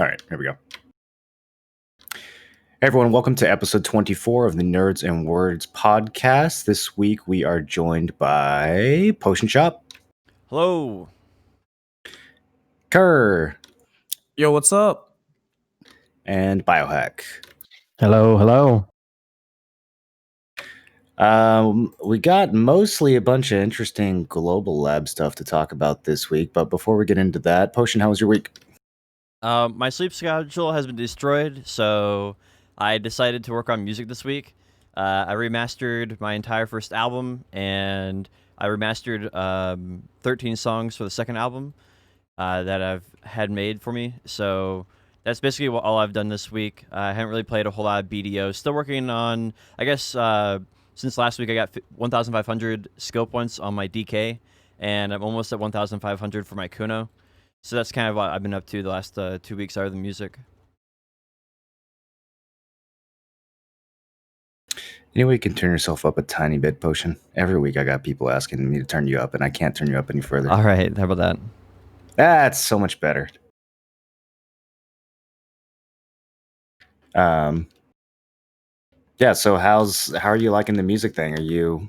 All right, here we go. Hey everyone, welcome to episode 24 of the Nerds and Words podcast. This week we are joined by Potion Shop, Hello. Khur, Yo, what's up? and BioHack. Hello. We got mostly a bunch of interesting global lab stuff to talk about this week, but before we get into that, Potion, how was your week? My sleep schedule has been destroyed, so I decided to work on music this week. I remastered my entire first album, and I remastered 13 songs for the second album that I've had made for me. So that's basically all I've done this week. I haven't really played a whole lot of BDO. Still working on, I guess, since last week I got 1,500 skill points on my DK, and I'm almost at 1,500 for my Kuno. So that's kind of what I've been up to the last 2 weeks other than music. Anyway, you can turn yourself up a tiny bit, Potion. Every week I got people asking me to turn you up, and I can't turn you up any further. All right, how about that? That's so much better. Yeah, so how are you liking the music thing? Are you...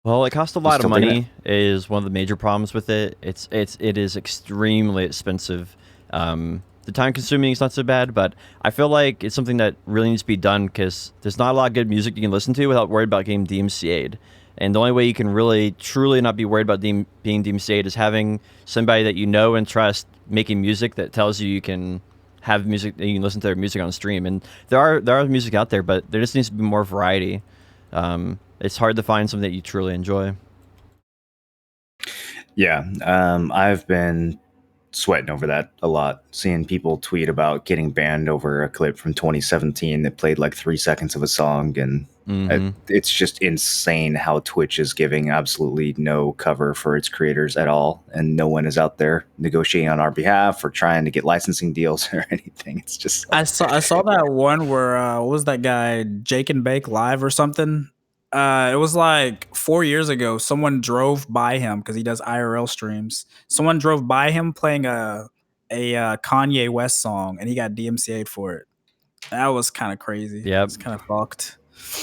Well, it costs a lot of still digging money is one of the major problems with it. It is extremely expensive. The time consuming is not so bad, but I feel like it's something that really needs to be done because there's not a lot of good music you can listen to without worried about getting DMCA'd. And the only way you can really, truly not be worried about being DMCA'd is having somebody that you know and trust making music that tells you can have music, you can listen to their music on stream. And there are music out there, but there just needs to be more variety. It's hard to find something that you truly enjoy. Yeah, I've been sweating over that a lot, seeing people tweet about getting banned over a clip from 2017 that played like 3 seconds of a song, and it's just insane how Twitch is giving absolutely no cover for its creators at all, and no one is out there negotiating on our behalf or trying to get licensing deals or anything. It's just like... I saw that one where what was that guy, Jake and Bake Live or something? It was like 4 years ago. Someone drove by him because he does IRL streams. Someone drove by him playing a Kanye West song, and he got DMCA'd for it. That was kind of crazy. Yep. It's kind of fucked.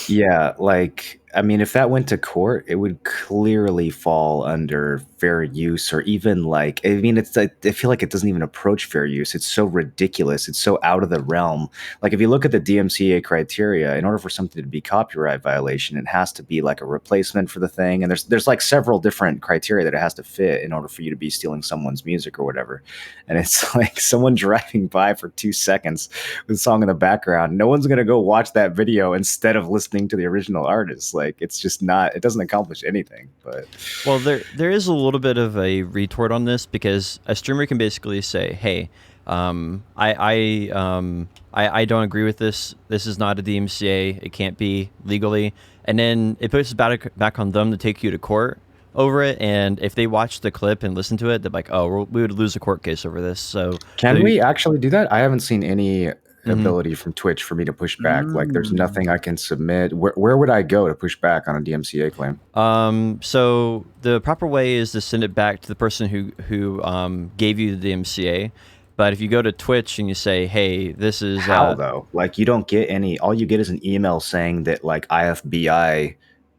Yeah, like, I mean, if that went to court, it would clearly fall under fair use, or even like, I mean, I feel like it doesn't even approach fair use. It's so ridiculous. It's so out of the realm. Like, if you look at the DMCA criteria, in order for something to be copyright violation, it has to be like a replacement for the thing. And there's like several different criteria that it has to fit in order for you to be stealing someone's music or whatever. And it's like someone driving by for 2 seconds with a song in the background. No one's going to go watch that video instead of listening to the original artist. Like, it's just not, it doesn't accomplish anything. But well, there is a little bit of a retort on this, because a streamer can basically say, hey, I don't agree with this. This is not a DMCA. It can't be legally. And then it puts it back on them to take you to court over it. And if they watch the clip and listen to it, they're like, oh, we would lose a court case over this. So can we actually do that? I haven't seen any ability from Twitch for me to push back. Like, there's nothing I can submit. Where would I go to push back on a DMCA claim? So the proper way is to send it back to the person who gave you the DMCA. But if you go to Twitch and you say, hey, this is... How, though? Like, you don't get any... All you get is an email saying that, like, IFBI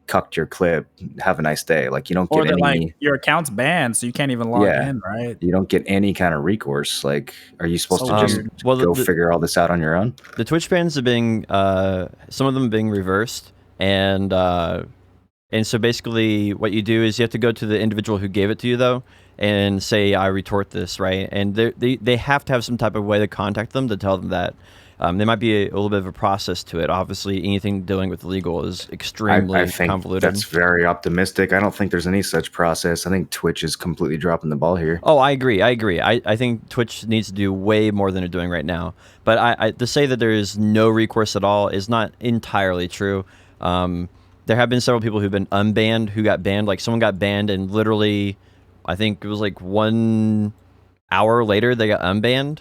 cucked your clip. Have a nice day. Like, you don't get Or that, any... like, your account's banned, so you can't even log in, right? You don't get any kind of recourse. Like, are you supposed to just go figure all this out on your own? The Twitch bans are being... some of them are being reversed. And so basically what you do is you have to go to the individual who gave it to you, though, and say, I retort this, right? And they have to have some type of way to contact them to tell them that. There might be a little bit of a process to it. Obviously, anything dealing with legal is extremely I think convoluted. That's very optimistic. I don't think there's any such process. I think Twitch is completely dropping the ball here. Oh, I agree. I think Twitch needs to do way more than they're doing right now. But I to say that there is no recourse at all is not entirely true. There have been several people who've been unbanned who got banned. Like, someone got banned and literally, I think it was like 1 hour later they got unbanned.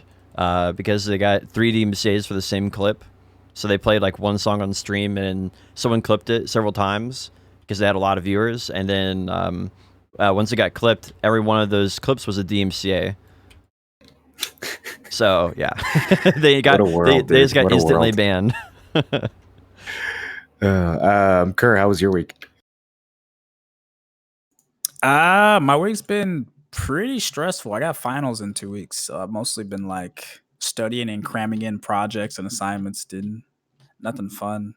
Because they got 3 DMCAs for the same clip. So they played like one song on stream and someone clipped it several times because they had a lot of viewers. And then once it got clipped, every one of those clips was a DMCA. So yeah, they What a world, they just dude. got What a instantly world. banned. Khur, how was your week? My week's been pretty stressful. I got finals in 2 weeks, so I've mostly been like studying and cramming in projects and assignments. Did nothing fun.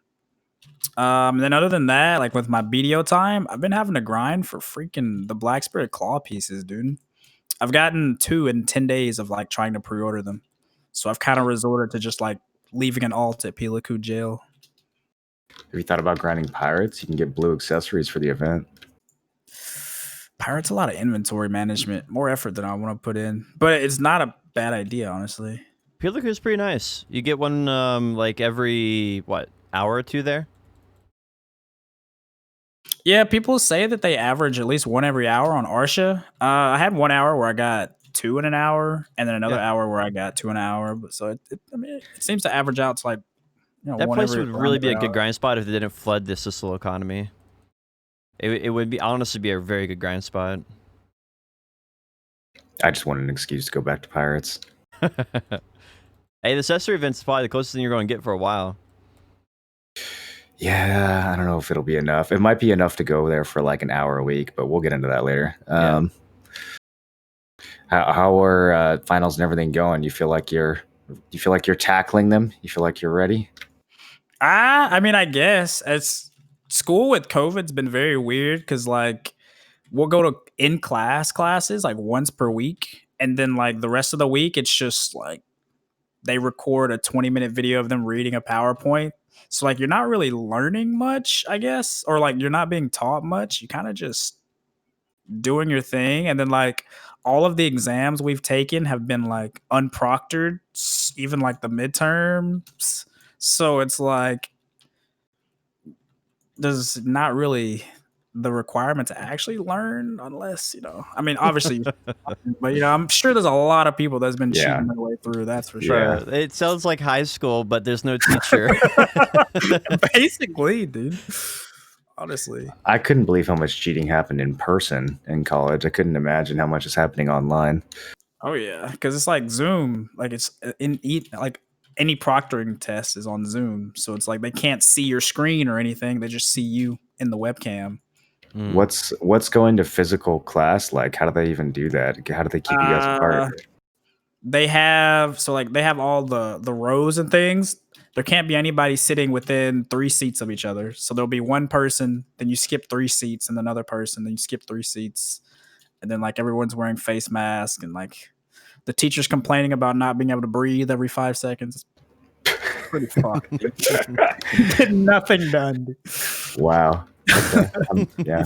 Then other than that, like with my BDO time, I've been having to grind for freaking the Black Spirit Claw pieces, dude. I've gotten 2 in 10 days of like trying to pre-order them. So I've kind of resorted to just like leaving an alt at Peliku jail. Have you thought about grinding pirates? You can get blue accessories for the event. Pirate's a lot of inventory management, more effort than I want to put in. But it's not a bad idea, honestly. Peliku is pretty nice. You get one like every hour or two there. Yeah, people say that they average at least one every hour on Arsha. I had 1 hour where I got 2 in an hour, and then another hour where I got 2 in an hour. But so it seems to average out to like That one place every would around really be every a good hour. grind spot if they didn't flood the Sicily economy. It would be honestly be a very good grind spot. I just wanted an excuse to go back to pirates. Hey, the accessory event's probably the closest thing you're going to get for a while. Yeah, I don't know if it'll be enough. It might be enough to go there for like an hour a week, but we'll get into that later. How are finals and everything going? You feel like you're tackling them? You feel like you're ready? I mean, I guess as school with COVID's been very weird because like we'll go to in-class classes like once per week, and then like the rest of the week it's just like they record a 20-minute video of them reading a PowerPoint. So like you're not really learning much, I guess, or like you're not being taught much. You kind of just doing your thing, and then like all of the exams we've taken have been like unproctored, even like the midterms. So it's like there's not really the requirement to actually learn unless I mean obviously but I'm sure there's a lot of people that's been cheating their way through, that's for sure. Yeah. It sounds like high school, but there's no teacher. Basically, dude, honestly. I couldn't believe how much cheating happened in person in college. I couldn't imagine how much is happening online. Oh yeah, because it's like Zoom, like it's like any proctoring test is on Zoom, so it's like they can't see your screen or anything, they just see you in the webcam. What's going to physical class like? How do they even do that? How do they keep you guys apart? They have all the rows and things. There can't be anybody sitting within 3 seats of each other. So there'll be one person, then you skip 3 seats, and another person, then you skip 3 seats, and then like everyone's wearing face masks, and like the teacher's complaining about not being able to breathe every 5 seconds. It's pretty fucked. Get nothing done. Wow. Okay.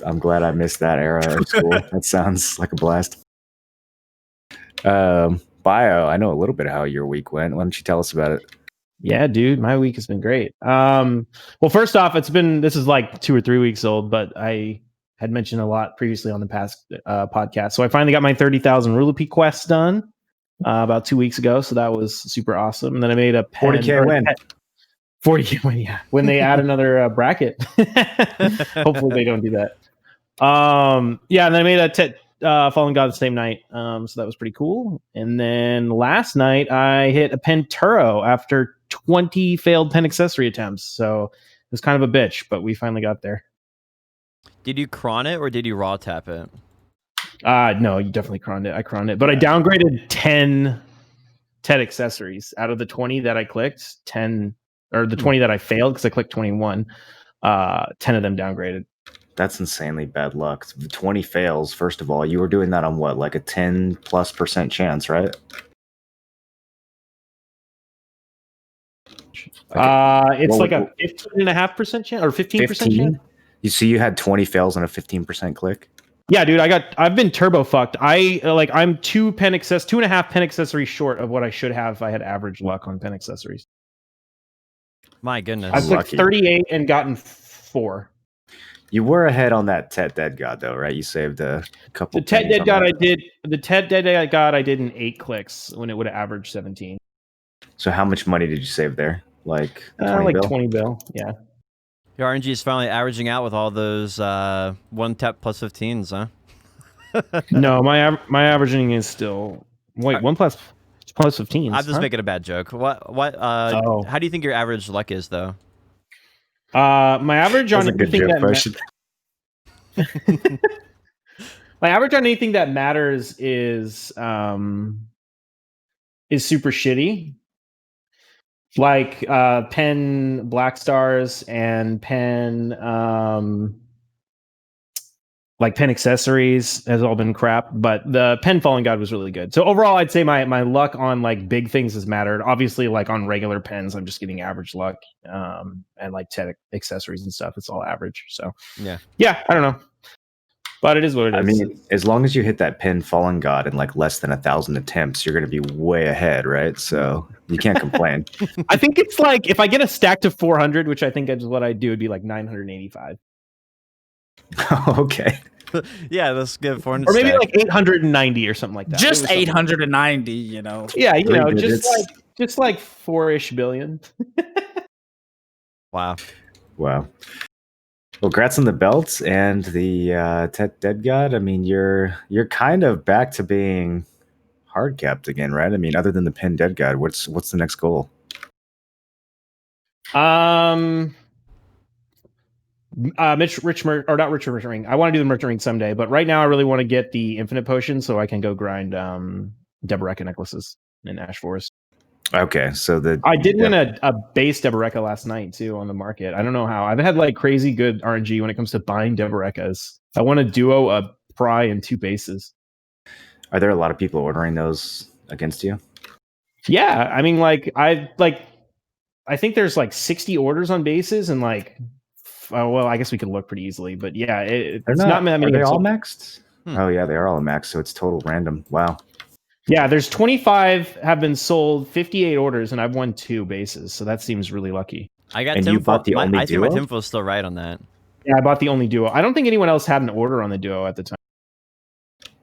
I'm glad I missed that era of school. That sounds like a blast. Bio, I know a little bit of how your week went. Why don't you tell us about it? Yeah, dude, my week has been great. Well, first off, this is like 2 or 3 weeks old, but I had mentioned a lot previously on the past podcast. So I finally got my 30,000 Rupee quest done about 2 weeks ago. So that was super awesome. And then I made a 40K win. 40K win, yeah. When they add another bracket. Hopefully they don't do that. Yeah, and then I made a Fallen God the same night. So that was pretty cool. And then last night I hit a Penturo after 20 failed pen accessory attempts. So it was kind of a bitch, but we finally got there. Did you cron it or did you raw tap it? No, you definitely croned it. I croned it. But I downgraded 10 TED accessories out of the 20 that I clicked. 10 or the 20 that I failed because I clicked 21. 10 of them downgraded. That's insanely bad luck. 20 fails. First of all, you were doing that on what, like a 10+% chance, right? It's like a 15.5% chance or 15% chance. You see, you had 20 fails on a 15% click. Yeah, dude, I've been turbo fucked. I'm 2.5 pen accessories short of what I should have if I had average luck on pen accessories. My goodness. I've clicked 38 and gotten 4. You were ahead on that Tet Dead God though, right? You saved a couple. The Tet Dead God I did. The Tet Dead God I did in 8 clicks when it would have averaged 17. So how much money did you save there? Like 20 like bill? 20 bill. Yeah. Your RNG is finally averaging out with all those 1 tap plus 15s, huh? No, my averaging is still 1 plus Plus 15s. I'm just making a bad joke. What? Oh. How do you think your average luck is, though? My average on That's a good anything joke, that my average on anything that matters is super shitty. Like pen Black Stars and pen like pen accessories has all been crap, but the pen Fallen God was really good. So overall, I'd say my luck on like big things has mattered. Obviously, like on regular pens, I'm just getting average luck, and like tech accessories and stuff, it's all average. So Yeah, I don't know, but it is what it is. I mean, as long as you hit that pen Fallen God in like less than 1,000 attempts, you're going to be way ahead, right? So you can't complain. I think it's like if I get a stack to 400, which I think is what I do, it'd be like 985. Okay. yeah. Let's give 400. Or maybe stack. like 890 or something like that. Just It was something- 890, you know. Yeah, you know, digits. just like 4-ish billion. Wow. Wow. Well, congrats on the belts and the Dead God. I mean, you're kind of back to being hard capped again, right? I mean, other than the pin Dead God, what's the next goal? Richard Ring. I want to do the Merchant Ring someday, but right now I really want to get the Infinite Potion so I can go grind Deboreka necklaces in Ash Forest. Okay, so I did win a base Deboreka last night too on the market. I don't know how. I've had like crazy good RNG when it comes to buying Deberekas. I want a duo, a pry, and 2 bases. Are there a lot of people ordering those against you? Yeah, I mean, like I think there's like 60 orders on bases and like. Well, I guess we could look pretty easily, but yeah, it's not that many. Are they all maxed? Hmm. Oh yeah, they are all maxed, so it's total random. Wow. Yeah, there's 25 have been sold, 58 orders, and I've won 2 bases, so that seems really lucky. I got. And you bought the only I think my duo? Timfo is still right on that. Yeah, I bought the only duo. I don't think anyone else had an order on the duo at the time.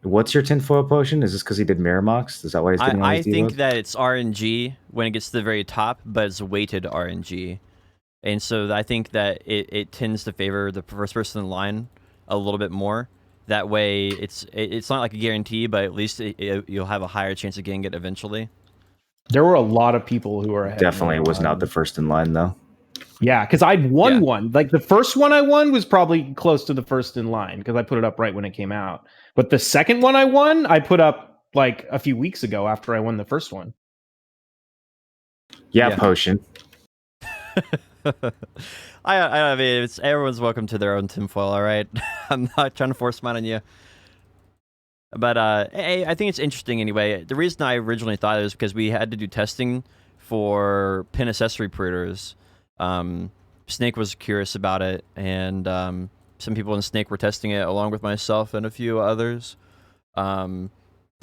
What's your tinfoil potion? Is this because he did Miramax? Is that why he's getting all I these think debuffs? that it's RNG when it gets to the very top, but it's weighted RNG. And so I think that it tends to favor the first person in line a little bit more. That way, it's not like a guarantee, but at least you'll have a higher chance of getting it eventually. There were a lot of people who were ahead. Definitely was not the first in line, though. Yeah, because I'd won one. Like the first one I won was probably close to the first in line because I put it up right when it came out. But the second one I won, I put up like a few weeks ago after I won the first one. Yeah. Potion. I mean, everyone's welcome to their own tinfoil. All right, I'm not trying to force mine on you. But I think it's interesting anyway. The reason I originally thought it was because we had to do testing for pin accessory pre-orders. Snake was curious about it, and some people in Snake were testing it along with myself and a few others to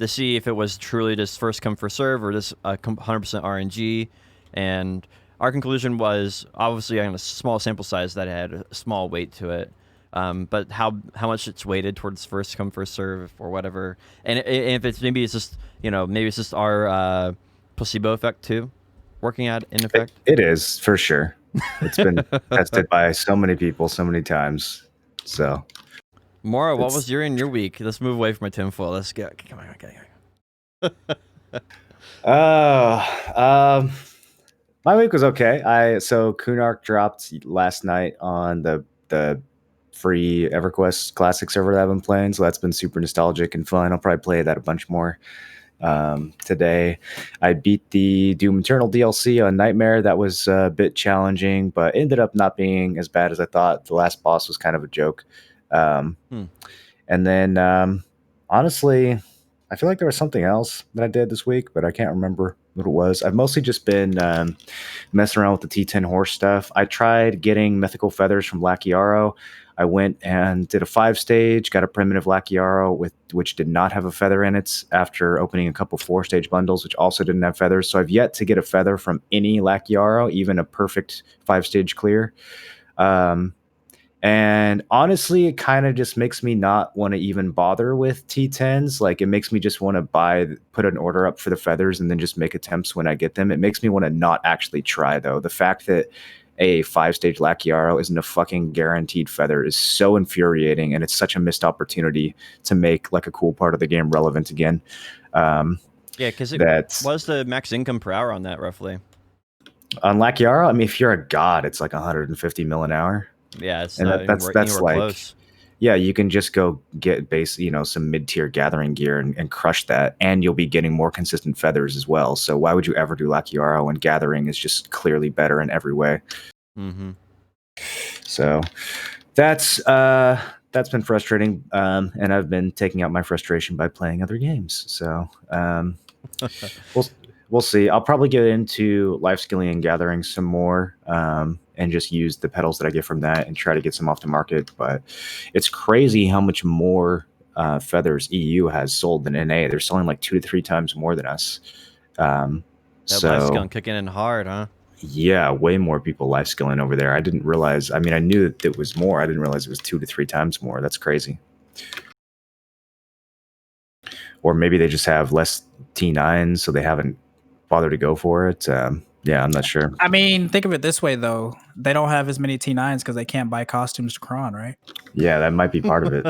see if it was truly just first come first serve or just 100% RNG. And our conclusion was obviously on a small sample size that it had a small weight to it. But how much it's weighted towards first come first serve or whatever, and if it's maybe it's just our placebo effect too, working out in effect. It is for sure. It's been tested by so many people so many times. So, Mora, what was in your week? Let's move away from my tinfoil. Let's go. Come on. My week was okay. So Kunark dropped last night on the free EverQuest Classic server that I've been playing, so that's been super nostalgic and fun. I'll probably play that a bunch more today. I beat the Doom Eternal DLC on Nightmare. That was a bit challenging, but ended up not being as bad as I thought. The last boss was kind of a joke. And then honestly, I feel like there was something else that I did this week, but I can't remember what it was. I've mostly just been messing around with the T10 horse stuff. I tried getting mythical feathers from Lakiaro. I went and did a 5-stage, got a primitive Lakiaro which did not have a feather in it after opening a couple 4-stage bundles, which also didn't have feathers. So I've yet to get a feather from any Lakiaro, even a perfect 5-stage clear. And honestly, it kind of just makes me not want to even bother with T10s. Like, it makes me just want to put an order up for the feathers and then just make attempts when I get them. It makes me want to not actually try, though. The fact that a 5-stage Lakiaro isn't a fucking guaranteed feather is so infuriating, and it's such a missed opportunity to make like a cool part of the game relevant again. Yeah, because That's what's the max income per hour on that roughly? on Lakiara. I mean, if you're a god, it's like 150 mil an hour, Yeah, it's and not that's anywhere like, close. yeah, you can just go get some mid-tier gathering gear and crush that, and you'll be getting more consistent feathers as well. So why would you ever do Lakiara when gathering is just clearly better in every way? Mm-hmm. So that's been frustrating, and I've been taking out my frustration by playing other games. So we'll see. I'll probably get into life skilling and gathering some more, and just use the petals that I get from that and try to get some off the market. But it's crazy how much more feathers EU has sold than NA. They're selling like 2 to 3 times more than us. That life So skill kicking in hard, huh? yeah, way more people life skilling over there. I didn't realize. I mean, I knew that it was more. I didn't realize it was 2 to 3 times more. That's crazy. Or maybe they just have less T9s, so they haven't bothered to go for it. Yeah, I'm not sure. I mean, think of it this way though: they don't have as many T9s because they can't buy costumes to Kron, right? Yeah, that might be part of it.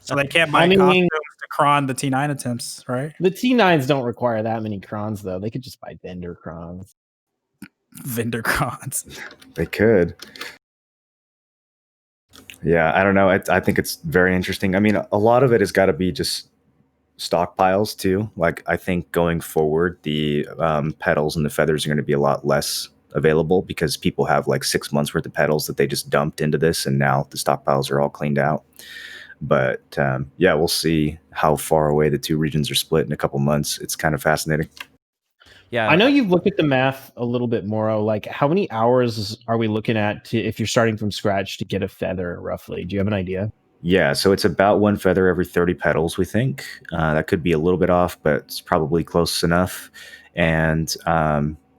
So they can't buy costumes to Kron the T9 attempts, right? The T9s don't require that many crons, though. They could just buy vendor crons. Vendor Krons. They could. Yeah, I don't know. I think it's very interesting. I mean, a lot of it has got to be just stockpiles too. Like, I think going forward, the petals and the feathers are going to be a lot less available because people have like 6 months worth of petals that they just dumped into this, and now the stockpiles are all cleaned out. But yeah, we'll see how far away the two regions are split in a couple months. It's kind of fascinating. Yeah, I know you've looked at the math a little bit more. Like, how many hours are we looking at if you're starting from scratch to get a feather, roughly? Do you have an idea? Yeah, so it's about 1 feather every 30 petals, we think. That could be a little bit off, but it's probably close enough. And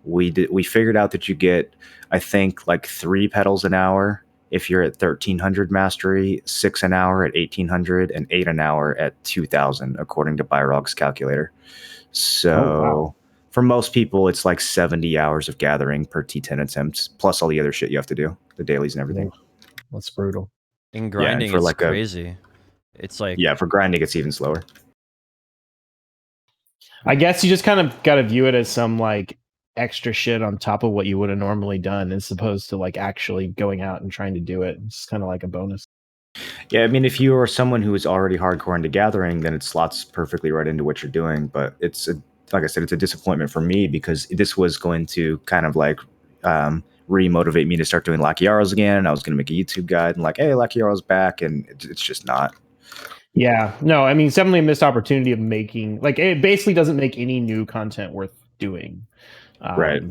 we figured out that you get, I think, like 3 petals an hour if you're at 1300 mastery, 6 an hour at 1800, and 8 an hour at 2000, according to Byrog's calculator. So for most people, it's like 70 hours of gathering per T10 attempts, plus all the other shit you have to do, the dailies and everything. That's brutal. in grinding, for it's like crazy. It's like Yeah, for grinding, it's even slower. I guess you just kind of got to view it as some like extra shit on top of what you would have normally done, as opposed to like actually going out and trying to do it. It's kind of like a bonus. Yeah, I mean, if you are someone who is already hardcore into gathering, then it slots perfectly right into what you're doing. But like I said, it's a disappointment for me because this was going to kind of like re-motivate me to start doing Lakiaros again. I was going to make a YouTube guide and like, hey, Lakiaros back, and it's just not. Yeah, no, I mean, it's definitely a missed opportunity of making, like, it basically doesn't make any new content worth doing. Right.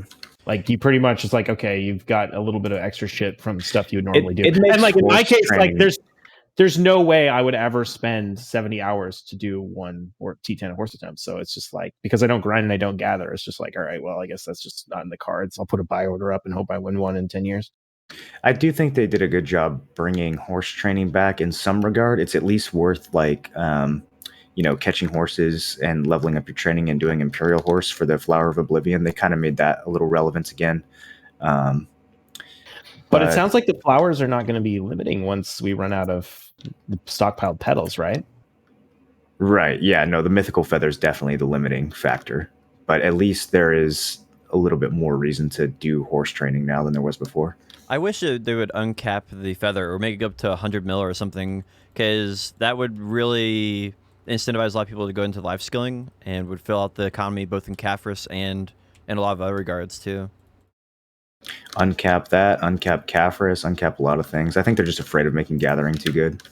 Like, you pretty much, it's like, okay, you've got a little bit of extra shit from stuff you would normally do. It makes And like in my case, training. like there's no way I would ever spend 70 hours to do one or T10 horse attempt. So it's just like, because I don't grind and I don't gather, it's just like, all right, well, I guess that's just not in the cards. I'll put a buy order up and hope I win one in 10 years. I do think they did a good job bringing horse training back in some regard. It's at least worth like, catching horses and leveling up your training and doing Imperial Horse for the Flower of Oblivion. They kind of made that a little relevant again. But it sounds like the flowers are not going to be limiting once we run out of the stockpiled petals, right? Right. Yeah. No, the mythical feather is definitely the limiting factor. But at least there is a little bit more reason to do horse training now than there was before. I wish they would uncap the feather or make it go up to 100 mil or something, because that would really incentivize a lot of people to go into life skilling and would fill out the economy both in Caphras and in a lot of other regards too. Uncap that, uncap Caphras, uncap a lot of things. I think they're just afraid of making gathering too good.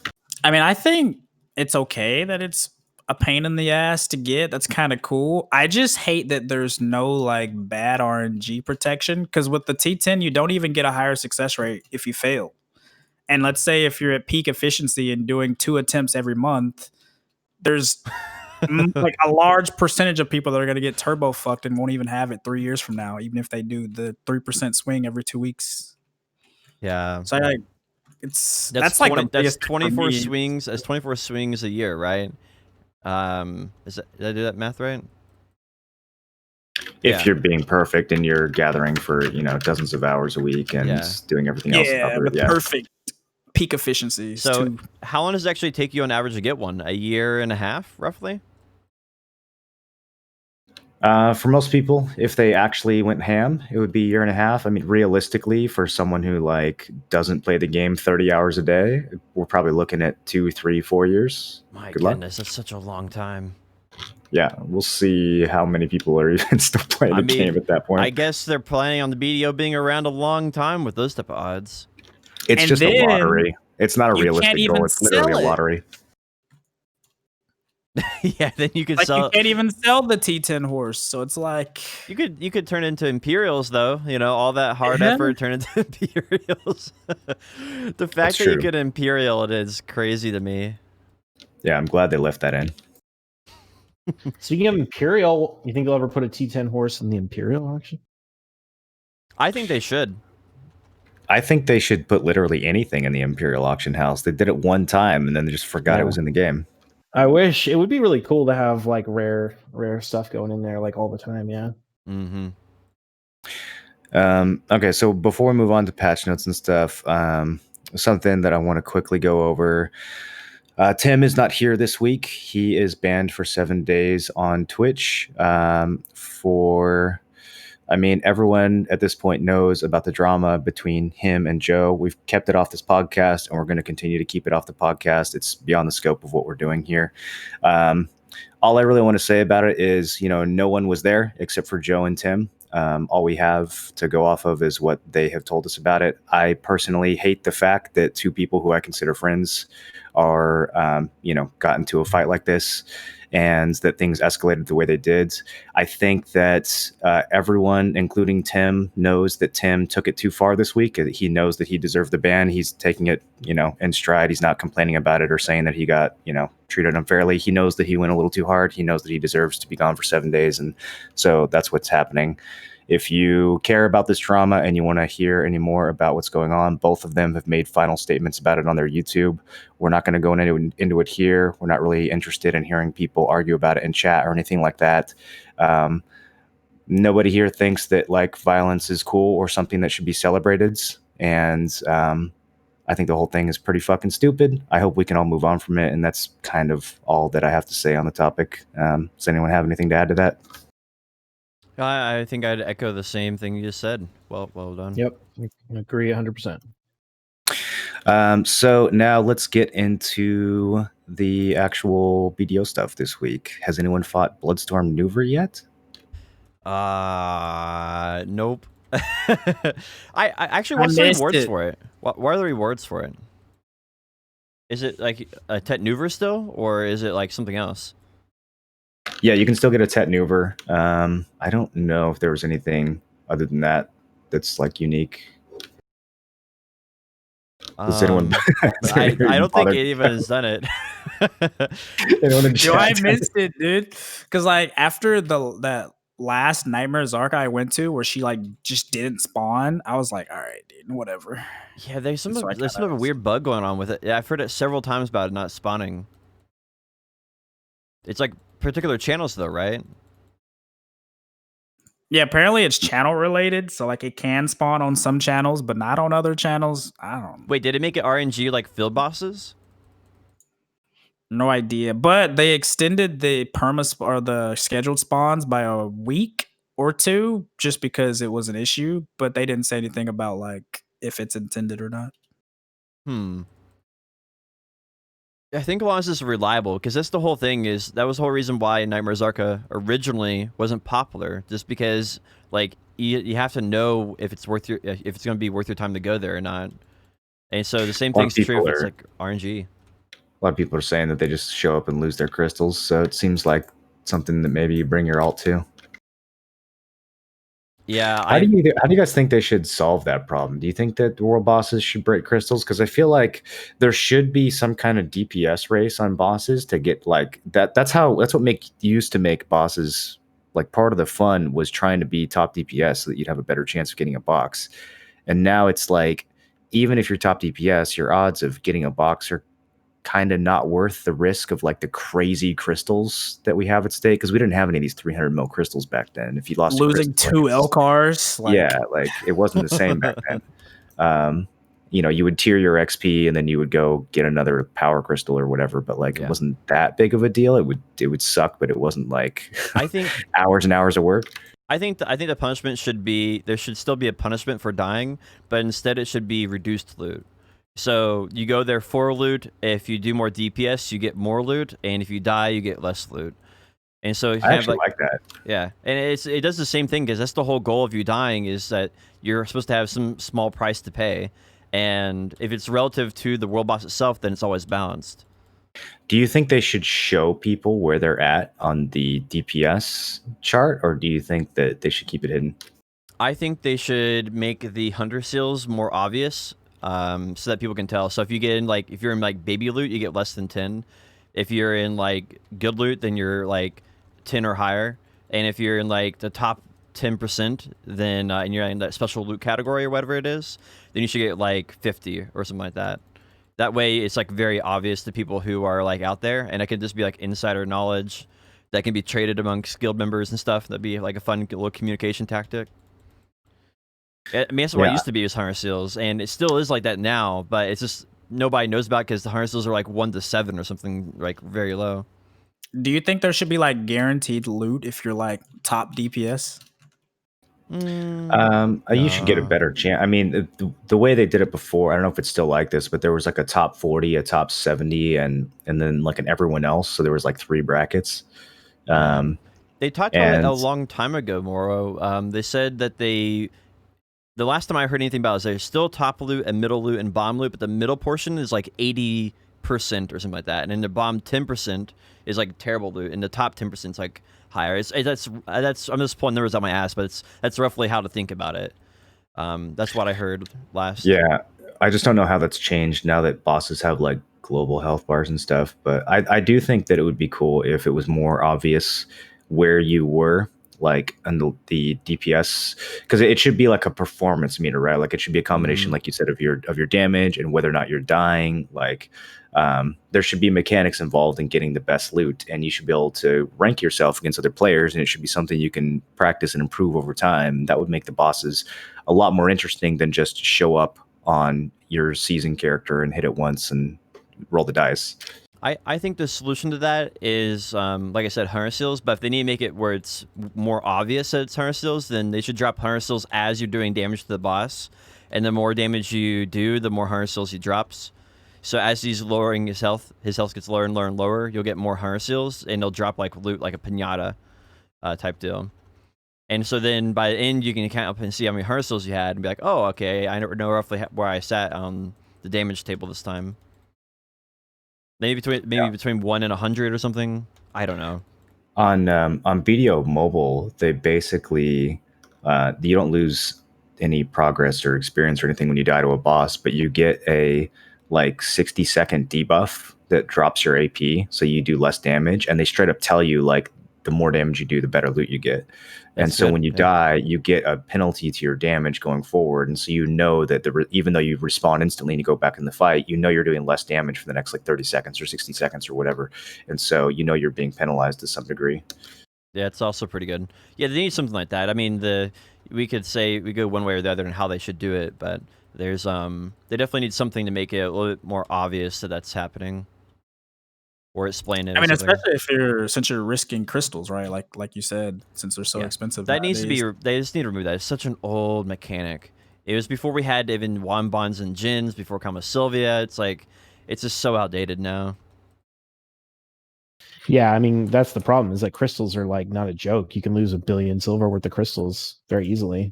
I mean, I think it's okay that it's a pain in the ass to get. That's kind of cool. I just hate that there's no like bad RNG protection, because with the T10, you don't even get a higher success rate if you fail. And let's say if you're at peak efficiency and doing 2 attempts every month, there's like a large percentage of people that are going to get turbo fucked and won't even have it 3 years from now, even if they do the 3% swing every 2 weeks. Yeah. So like, that's like the biggest thing for 24 me. swings. That's 24 swings a year, right? Did I do that math right? If you're being perfect and you're gathering for dozens of hours a week and doing everything else. With perfect peak efficiency. So how long does it actually take you on average to get one? A year and a half, roughly? For most people, if they actually went ham, it would be a year and a half. I mean, realistically, for someone who like doesn't play the game 30 hours a day, we're probably looking at 2, 3, 4 years. My Good luck. goodness, that's such a long time. Yeah, we'll see how many people are even still playing the game at that point. I guess they're planning on the BDO being around a long time with those type of odds. It's And just a then lottery. It's not a you realistic can't even goal. It's literally a sell it. lottery. Yeah, then you could Like sell. you can't even sell the T10 horse, so it's like You could turn into Imperials though. You know, all that hard Yeah. effort turn into Imperials. The fact That's that you true. could Imperial it is crazy to me. Yeah, I'm glad they left that in. Speaking of Imperial, you think they'll ever put a T10 horse in the Imperial auction? I think they should. I think they should put literally anything in the Imperial auction house. They did it one time and then they just forgot it was in the game. I wish it would be really cool to have like rare stuff going in there like all the time. Yeah. Mm-hmm. Okay, so before we move on to patch notes and stuff, something that I want to quickly go over. Tim is not here this week. He is banned for 7 days on Twitch. Everyone at this point knows about the drama between him and Joe. We've kept it off this podcast, and we're going to continue to keep it off the podcast. It's beyond the scope of what we're doing here. All I really want to say about it is, no one was there except for Joe and Tim. All we have to go off of is what they have told us about it. I personally hate the fact that two people who I consider friends are, got into a fight like this and that things escalated the way they did. I think that everyone, including Tim, knows that Tim took it too far this week. He knows that he deserved the ban. He's taking it, in stride. He's not complaining about it or saying that he got, treated unfairly. He knows that he went a little too hard. He knows that he deserves to be gone for 7 days. And so that's what's happening. If you care about this drama and you want to hear any more about what's going on, both of them have made final statements about it on their YouTube. We're not going to go into it here. We're not really interested in hearing people argue about it in chat or anything like that. Nobody here thinks that like violence is cool or something that should be celebrated. And I think the whole thing is pretty fucking stupid. I hope we can all move on from it. And that's kind of all that I have to say on the topic. Does anyone have anything to add to that? I think I'd echo the same thing you just said. Well done. Yep. I agree 100%. So now let's get into the actual BDO stuff this week. Has anyone fought Bloodstorm Nouver yet? Nope. I actually, what's the rewards for it? What are the rewards for it? Is it like a Tet Nouver still, or is it like something else? Yeah, you can still get a Tet Nouver. I don't know if there was anything other than that that's like unique. Does anyone? I don't think anyone has done it. Yo, I missed it, dude. Because like after that last Nightmare's Arc I went to, where she like just didn't spawn, I was like, all right, dude, whatever. Yeah, there's some of a weird bug going on with it. Yeah, I've heard it several times about it not spawning. It's like particular channels though, right? Yeah, apparently it's channel related, so like it can spawn on some channels, but not on other channels. I don't. Wait, did it make it RNG like field bosses? No idea, but they extended the or the scheduled spawns by a week or two just because it was an issue, but they didn't say anything about like if it's intended or not. I think as long as it's reliable, because that's the whole thing. That was the whole reason why Nightmare's Arca originally wasn't popular, just because like you have to know if it's going to be worth your time to go there or not. And so the same thing's true if it's like RNG. A lot of people are saying that they just show up and lose their crystals, so it seems like something that maybe you bring your alt to. Yeah. How do you guys think they should solve that problem? Do you think that world bosses should break crystals? Because I feel like there should be some kind of DPS race on bosses to get like that. That's what used to make bosses like part of the fun was trying to be top DPS so that you'd have a better chance of getting a box. And now it's like even if you're top DPS, your odds of getting a box are kind of not worth the risk of like the crazy crystals that we have at stake, because we didn't have any of these 300 mil crystals back then. If you lost losing two L cars, like it wasn't the same back then. you would tier your XP and then you would go get another power crystal or whatever, but like it wasn't that big of a deal. It would suck, but it wasn't like I think hours and hours of work. I think the punishment should be, there should still be a punishment for dying, but instead it should be reduced loot. So you go there for loot. If you do more DPS, you get more loot, and if you die, you get less loot. And so I actually like that. Yeah, and it does the same thing, because that's the whole goal of you dying, is that you're supposed to have some small price to pay, and if it's relative to the world boss itself, then it's always balanced. Do you think they should show people where they're at on the DPS chart, or do you think that they should keep it hidden? I think they should make the hunter seals more obvious, so that people can tell. So if you get in if you're in baby loot, you get less than 10. If you're in good loot, then you're 10 or higher. And if you're in the top 10%, then and you're in that special loot category or whatever it is, then you should get 50 or something like that. That way, it's very obvious to people who are out there, and it can just be insider knowledge that can be traded amongst guild members and stuff. That'd be a fun little communication tactic. I mean, that's what it used to be, was hunter seals, and it still is like that now, but it's just nobody knows about it because the hunter seals are 1 to 7 or something very low. Do you think there should be guaranteed loot if you're top DPS? You should get a better chance. I mean, the way they did it before, I don't know if it's still like this, but there was a top 40, a top 70, and then an everyone else. So there was 3 brackets. They talked about it a long time ago, Moro. They said that the last time I heard anything about it is there's still top loot and middle loot and bottom loot, but the middle portion is 80% or something like that, and then the bottom 10% is terrible loot, and the top 10% is higher. That's I'm just pulling numbers out my ass, but that's roughly how to think about it. That's what I heard last. Yeah, I just don't know how that's changed now that bosses have global health bars and stuff. But I do think that it would be cool if it was more obvious where you were, on the DPS, because it should be a performance meter, right? It should be a combination, like you said, of your damage and whether or not you're dying. There should be mechanics involved in getting the best loot, and you should be able to rank yourself against other players, and it should be something you can practice and improve over time. That would make the bosses a lot more interesting than just show up on your season character and hit it once and roll the dice. I think the solution to that is, like I said, hunter seals, but if they need to make it where it's more obvious that it's hunter seals, then they should drop hunter seals as you're doing damage to the boss, and the more damage you do, the more hunter seals he drops. So as he's lowering his health gets lower and lower and lower, you'll get more hunter seals, and they'll drop loot, a pinata type deal. And so then by the end, you can count up and see how many hunter seals you had, and be oh, okay, I know roughly where I sat on the damage table this time. Maybe between 1 and 100 or something. I don't know. On BDO Mobile, they basically you don't lose any progress or experience or anything when you die to a boss, but you get a 60-second debuff that drops your AP, so you do less damage, and they straight up tell you the more damage you do, the better loot you get. And so when you die, you get a penalty to your damage going forward. And so you know that even though you respawn instantly and you go back in the fight, you know you're doing less damage for the next 30 seconds or 60 seconds or whatever. And so you know you're being penalized to some degree. Yeah, it's also pretty good. Yeah, they need something like that. I mean, we could say we go one way or the other on how they should do it, but there's they definitely need something to make it a little bit more obvious that that's happening. Or explain it. I mean, especially since you're risking crystals, right? Like you said, since they're so expensive. That needs to be. They just need to remove that. It's such an old mechanic. It was before we had even Wanbons and Jins, before Kama Sylvia. It's just so outdated now. Yeah, I mean, that's the problem, is that crystals are not a joke. You can lose 1 billion silver worth of crystals very easily.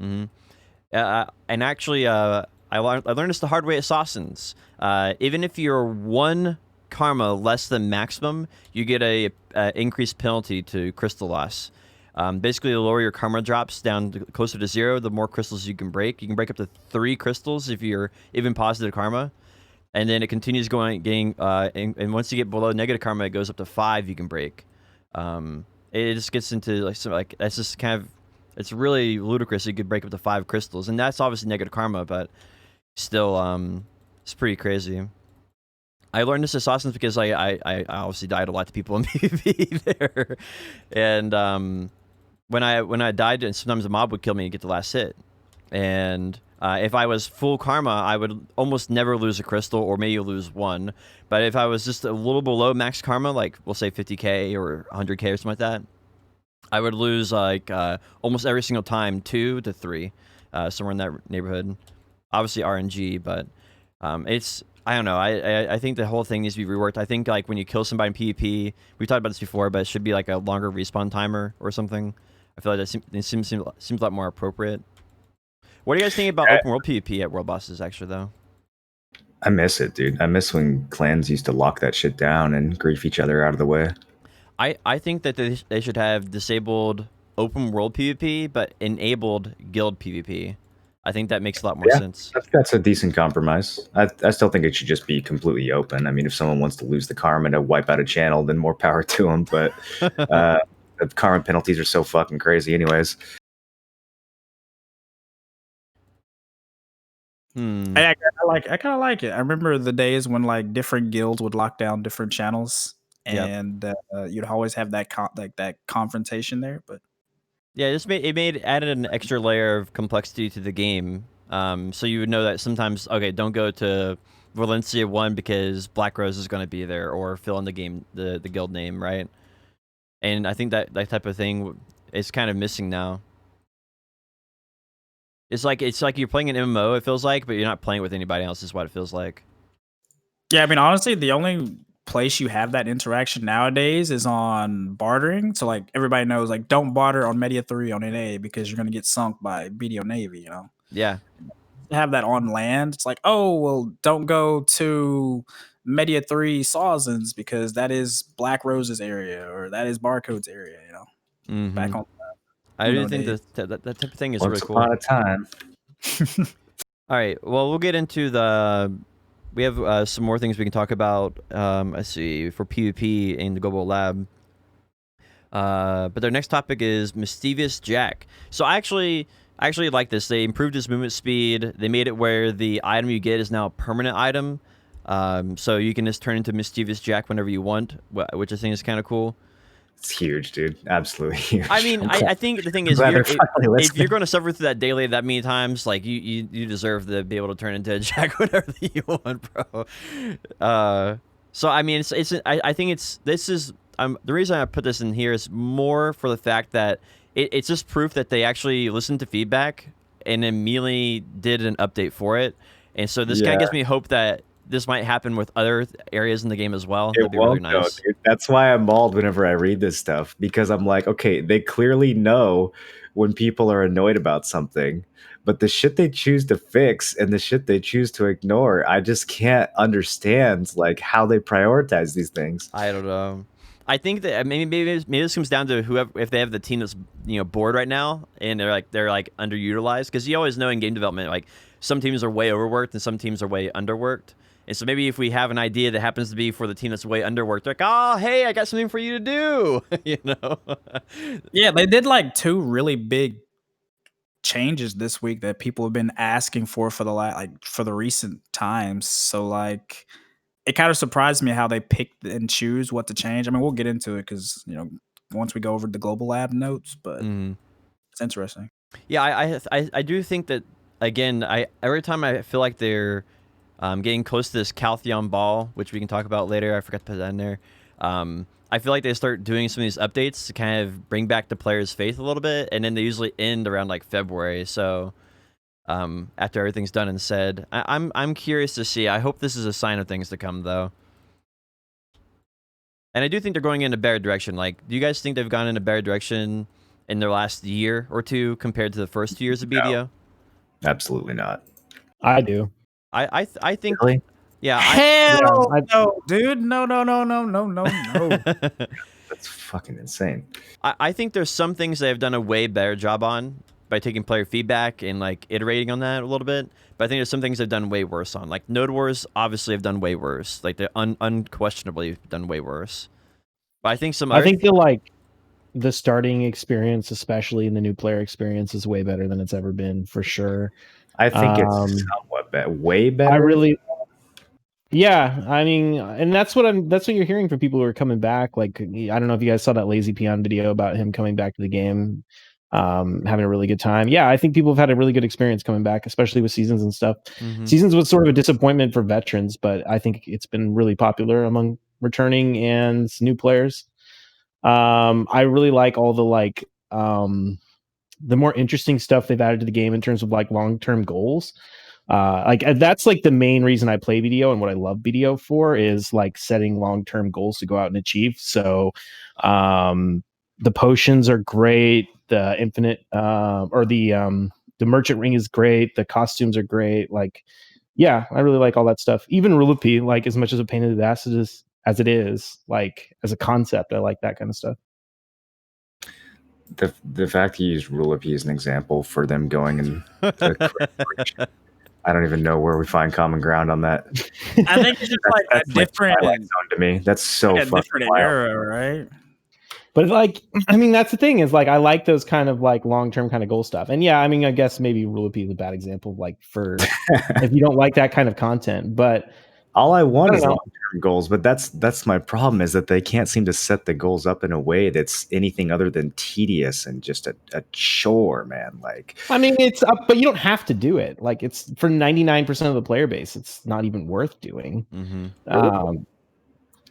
Mm-hmm. And actually, I learned this the hard way at Sawsons. Even if you're 1 karma less than maximum, you get a increased penalty to crystal loss. Basically, the lower your karma drops down closer to 0, the more crystals you can break. You can break up to 3 crystals if you're even positive karma, and then it continues getting and once you get below negative karma, it goes up to 5 you can break. It just gets into that's just kind of, it's really ludicrous. You could break up to 5 crystals, and that's obviously negative karma, but still, it's pretty crazy. I learned this at Sawsons because I obviously died a lot to people in PvP there, and when I died, and sometimes a mob would kill me and get the last hit, and If I was full karma, I would almost never lose a crystal, or maybe lose one. But if I was just a little below max karma, like we'll say 50k or 100k or something like that, I would lose like almost every single time 2 to 3, somewhere in that neighborhood. Obviously RNG, but it's, I don't know. I think the whole thing needs to be reworked. I think like when you kill somebody in PvP, we talked about this before, but it should be like a longer respawn timer or something. I feel like that seems a lot more appropriate. What do you guys think about open world PvP at world bosses? Actually, though, I miss it, dude. I miss when clans used to lock that shit down and grief each other out of the way. I think that they should have disabled open world PvP, but enabled guild PvP. I think that makes a lot more sense. That's a decent compromise. I still think it should just be completely open. I mean, if someone wants to lose the karma to wipe out a channel, then more power to them. But the karma penalties are so fucking crazy, anyways. I kind of like it. I remember the days when like different guilds would lock down different channels, and you'd always have that that confrontation there. But yeah, it added an extra layer of complexity to the game. So you would know that sometimes, okay, don't go to Valencia 1 because Black Rose is going to be there, or fill in the guild name, right? And I think that type of thing is kind of missing now. It's like you're playing an MMO, it feels like, but you're not playing with anybody else, is what it feels like. Yeah, I mean, honestly, the only place you have that interaction nowadays is on bartering. So like everybody knows, like, don't barter on Media 3 on NA because you're gonna get sunk by BDO Navy, you know? Yeah. Have that on land. It's like, oh well, don't go to Media 3 Sawzins because that is Black Rose's area or that is Barcode's area, you know. Mm-hmm. Back on I do think that type of thing is really cool. Once upon a time. All right. Well, we'll get into we have some more things we can talk about. Let's see, for PvP in the Global Lab. But their next topic is Mischievous Jack. So I actually like this. They improved his movement speed. They made it where the item you get is now a permanent item. So you can just turn into Mischievous Jack whenever you want, which I think is kind of cool. It's huge, dude. Absolutely huge. I mean, I think the thing is, if you're going to suffer through that daily that many times, like you deserve to be able to turn into a Jack whenever you want, bro. So I mean, I think this is the reason I put this in here is more for the fact that it's just proof that they actually listened to feedback and immediately did an update for it, and so this kind of gives me hope that this might happen with other areas in the game as well. That'd be really nice. Dude. That's why I'm mauled whenever I read this stuff, because I'm like, okay, they clearly know when people are annoyed about something, but the shit they choose to fix and the shit they choose to ignore, I just can't understand like how they prioritize these things. I don't know. I think that maybe this comes down to whoever, if they have the team that's bored right now and they're like underutilized, because you always know in game development, like some teams are way overworked and some teams are way underworked. And so maybe if we have an idea that happens to be for the team that's way underworked, they're like, oh, hey, I got something for you to do, Yeah, they did like 2 really big changes this week that people have been asking for the recent times. So like, it kind of surprised me how they picked and choose what to change. I mean, we'll get into it because once we go over the Global Lab notes, but it's interesting. Yeah, I do think that, again, every time I feel like they're getting close to this Caltheon ball, which we can talk about later. I forgot to put that in there. I feel like they start doing some of these updates to kind of bring back the players' faith a little bit, and then they usually end around like February. So after everything's done and said, I'm curious to see. I hope this is a sign of things to come, though. And I do think they're going in a better direction. Like, do you guys think they've gone in a better direction in their last year or two compared to the first 2 years of BDO? No, absolutely not. I do. I think really? Yeah. Hell no, dude. No. That's fucking insane. I think there's some things they've done a way better job on by taking player feedback and like iterating on that a little bit. But I think there's some things they've done way worse on. Like Node Wars obviously have done way worse. Like they unquestionably done way worse. But I think I think the starting experience, especially in the new player experience, is way better than it's ever been, for sure. I think it's somewhat way better. Yeah, I mean, and that's what you're hearing from people who are coming back. Like, I don't know if you guys saw that Lazy Peon video about him coming back to the game. having a really good time. Yeah, I think people have had a really good experience coming back, especially with Seasons and stuff. Mhm. Seasons was sort of a disappointment for veterans, but I think it's been really popular among returning and new players. I really like all the more interesting stuff they've added to the game in terms of like long-term goals. That's like the main reason I play BDO, and what I love BDO for is like setting long-term goals to go out and achieve. So the potions are great, the infinite the merchant ring is great, the costumes are great. Like, yeah, I really like all that stuff. Even Rulupi, like as much as a pain in the ass as it is, like as a concept, I like that kind of stuff. The fact you use Rulupi as an example for them going in I don't even know where we find common ground on that. I think it's just like a different Twilight Zone to me. That's so a fucking different wild. era, right? But like, I mean, that's the thing is like, I like those kind of like long-term kind of goal stuff. And yeah, I mean, I guess maybe Rulupi is a bad example of like for if you don't like that kind of content, but all I want I is don't know. long-term goals, but that's my problem is that they can't seem to set the goals up in a way that's anything other than tedious and just a chore, man. Like, I mean, it's up, but you don't have to do it. Like, it's for 99% of the player base, it's not even worth doing. Mhm.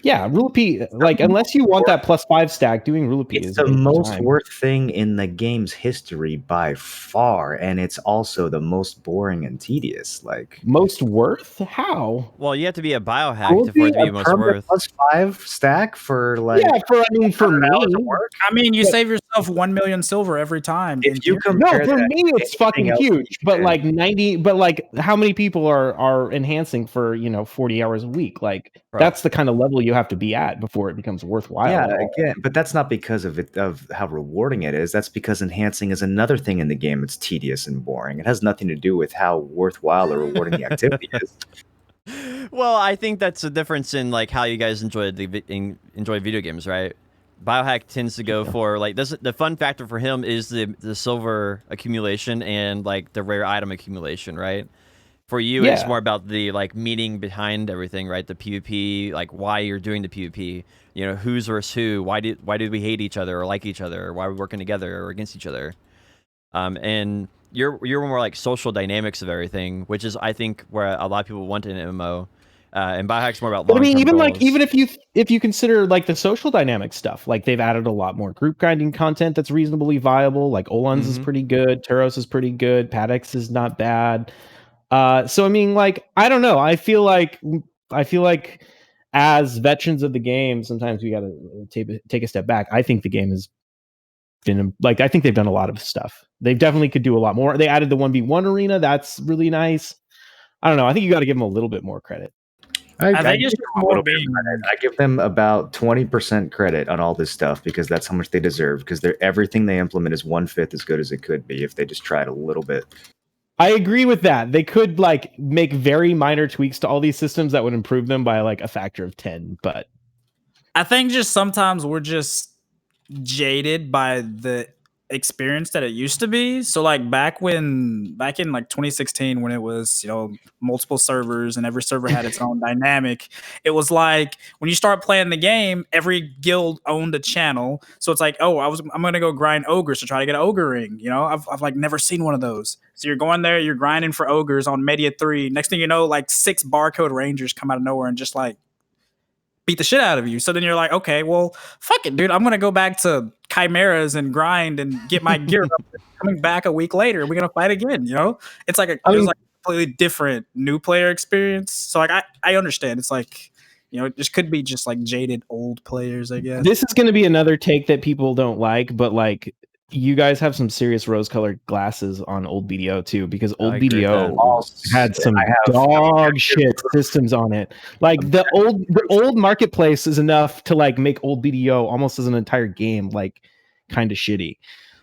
Yeah, Rulupi, like unless you want that +5 stack, doing Rulupi it's is the a waste of most time. worth thing in the game's history by far, and it's also the most boring and tedious. Like, Most worth? How? Well, you have to be a biohack for it to be most worth. +5 stack for like Yeah, for me, hours of work. I mean, you save yourself 1 million silver every time. If you No, compare for that me to it's fucking anything else huge. you But did, like 90, but like how many people are enhancing for 40 hours a week? Like Bro. that's the kind of level you have to be at before it becomes worthwhile. yeah, at all. again, but that's not because of how rewarding it is. That's because enhancing is another thing in the game that's tedious and boring. It has nothing to do with how worthwhile or rewarding the activity is. Well, I think that's a difference in like how you guys enjoy video games, right? Biohack tends to go for like the fun factor for him is the silver accumulation and like the rare item accumulation, right? For you, it's Yeah. more about the like meaning behind everything, right? The PvP, like why you're doing the PvP. Who's versus who? Why did we hate each other or like each other? Or why are we working together or against each other? And you're more like social dynamics of everything, which is I think where a lot of people want in an MMO. And Biohack's more about But I mean, long-term even goals. if you consider like the social dynamic stuff, like they've added a lot more group grinding content that's reasonably viable. Like Olan's is pretty good, Turos is pretty good, Paddox is not bad. So I mean, like I don't know. I feel like as veterans of the game, sometimes we got to take a step back. I think the game has been like I think they've done a lot of stuff. They definitely could do a lot more. They added the 1v1 arena. That's really nice. I don't know. I think you got to give them a little bit more credit. I think give it's them just a more little bit of being. credit. I give them about 20% credit on all this stuff because that's how much they deserve. Because everything they implement is 1/5 as good as it could be if they just tried a little bit. I agree with that. They could like make very minor tweaks to all these systems that would improve them by like a factor of 10. But I think just sometimes we're just jaded by the experience that it used to be. So like back in like 2016 when it was, multiple servers and every server had its own dynamic, it was like when you start playing the game, every guild owned a channel. So it's like, oh, I'm going to go grind ogres to try to get an ogre ring. I've like never seen one of those. So you're going there, you're grinding for ogres on Media 3. Next thing you know, like 6 barcode rangers come out of nowhere and just like beat the shit out of you. So then you're like, okay, well, fuck it, dude. I'm gonna go back to chimeras and grind and get my gear up. Coming back a week later, we're gonna fight again. It's like it was like a completely different new player experience. So like I understand. It's like it just could be just like jaded old players, I guess. this is going to be another take that people don't like, but like you guys have some serious rose-colored glasses on old BDO too, because old BDO had some dog shit systems on it. Like the old marketplace is enough to like make old BDO almost as an entire game like kind of shitty.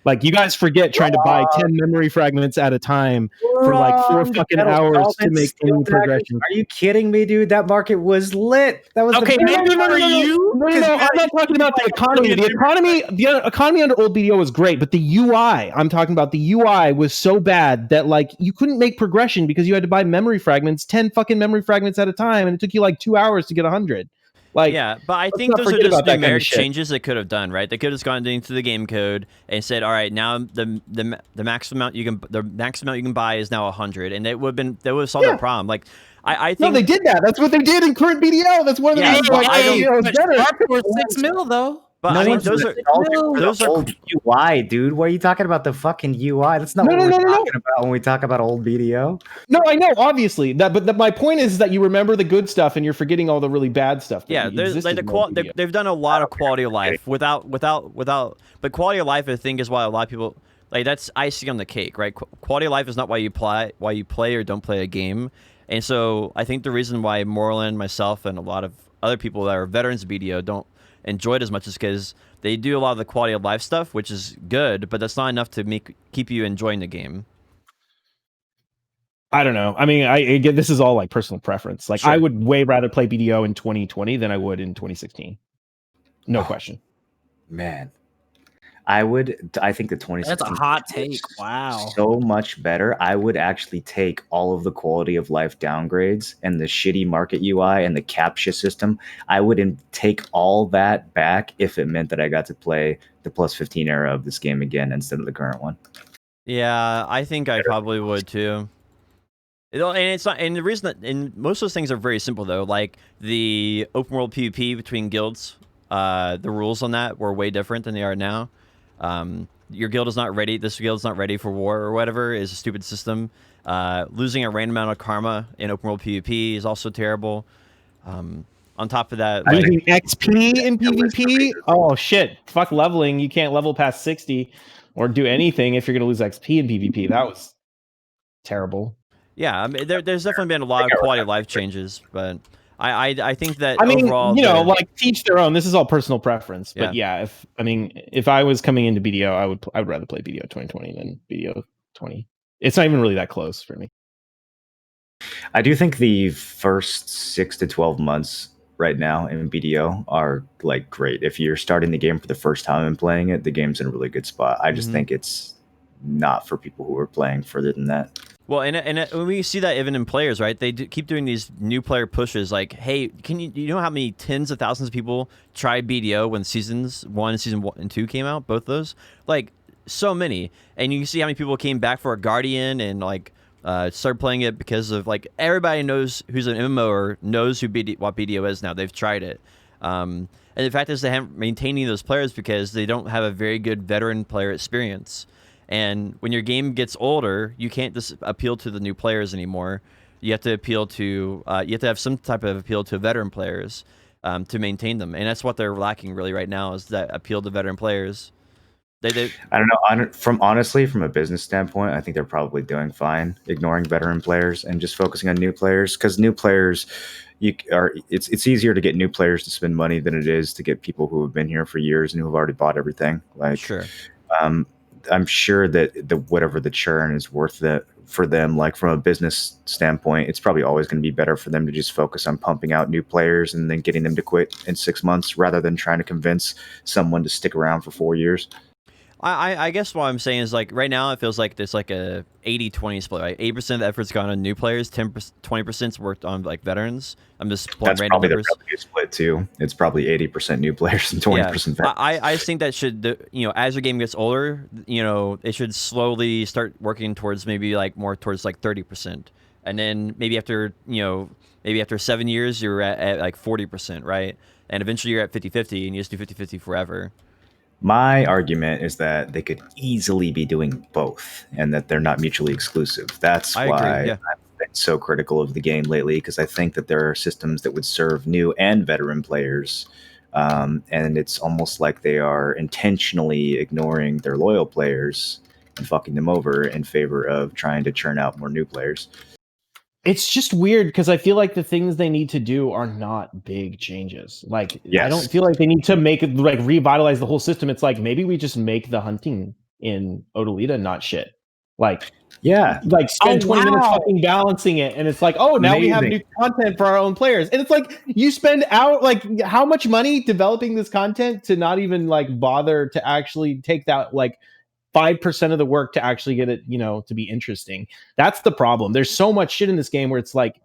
Like you guys forget trying to buy 10 memory fragments at a time for like 4 fucking hours to make any progression. Are you kidding me, dude? That market was lit. That was okay. Maybe for you. No, I'm not talking about the economy. The economy under old BDO was great, but the UI, I'm talking about the UI was so bad that like you couldn't make progression because you had to buy memory fragments, 10 fucking memory fragments at a time, and it took you like 2 hours to get 100. Like, yeah, but I let's think not those are forget just about that kind of numeric shit. changes they could have done, right? They could have just gone into the game code and said, "All right, now the maximum amount you can buy is now 100," and they would have solved Yeah. that problem. Like, I No, think they did that. That's what they did in current BDO. That's one of the Yeah, reasons but why I don't- BDO is but better. Sharp were 6 mil though. But No I mean, one's those are nostalgic for those the are old UI, dude. What are you talking about? The fucking UI? That's not No, what no, we're no, no, no. talking about when we talk about old BDO. No, I know, obviously. But my point is that you remember the good stuff and you're forgetting all the really bad stuff. That yeah. There's like existed in old BDO. they've done a lot of quality of life without. But quality of life, I think, is why a lot of people like that's icing on the cake, right? Quality of life is not why you play or don't play a game. And so I think the reason why Moreland, myself, and a lot of other people that are veterans of BDO don't enjoy it as much is because they do a lot of the quality of life stuff, which is good, but that's not enough to keep you enjoying the game. I don't know. I mean, I get this is all like personal preference. Like, Sure. I would way rather play BDO in 2020 than I would in 2016. No question. Man, I think the 2016 That's a hot take. Wow. so much better. I would actually take all of the quality of life downgrades and the shitty market UI and the CAPTCHA system. I would take all that back if it meant that I got to play the plus 15 era of this game again instead of the current one. Yeah, I think I probably would too. And it's not, and the reason that, and most of those things are very simple though. Like the open world PvP between guilds, the rules on that were way different than they are now. Your guild is not ready. This guild is not ready for war or whatever is a stupid system. Losing a random amount of karma in open world PvP is also terrible. On top of that, like, Losing XP in PvP? Oh shit! Fuck leveling. You can't level past 60 or do anything if you're going to lose XP in PvP. That was terrible. yeah, I mean, there's definitely been a lot of quality of life changes, but I think that I mean, overall, like teach their own. This is all personal preference, but yeah, if I was coming into BDO, I would rather play BDO 2020 than BDO 20. It's not even really that close for me. I do think the first 6 to 12 months right now in BDO are like great. If you're starting the game for the first time and playing it, the game's in a really good spot. I just think it's not for people who are playing further than that. Well, and we see that even in players, right? They keep doing these new player pushes. Like, hey, you know how many tens of thousands of people tried BDO when season 1 and 2 came out? Both those, like, so many. And you can see how many people came back for a Guardian and like started playing it because of like everybody knows who's an MMO or knows what BDO is now. They've tried it. And the fact is they haven't maintaining those players because they don't have a very good veteran player experience. And when your game gets older, you can't just appeal to the new players anymore. You have to appeal to you have to have some type of appeal to veteran players to maintain them, and that's what they're lacking really right now is that appeal to veteran players. They I don't know. From a business standpoint, I think they're probably doing fine, ignoring veteran players and just focusing on new players. Because new players, it's easier to get new players to spend money than it is to get people who have been here for years and who have already bought everything. Like, sure. I'm sure that whatever the churn is worth that for them, like from a business standpoint, it's probably always going to be better for them to just focus on pumping out new players and then getting them to quit in 6 months rather than trying to convince someone to stick around for 4 years. I guess what I'm saying is like right now it feels like there's like a 80-20 split, right? 80% of the effort's gone on new players, 20%'s worked on like veterans. I'm just pulling That's random probably numbers. the revenue split too. It's probably 80% new players and 20% veterans. I just think that should, as your game gets older, it should slowly start working towards maybe like more towards like 30%. And then maybe after 7 years, you're at like 40%, right? And eventually you're at 50-50 and you just do 50-50 forever. My argument is that they could easily be doing both and that they're not mutually exclusive. That's I why agree, yeah. I've been so critical of the game lately, because I think that there are systems that would serve new and veteran players. And it's almost like they are intentionally ignoring their loyal players and fucking them over in favor of trying to churn out more new players. It's just weird because I feel like the things they need to do are not big changes. Like, Yes. I don't feel like they need to make it like revitalize the whole system. It's like maybe we just make the hunting in Odalita not shit. Like, Yeah. like spend 20 minutes fucking balancing it, and it's like, oh, now we have new content for our own players. And it's like you spend out like how much money developing this content to not even like bother to actually take that like 5% of the work to actually get it, to be interesting. That's the problem. There's so much shit in this game where it's like,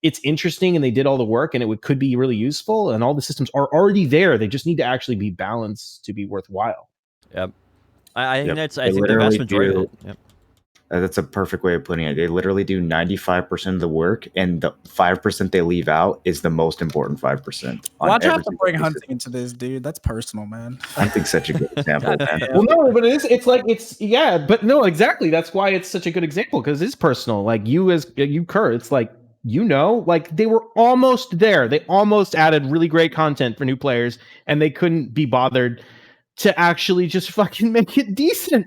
it's interesting and they did all the work and could be really useful, and all the systems are already there. They just need to actually be balanced to be worthwhile. Yep. I think Yep. that's I think the vast majority of it. Yep. That's a perfect way of putting it. They literally do 95% of the work, and the 5% they leave out is the most important 5%. Why'd you have to bring hunting into this, dude? That's personal, man. Hunting's such a good example, man. Well, no, but it's like but no, exactly. That's why it's such a good example, because it's personal. Like you, Khur, it's like, like they were almost there. They almost added really great content for new players, and they couldn't be bothered to actually just fucking make it decent.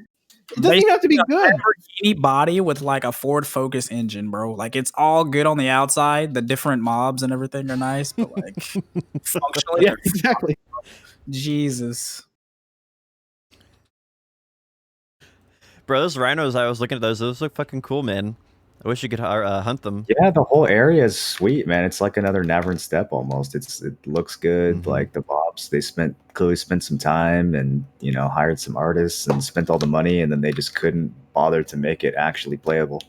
It doesn't even have to be good. Lamborghini body with like a Ford Focus engine, bro. Like it's all good on the outside. The different mobs and everything are nice, but like functionally, yeah, exactly. Jesus, bro, those rhinos, I was looking at those look fucking cool, man. I wish you could hunt them. Yeah, the whole area is sweet, man. It's like another Navern Steppe almost. It looks good. Mm-hmm. Like the mobs, they clearly spent some time and hired some artists and spent all the money, and then they just couldn't bother to make it actually playable.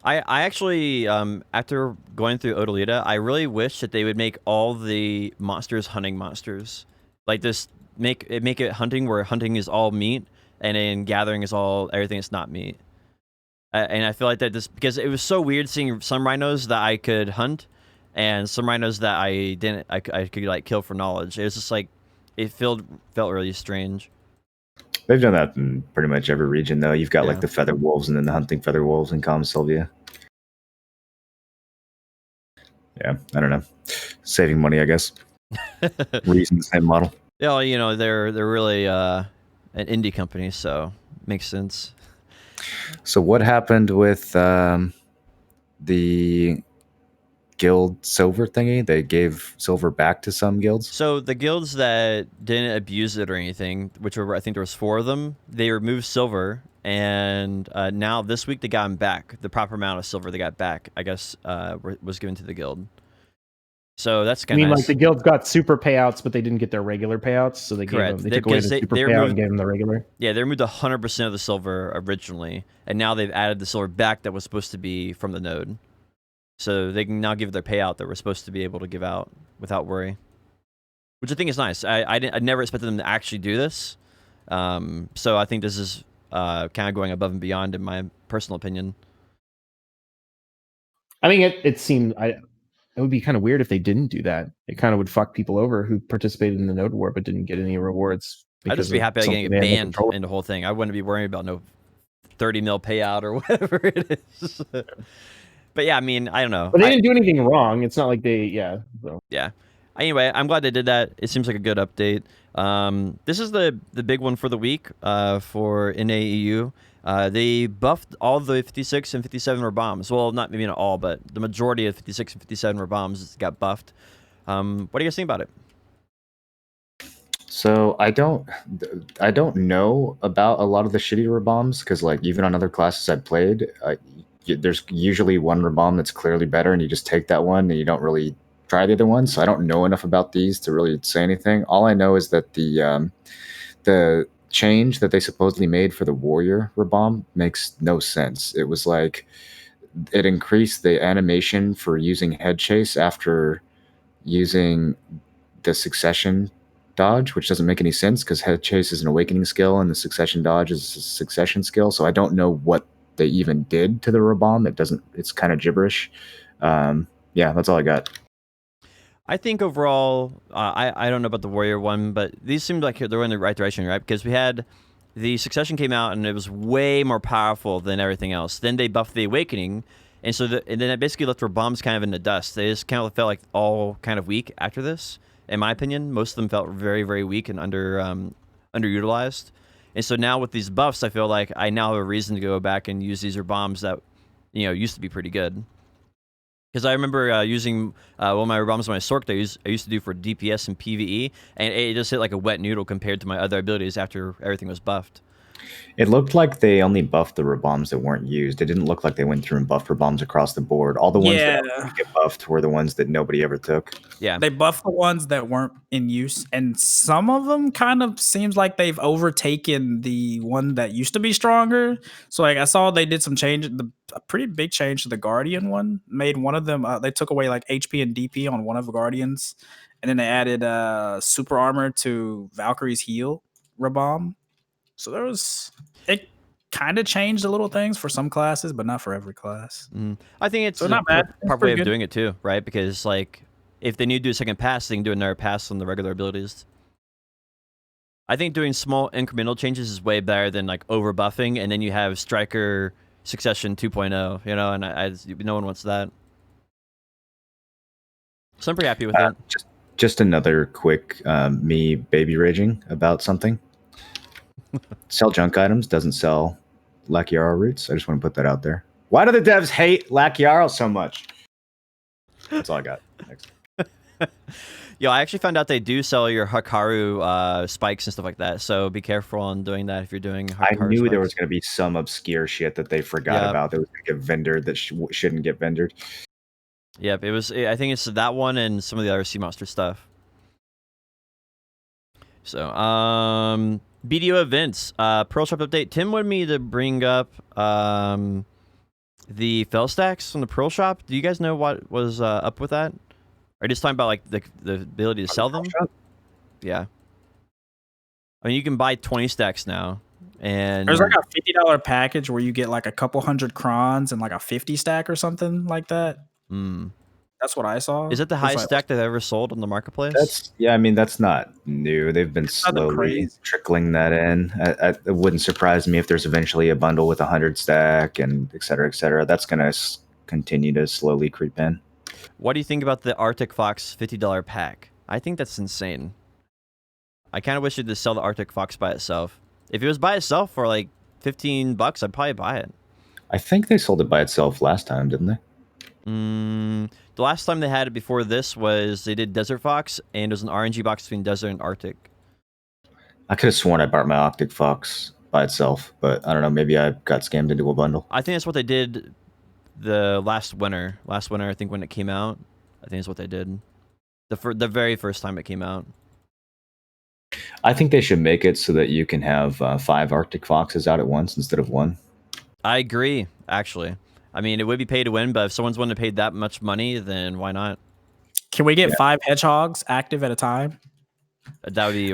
I actually, after going through Odalita, I really wish that they would make all the monsters hunting monsters. Like this, make it hunting where hunting is all meat, and then gathering is everything that's not meat. And I feel like that because it was so weird seeing some rhinos that I could hunt, and some rhinos that I didn't. I could like kill for knowledge. It was just like it felt really strange. They've done that in pretty much every region, though. You've got like the feather wolves, and then the hunting feather wolves in Com Sylvia. Yeah, I don't know. Saving money, I guess. Reason the same model. Yeah, they're really an indie company, so makes sense. So what happened with the guild silver thingy? They gave silver back to some guilds? So the guilds that didn't abuse it or anything, which I think there was 4 of them, they removed silver, and now this week they got them back. The proper amount of silver they got back, I guess, was given to the guild. So that's kind of nice. Like the guilds got super payouts, but they didn't get their regular payouts, so they took away the super payout and gave them the regular. Yeah, they removed 100% of the silver originally, and now they've added the silver back that was supposed to be from the node. So they can now give their payout that we're supposed to be able to give out without worry, which I think is nice. I never expected them to actually do this, so I think this is kind of going above and beyond, in my personal opinion. I mean, it seemed it would be kind of weird if they didn't do that. It kind of would fuck people over who participated in the node war but didn't get any rewards. I'd just be happy getting banned in the whole thing. I wouldn't be worrying about no 30 mil payout or whatever it is. But yeah, I mean, I don't know. But they didn't do anything wrong. It's not like they, So. Yeah. Anyway, I'm glad they did that. It seems like a good update. This is the big one for the week for NAEU. They buffed all the 56 and 57 were bombs. Well, maybe not all, but the majority of 56 and 57 were bombs got buffed. What do you guys think about it? So I don't know about a lot of the shittier bombs, because like even on other classes I've played, there's usually one bomb that's clearly better, and you just take that one and you don't really try the other one. So I don't know enough about these to really say anything. All I know is that the change that they supposedly made for the warrior bomb makes no sense. It was like it increased the animation for using head chase after using the succession dodge, which doesn't make any sense because head chase is an awakening skill and the succession dodge is a succession skill. So I don't know what they even did to the bomb. It's kind of gibberish. Yeah, that's all I got. I think overall, I don't know about the warrior one, but these seem like they're in the right direction, right? Because we had the succession came out and it was way more powerful than everything else. Then they buffed the awakening, and then it basically left our bombs kind of in the dust. They just kind of felt like all kind of weak after this. In my opinion, most of them felt very, very weak and underutilized. And so now with these buffs, I feel like I now have a reason to go back and use these bombs that used to be pretty good. Because I remember using one of my bombs, my Sork, I used to do for DPS and PvE, and it just hit like a wet noodle compared to my other abilities after everything was buffed. It looked like they only buffed the bombs that weren't used. It didn't look like they went through and buffed bombs across the board. All the ones that Yeah, get buffed were the ones that nobody ever took. Yeah. they buffed the ones that weren't in use, and some of them kind of seems like they've overtaken the one that used to be stronger. So like I saw they did some change, a pretty big change to the Guardian one. Made one of them. They took away like HP and DP on one of the Guardians, and then they added super armor to Valkyrie's heal Rabomb. So there was it. Kind of changed the little things for some classes, but not for every class. I think it's So a not bad. It's proper way pretty of good. doing it too, right? Because like if they need to do a second pass, they can do another pass on the regular abilities. I think doing small incremental changes is way better than like over buffing, and then you have Striker Succession 2.0, you know, and no one wants that. So I'm pretty happy with it. Just another quick me baby raging about something. Sell junk items, doesn't sell Lakiaro roots. I just want to put that out there. Why do the devs hate Lakiaro so much? That's all I got. Next. Yo, I actually found out they do sell your Hikaru spikes and stuff like that, so be careful on doing that if you're doing Hikaru I knew spikes. there was going to be some obscure shit that they forgot about that was going to get vendored that shouldn't get vendored. Yep, it was. I think it's that one and some of the other Sea Monster stuff. So, BDO events, Pearl Shop update. Tim wanted me to bring up the fell stacks from the Pearl Shop. Do you guys know what was up with that? Are you just talking about like the ability to sell them? Yeah. I mean, you can buy 20 stacks now, and There's like a $50 package where you get like a couple hundred crons and like a 50 stack or something like that. That's what I saw. Is it the highest stack they've ever sold on the marketplace? I mean, that's not new. They've been slowly trickling that in. It wouldn't surprise me if there's eventually a bundle with 100 stack and et cetera, et cetera. That's going to continue to slowly creep in. What do you think about the Arctic Fox $50 pack? I think that's insane. I kind of wish they'd just sell the Arctic Fox by itself. If it was by itself for like $15, I'd probably buy it. I think they sold it by itself last time, didn't they? The last time they had it before this was they did Desert Fox, and it was an RNG box between Desert and Arctic. I could have sworn I bought my Arctic Fox by itself, but I don't know. Maybe I got scammed into a bundle. I think that's what they did the last winter. Last winter, I think, when it came out. I think that's what they did. The very first time it came out. I think they should make it so that you can have 5 Arctic Foxes out at once instead of 1. I agree, actually. I mean, it would be pay to win, but if someone's willing to pay that much money, then why not? Can we get 5 hedgehogs active at a time? That would be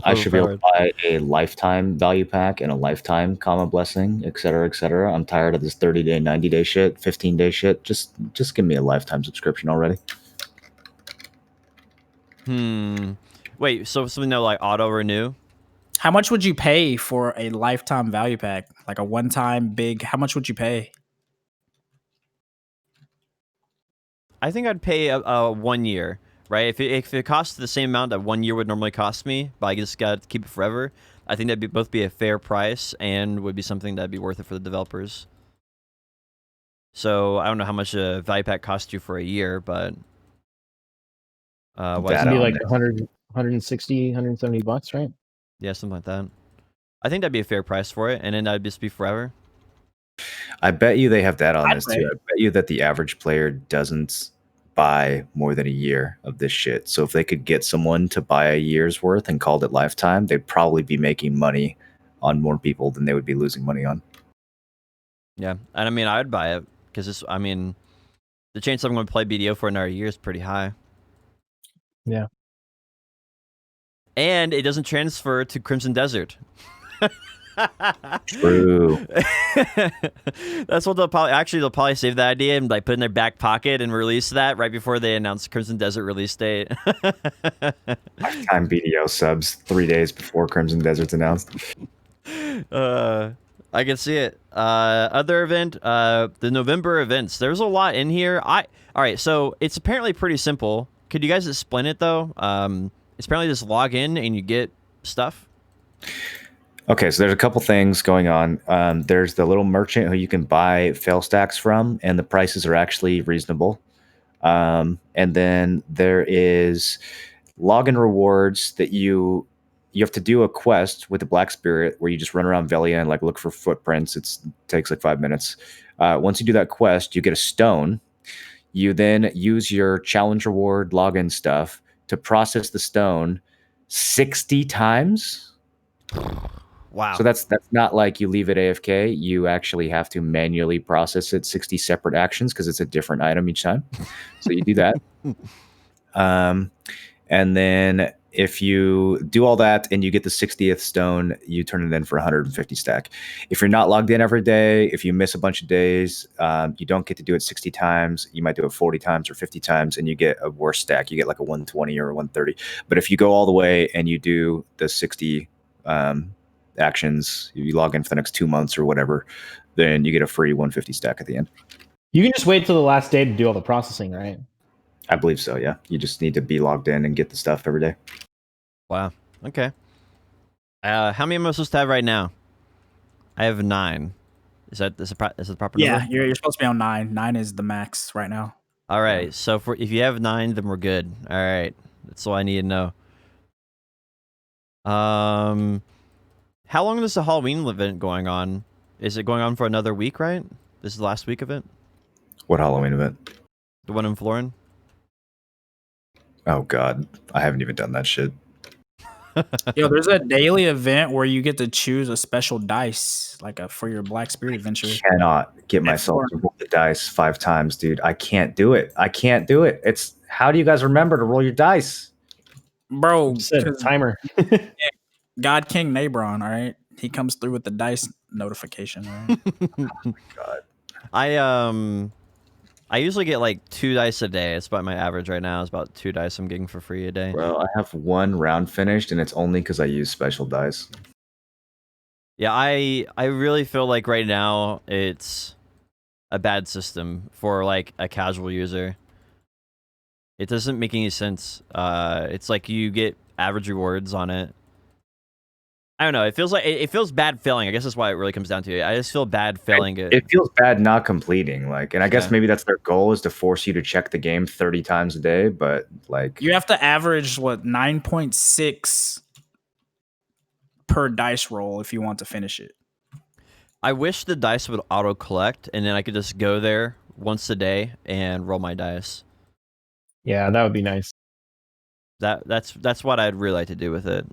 I should be able to buy a lifetime value pack and a lifetime common blessing, et cetera, et cetera. I'm tired of this 30-day, 90-day shit, 15-day shit. Just give me a lifetime subscription already. Wait, so something that like auto renew? How much would you pay for a lifetime value pack? Like a one-time big, how much would you pay? I think I'd pay a 1 year, right? If it costs the same amount that 1 year would normally cost me, but I just got to keep it forever, I think that'd both be a fair price and would be something that'd be worth it for the developers. So I don't know how much a value pack costs you for a year, but it'd be like 100, 160, 170 bucks, right? Yeah, something like that. I think that'd be a fair price for it, and then that'd just be forever. I bet you they have that on this too. I bet you that the average player doesn't buy more than a year of this shit. So if they could get someone to buy a year's worth and called it lifetime, they'd probably be making money on more people than they would be losing money on. Yeah, and I mean, I would buy it because I mean, the chance I'm going to play BDO for another year is pretty high. Yeah. And it doesn't transfer to Crimson Desert. True. That's what they'll probably save that idea and like put in their back pocket and release that right before they announce Crimson Desert release date. Lifetime BDO subs 3 days before Crimson Desert's announced. I can see it. Other event, the November events. There's a lot in here. All right, so it's apparently pretty simple. Could you guys explain it though? It's apparently just log in and you get stuff. Okay, so there's a couple things going on. There's the little merchant who you can buy fail stacks from, and the prices are actually reasonable. And then there is login rewards that you you have to do a quest with the Black Spirit where you just run around Velia and like look for footprints. It takes like 5 minutes. Once you do that quest, you get a stone. You then use your challenge reward login stuff to process the stone 60 times. Wow. So that's not like you leave it AFK. You actually have to manually process it 60 separate actions because it's a different item each time. So you do that. And then if you do all that and you get the 60th stone, you turn it in for 150 stack. If you're not logged in every day, if you miss a bunch of days, you don't get to do it 60 times. You might do it 40 times or 50 times and you get a worse stack. You get like a 120 or a 130. But if you go all the way and you do the 60 actions, you log in for the next 2 months or whatever, then you get a free 150 stack at the end. You can just wait till the last day to do all the processing, right? I believe so, yeah. You just need to be logged in and get the stuff every day. Wow. Okay. How many am I supposed to have right now? I have 9. Is that the proper Yeah, number? you're supposed to be on 9. 9 is the max right now. All right. So if you have 9, then we're good. All right. That's all I need to know. How long is the Halloween event going on? Is it going on for another week, right? This is the last week of it? What Halloween event? The one in Florin? Oh, God. I haven't even done that shit. Yo, there's a daily event where you get to choose a special dice, like for your Black Spirit adventure. I cannot get myself to roll the dice 5 times, dude. I can't do it. It's how do you guys remember to roll your dice? Bro, Set a timer. God King Nabron, all right? He comes through with the dice notification, all right? God. I usually get like 2 dice a day. It's about my average right now. It's about 2 dice I'm getting for free a day. Well, I have 1 round finished, and it's only because I use special dice. Yeah, I really feel like right now it's a bad system for like a casual user. It doesn't make any sense. It's like you get average rewards on it. I don't know. It feels like it feels bad failing. I guess that's why it really comes down to it. I just feel bad failing it. It feels bad not completing. Like, and I guess maybe that's their goal is to force you to check the game 30 times a day. But like, You have to average 9.6 per dice roll if you want to finish it. I wish the dice would auto collect, and then I could just go there once a day and roll my dice. Yeah, that would be nice. That's what I'd really like to do with it.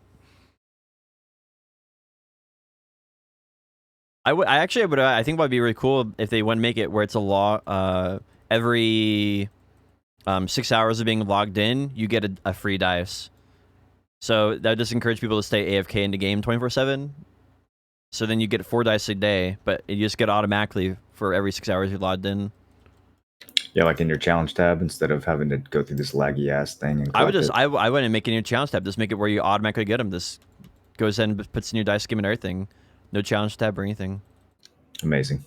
I think what would be really cool if they want to make it where it's a law. Every 6 hours of being logged in, you get a free dice. So that would just encourage people to stay AFK in the game 24/7. So then you get 4 dice a day, but you just get automatically for every 6 hours you're logged in. yeah, like in your challenge tab instead of having to go through this laggy ass thing. And I wouldn't make it in your challenge tab. Just make it where you automatically get them. This goes in and puts in your dice scheme and everything. No challenge tab or anything. Amazing.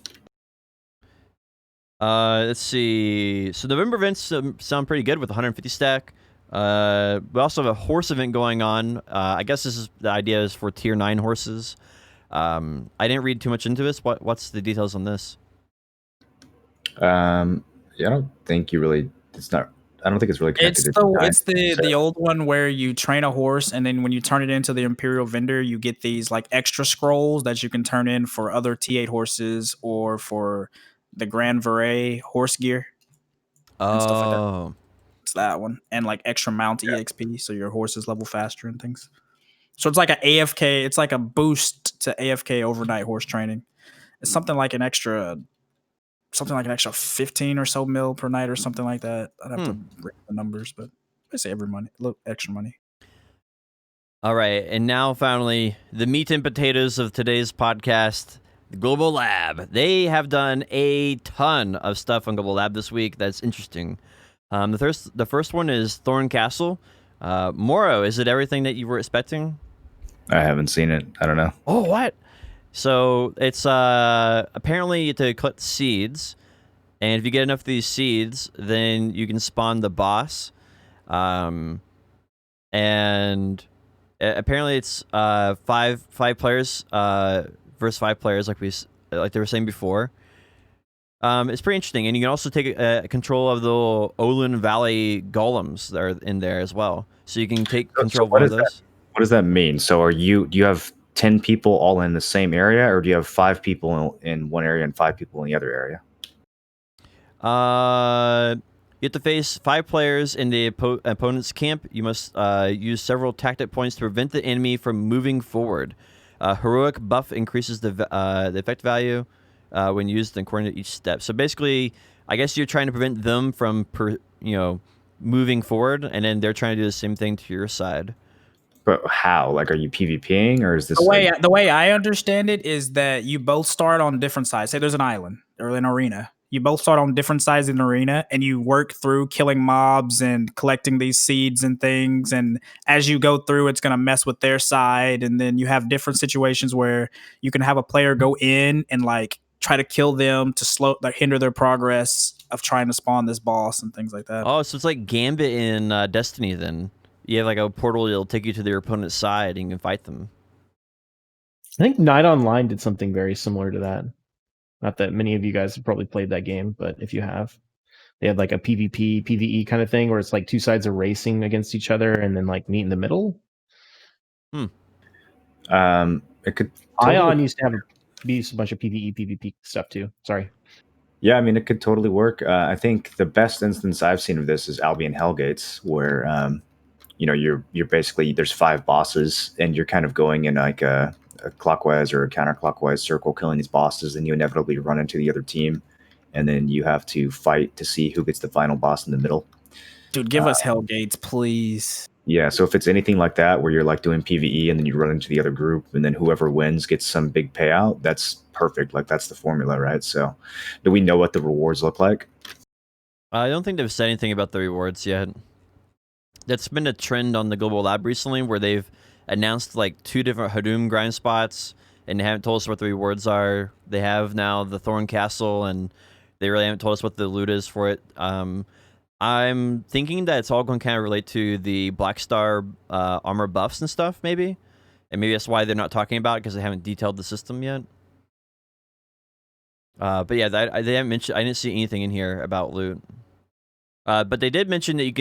Let's see. So November events sound pretty good with 150 stack. We also have a horse event going on. I guess the idea is for tier 9 horses. I didn't read too much into this. What's the details on this? Yeah, I don't think you really. I don't think it's really connected. It's the old one where you train a horse, and then when you turn it into the Imperial Vendor, you get these like extra scrolls that you can turn in for other T8 horses or for the Grand Varet horse gear. And stuff like that. It's that one, and like extra mount EXP, so your horses level faster and things. So it's like an AFK. It's like a boost to AFK overnight horse training. It's something like an extra 15 or so mil per night or something like that. I'd have to break the numbers, but I say every money, a little extra money. All right, and now finally, the meat and potatoes of today's podcast, the Global Lab. They have done a ton of stuff on Global Lab this week that's interesting. The first one is Thorn Castle. Moro, is it everything that you were expecting? I haven't seen it. I don't know. Oh, what? So it's apparently to collect seeds, and if you get enough of these seeds, then you can spawn the boss. And apparently it's 5 players versus 5 players, like they were saying before. It's pretty interesting, and you can also take control of the Olin Valley golems that are in there as well. So you can take control of one of those. What does that mean? So do you have 10 people all in the same area, or do you have 5 people in one area and 5 people in the other area? You have to face 5 players in the opponent's camp. You must use several tactic points to prevent the enemy from moving forward. Heroic buff increases the effect value when used according to each step. So basically, I guess you're trying to prevent them from moving forward, and then they're trying to do the same thing to your side. But how? Like, are you PvPing, or is this The way I understand it is that you both start on different sides. Say there's an island or an arena. You both start on different sides of an arena, and you work through killing mobs and collecting these seeds and things. And as you go through, it's going to mess with their side. And then you have different situations where you can have a player go in and like try to kill them to hinder their progress of trying to spawn this boss and things like that. Oh, so it's like Gambit in Destiny then. You have like a portal that'll take you to their opponent's side and you can fight them. I think Night Online did something very similar to that. Not that many of you guys have probably played that game, but if you have, they had like a PvP, PvE kind of thing where it's like 2 sides are racing against each other and then like meet in the middle. It could Ion used to have a bunch of PvE, PvP stuff too. Sorry. Yeah, I mean, it could totally work. I think the best instance I've seen of this is Albion Hellgates, where you're basically, there's 5 bosses, and you're kind of going in like a clockwise or a counterclockwise circle, killing these bosses, and you inevitably run into the other team, and then you have to fight to see who gets the final boss in the middle. Dude, give us Hellgates, please. Yeah, so if it's anything like that, where you're like doing PvE and then you run into the other group, and then whoever wins gets some big payout, that's perfect. Like, that's the formula, right? So, do we know what the rewards look like? I don't think they've said anything about the rewards yet. That's been a trend on the Global Lab recently, where they've announced like 2 different Hadum grind spots, and they haven't told us what the rewards are. They have now the Thorn Castle, and they really haven't told us what the loot is for it. I'm thinking that it's all going to kind of relate to the Black Star armor buffs and stuff, maybe. And maybe that's why they're not talking about it, because they haven't detailed the system yet. But yeah, they haven't mentioned. I didn't see anything in here about loot. But they did mention that you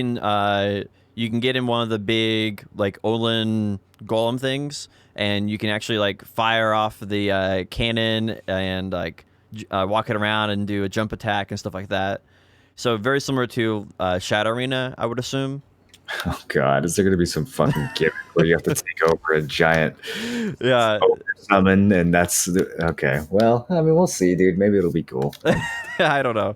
can get in one of the big like Olin golem things, and you can actually like fire off the cannon and like walk it around and do a jump attack and stuff like that. So very similar to Shadow Arena, I would assume. Oh God, is there going to be some fucking gimmick where you have to take over a giant summon, and that's okay? Well, I mean, we'll see, dude. Maybe it'll be cool. I don't know.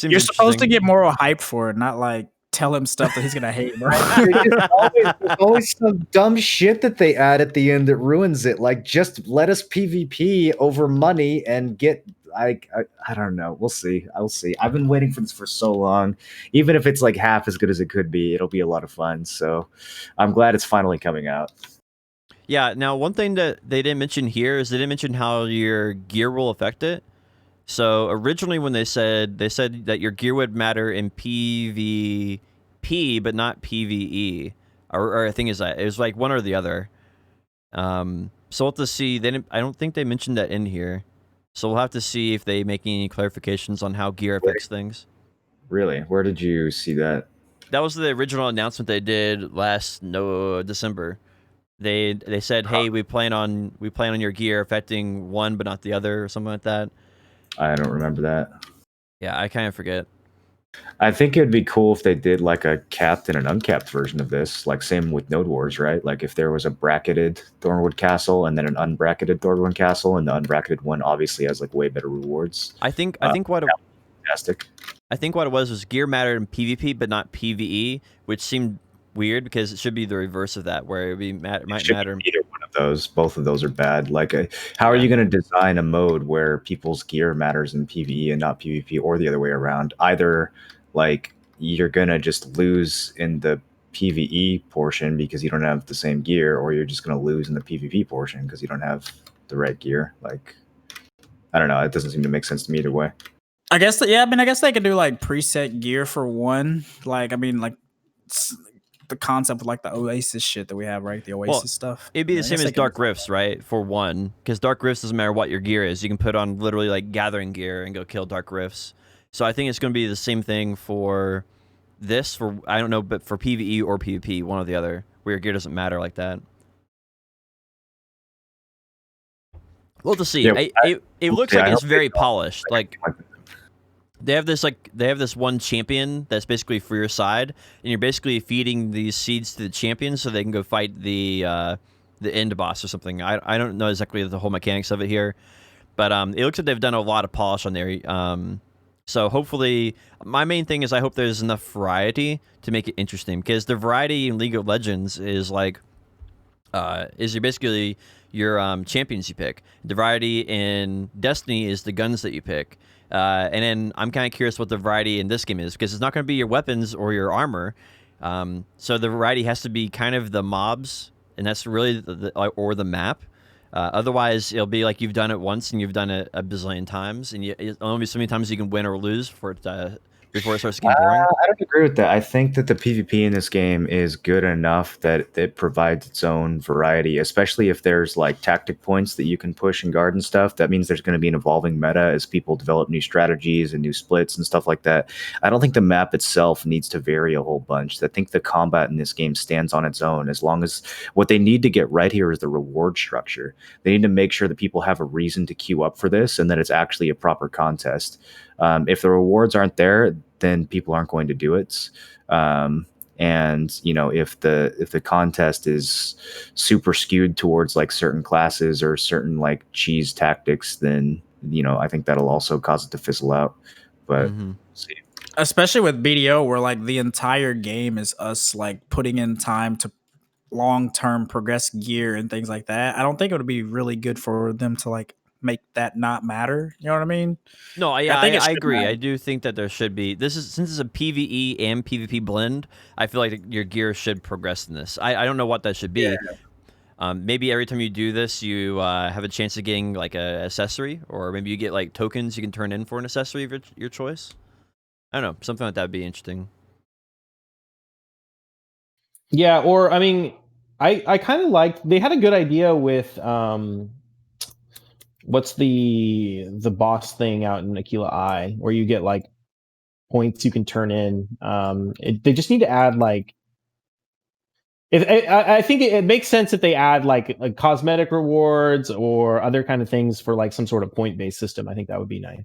You're supposed to get moral hype for it, not like tell him stuff that he's gonna hate, bro. There's always some dumb shit that they add at the end that ruins it. Like, just let us PvP over money and get. I don't know. We'll see. I'll see. I've been waiting for this for so long. Even if it's like half as good as it could be, it'll be a lot of fun. So I'm glad it's finally coming out. Yeah. Now, one thing that they didn't mention here is they didn't mention how your gear will affect it. So originally, when they said that your gear would matter in PvP, but not PvE, or I think it was like one or the other. So we'll have to see. I don't think they mentioned that in here. So we'll have to see if they make any clarifications on how gear affects things. Really? Where did you see that? That was the original announcement they did last December. They said, "Hey, we plan on your gear affecting one but not the other," or something like that. I don't remember that. Yeah, I kind of forget. I think it'd be cool if they did like a capped and an uncapped version of this, like same with Node Wars, right? Like if there was a bracketed Thornwood Castle and then an unbracketed Thornwood Castle, and the unbracketed one obviously has like way better rewards. I think what fantastic. I think what it was gear mattered in PvP but not PvE, which seemed weird because it should be the reverse of that, where it might matter. Either one of those, both of those are bad. Like, how are you going to design a mode where people's gear matters in PvE and not PvP, or the other way around? Either like you're going to just lose in the PvE portion because you don't have the same gear, or you're just going to lose in the PvP portion because you don't have the right gear. Like, I don't know. It doesn't seem to make sense to me either way. I guess they could do like preset gear for one. Like, I mean, like the concept of like the Oasis shit that we have, right? The Oasis stuff. It'd be the same as Dark Rifts, right? For one, because Dark Rifts doesn't matter what your gear is. You can put on literally like gathering gear and go kill Dark Rifts. So I think it's going to be the same thing for this. I don't know, but for PvE or PvP, one or the other, where your gear doesn't matter like that. Well, to see. Yeah, It looks I like it's hope they very don't polished. Like like they have this one champion that's basically for your side, and you're basically feeding these seeds to the champion so they can go fight the end boss or something. I don't know exactly the whole mechanics of it here, but it looks like they've done a lot of polish on there. So hopefully, my main thing is I hope there's enough variety to make it interesting, because the variety in League of Legends is like is basically your champions you pick. The variety in Destiny is the guns that you pick. And then I'm kind of curious what the variety in this game is, because it's not going to be your weapons or your armor. So the variety has to be kind of the mobs, and that's really or the map. Otherwise, it'll be like you've done it once and you've done it a bazillion times, and it'll only be so many times you can win or lose for it before it starts getting boring. I don't agree with that. I think that the PvP in this game is good enough that it provides its own variety, especially if there's like tactic points that you can push and guard and stuff. That means there's going to be an evolving meta as people develop new strategies and new splits and stuff like that. I don't think the map itself needs to vary a whole bunch. I think the combat in this game stands on its own, as long as what they need to get right here is the reward structure. They need to make sure that people have a reason to queue up for this and that it's actually a proper contest. If the rewards aren't there, then people aren't going to do it. And if the contest is super skewed towards like certain classes or certain like cheese tactics, then I think that'll also cause it to fizzle out. But see. Especially with BDO, where like the entire game is us like putting in time to long-term progress gear and things like that. I don't think it would be really good for them to like make that not matter. You know what I mean? No, I think it I should agree. matter. I do think that there should be. Since it's a PvE and PvP blend, I feel like your gear should progress in this. I don't know what that should be. Yeah. Maybe every time you do this, you have a chance of getting like a accessory, or maybe you get like tokens you can turn in for an accessory of your choice. I don't know. Something like that would be interesting. Yeah, or I mean, I kind of liked, they had a good idea with what's the boss thing out in Aquila Eye, where you get like points you can turn in. They just need to add like, I think it makes sense if they add like cosmetic rewards or other kind of things for like some sort of point based system. I think that would be nice.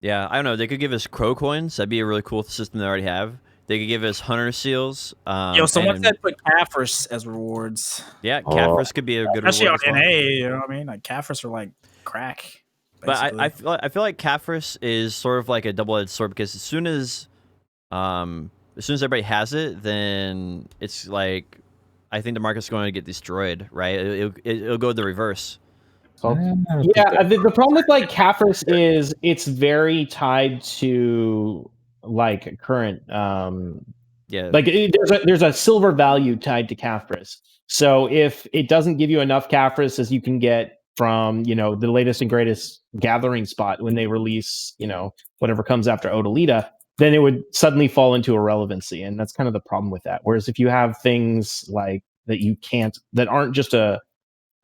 Yeah, I don't know. They could give us crow coins. That'd be a really cool system they already have. They could give us hunter seals. Someone said put Caffers as rewards. Yeah, Caffers could be a good Especially reward on as well. NA, you know what I mean? Like Caffers are like crack. But I feel like Caffers is sort of like a double-edged sword, because as soon as everybody has it, then it's like I think the market's going to get destroyed, right? It'll go the reverse. Yeah, the problem with like Caffers is it's very tied to like current like there's a silver value tied to Caffres. So if it doesn't give you enough Caffres as you can get from the latest and greatest gathering spot when they release whatever comes after Odalita, then it would suddenly fall into irrelevancy, and that's kind of the problem with that. Whereas if you have things like that aren't just a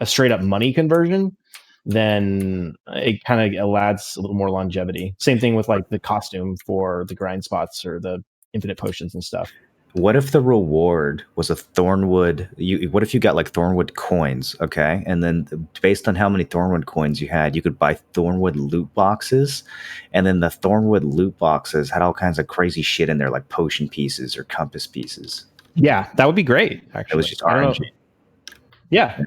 straight up money conversion, then it kind of adds a little more longevity. Same thing with like the costume for the grind spots or the infinite potions and stuff. What if the reward was a Thornwood? What if you got like Thornwood coins, okay? And then based on how many Thornwood coins you had, you could buy Thornwood loot boxes. And then the Thornwood loot boxes had all kinds of crazy shit in there, like potion pieces or compass pieces. Yeah, that would be great. Actually, it was just RNG. Yeah.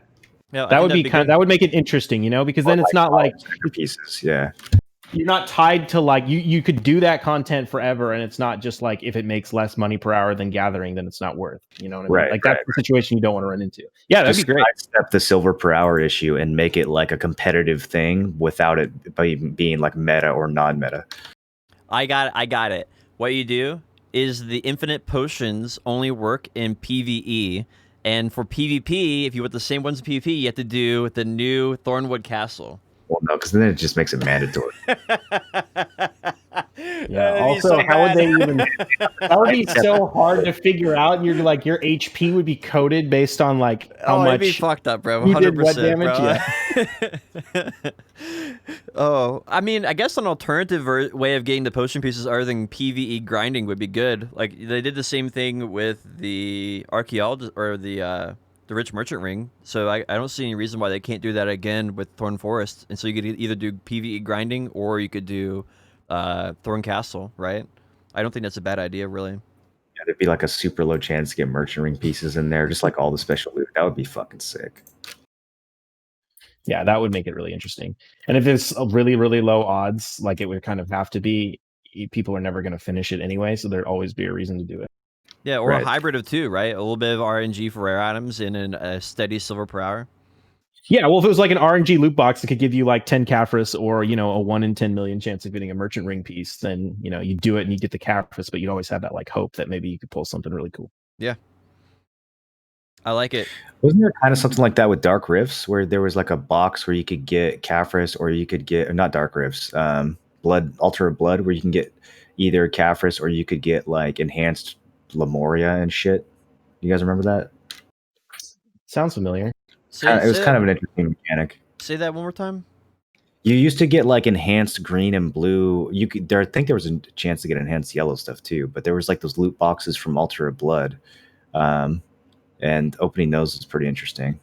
Yeah, that would be that would make it interesting, because then it's not like pieces. Yeah. You're not tied to like you could do that content forever, and it's not just like if it makes less money per hour than gathering, then it's not worth. You know what I mean? Right, like that's the situation you don't want to run into. Yeah, that'd just be great. Step the silver per hour issue and make it like a competitive thing without it being like meta or non-meta. I got it. What you do is the infinite potions only work in PvE. And for PvP, if you want the same ones in PvP, you have to do the new Thornwood Castle. Well, no, because then it just makes it mandatory. Yeah. Also, how would they even? That would be so hard to figure out. You're like your HP would be coded based on like how much. It'd be fucked up, bro. 100%, you did what damage? bro. Yeah. Oh, I mean, I guess an alternative way of getting the potion pieces other than PvE grinding would be good. Like they did the same thing with the archaeologist or the the rich merchant ring, so I don't see any reason why they can't do that again with Thorn Forest. And so you could either do PvE grinding or you could do Thorn Castle, right? I don't think that's a bad idea, really. Yeah, there'd be like a super low chance to get merchant ring pieces in there, just like all the special loot. That would be fucking sick. Yeah, that would make it really interesting. And if it's a really, really low odds, like it would kind of have to be, people are never going to finish it anyway, so there'd always be a reason to do it. Yeah, or Right. a hybrid of two, right? A little bit of RNG for rare items and a steady silver per hour. Yeah, well, if it was like an RNG loot box that could give you like 10 Caphras or, you know, a 1 in 10 million chance of getting a merchant ring piece, then, you know, you do it and you get the Caphras, but you'd always have that like hope that maybe you could pull something really cool. Yeah. I like it. Wasn't there kind of something like that with Dark Rifts, where there was like a box where you could get Caphras, or you could get, or not Dark Rifts, Altar of Blood, where you can get either Caphras or you could get like enhanced Lemuria and shit. You guys remember that? Sounds familiar. It was kind of an interesting mechanic. Say that one more time. You used to get like enhanced green and blue. You could there. I think there was a chance to get enhanced yellow stuff too, but there was like those loot boxes from Altar of Blood, and opening those is pretty interesting.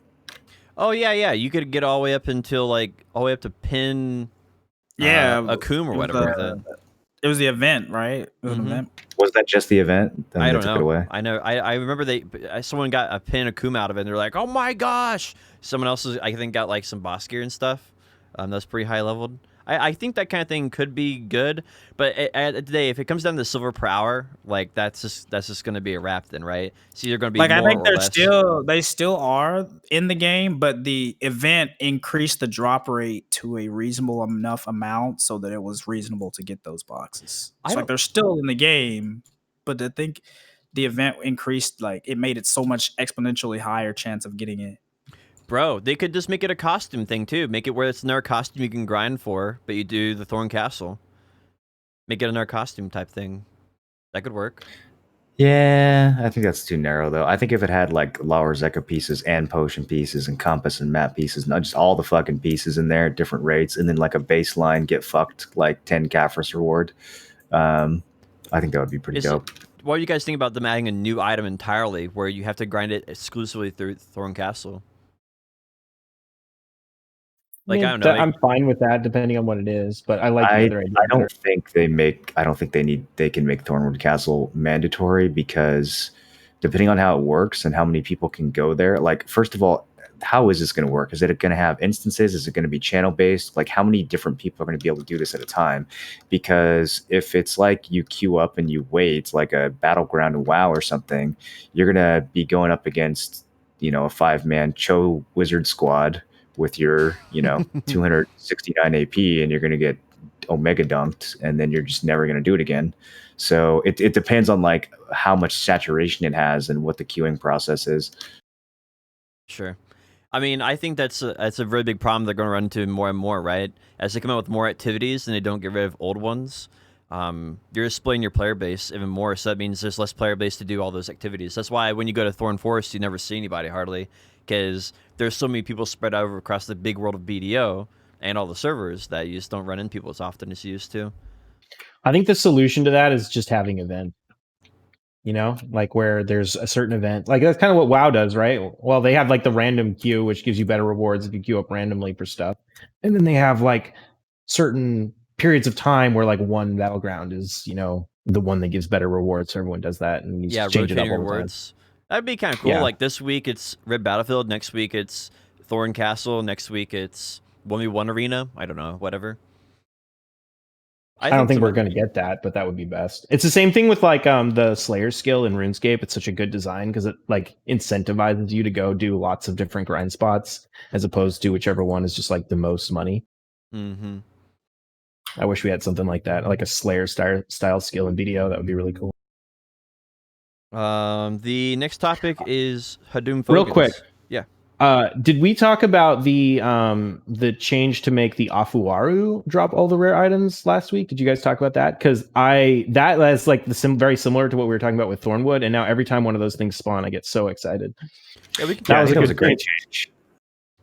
Oh yeah. You could get all the way up until like all the way up to pin. Yeah, a Khur or whatever. With it. It was the event, right? It was an event. Was that just the event? Then I they don't took know. it away? I know. I remember someone got a pin of Khur out of it. And they're like, oh my gosh. Someone else I think got like some boss gear and stuff. That's pretty high leveled. I think that kind of thing could be good, but at the day, if it comes down to silver per hour, like that's just going to be a wrap then, right? So you're going to be Like, more I think or they still are in the game, but the event increased the drop rate to a reasonable enough amount so that it was reasonable to get those boxes. It's like they're still in the game, but I think the event increased, like it made it so much exponentially higher chance of getting it. Bro, they could just make it a costume thing too. Make it where it's another costume you can grind for, but you do the Thorn Castle. Make it another costume type thing. That could work. Yeah, I think that's too narrow though. I think if it had like Lower Zeka pieces and potion pieces and compass and map pieces, not just all the fucking pieces in there at different rates, and then like a baseline get fucked like 10 Caphras reward, I think that would be pretty dope. What do you guys think about them adding a new item entirely where you have to grind it exclusively through Thorn Castle? Like, I don't know. I'm fine with that, depending on what it is. But I like the other idea. I don't think they can make Thornwood Castle mandatory, because depending on how it works and how many people can go there. Like, first of all, how is this going to work? Is it going to have instances? Is it going to be channel based? Like, how many different people are going to be able to do this at a time? Because if it's like you queue up and you wait, like a battleground in WoW or something, you're going to be going up against, a 5-man Cho wizard squad with your 269 AP, and you're going to get omega dunked, and then you're just never going to do it again. So it depends on like how much saturation it has and what the queuing process is. Sure. I mean, I think that's a really big problem they're going to run into more and more, right? As they come out with more activities and they don't get rid of old ones, you're splitting your player base even more, so that means there's less player base to do all those activities. That's why when you go to Thorn Forest, you never see anybody hardly, because there's so many people spread out across the big world of BDO and all the servers that you just don't run into people as often as you used to. I think the solution to that is just having an event. Like where there's a certain event. Like that's kind of what WoW does, right? Well, they have like the random queue, which gives you better rewards if you queue up randomly for stuff. And then they have like certain periods of time where like one battleground is, the one that gives better rewards. So everyone does that, and you change it up all rewards. The time. That'd be kind of cool. Yeah. Like this week it's Red Battlefield, next week it's Thorn Castle, next week it's 1v1 Arena. I don't know, whatever. I don't think we're going to get that, but that would be best. It's the same thing with like the Slayer skill in RuneScape. It's such a good design because it like incentivizes you to go do lots of different grind spots as opposed to whichever one is just like the most money. Mm-hmm. I wish we had something like that, like a Slayer style skill in BDO. That would be really cool. The next topic is Hadum. Real quick. Yeah. Did we talk about the change to make the Afuaru drop all the rare items last week? Did you guys talk about that? Because that's like very similar to what we were talking about with Thornwood, and now every time one of those things spawn, I get so excited. Yeah, that was a great change.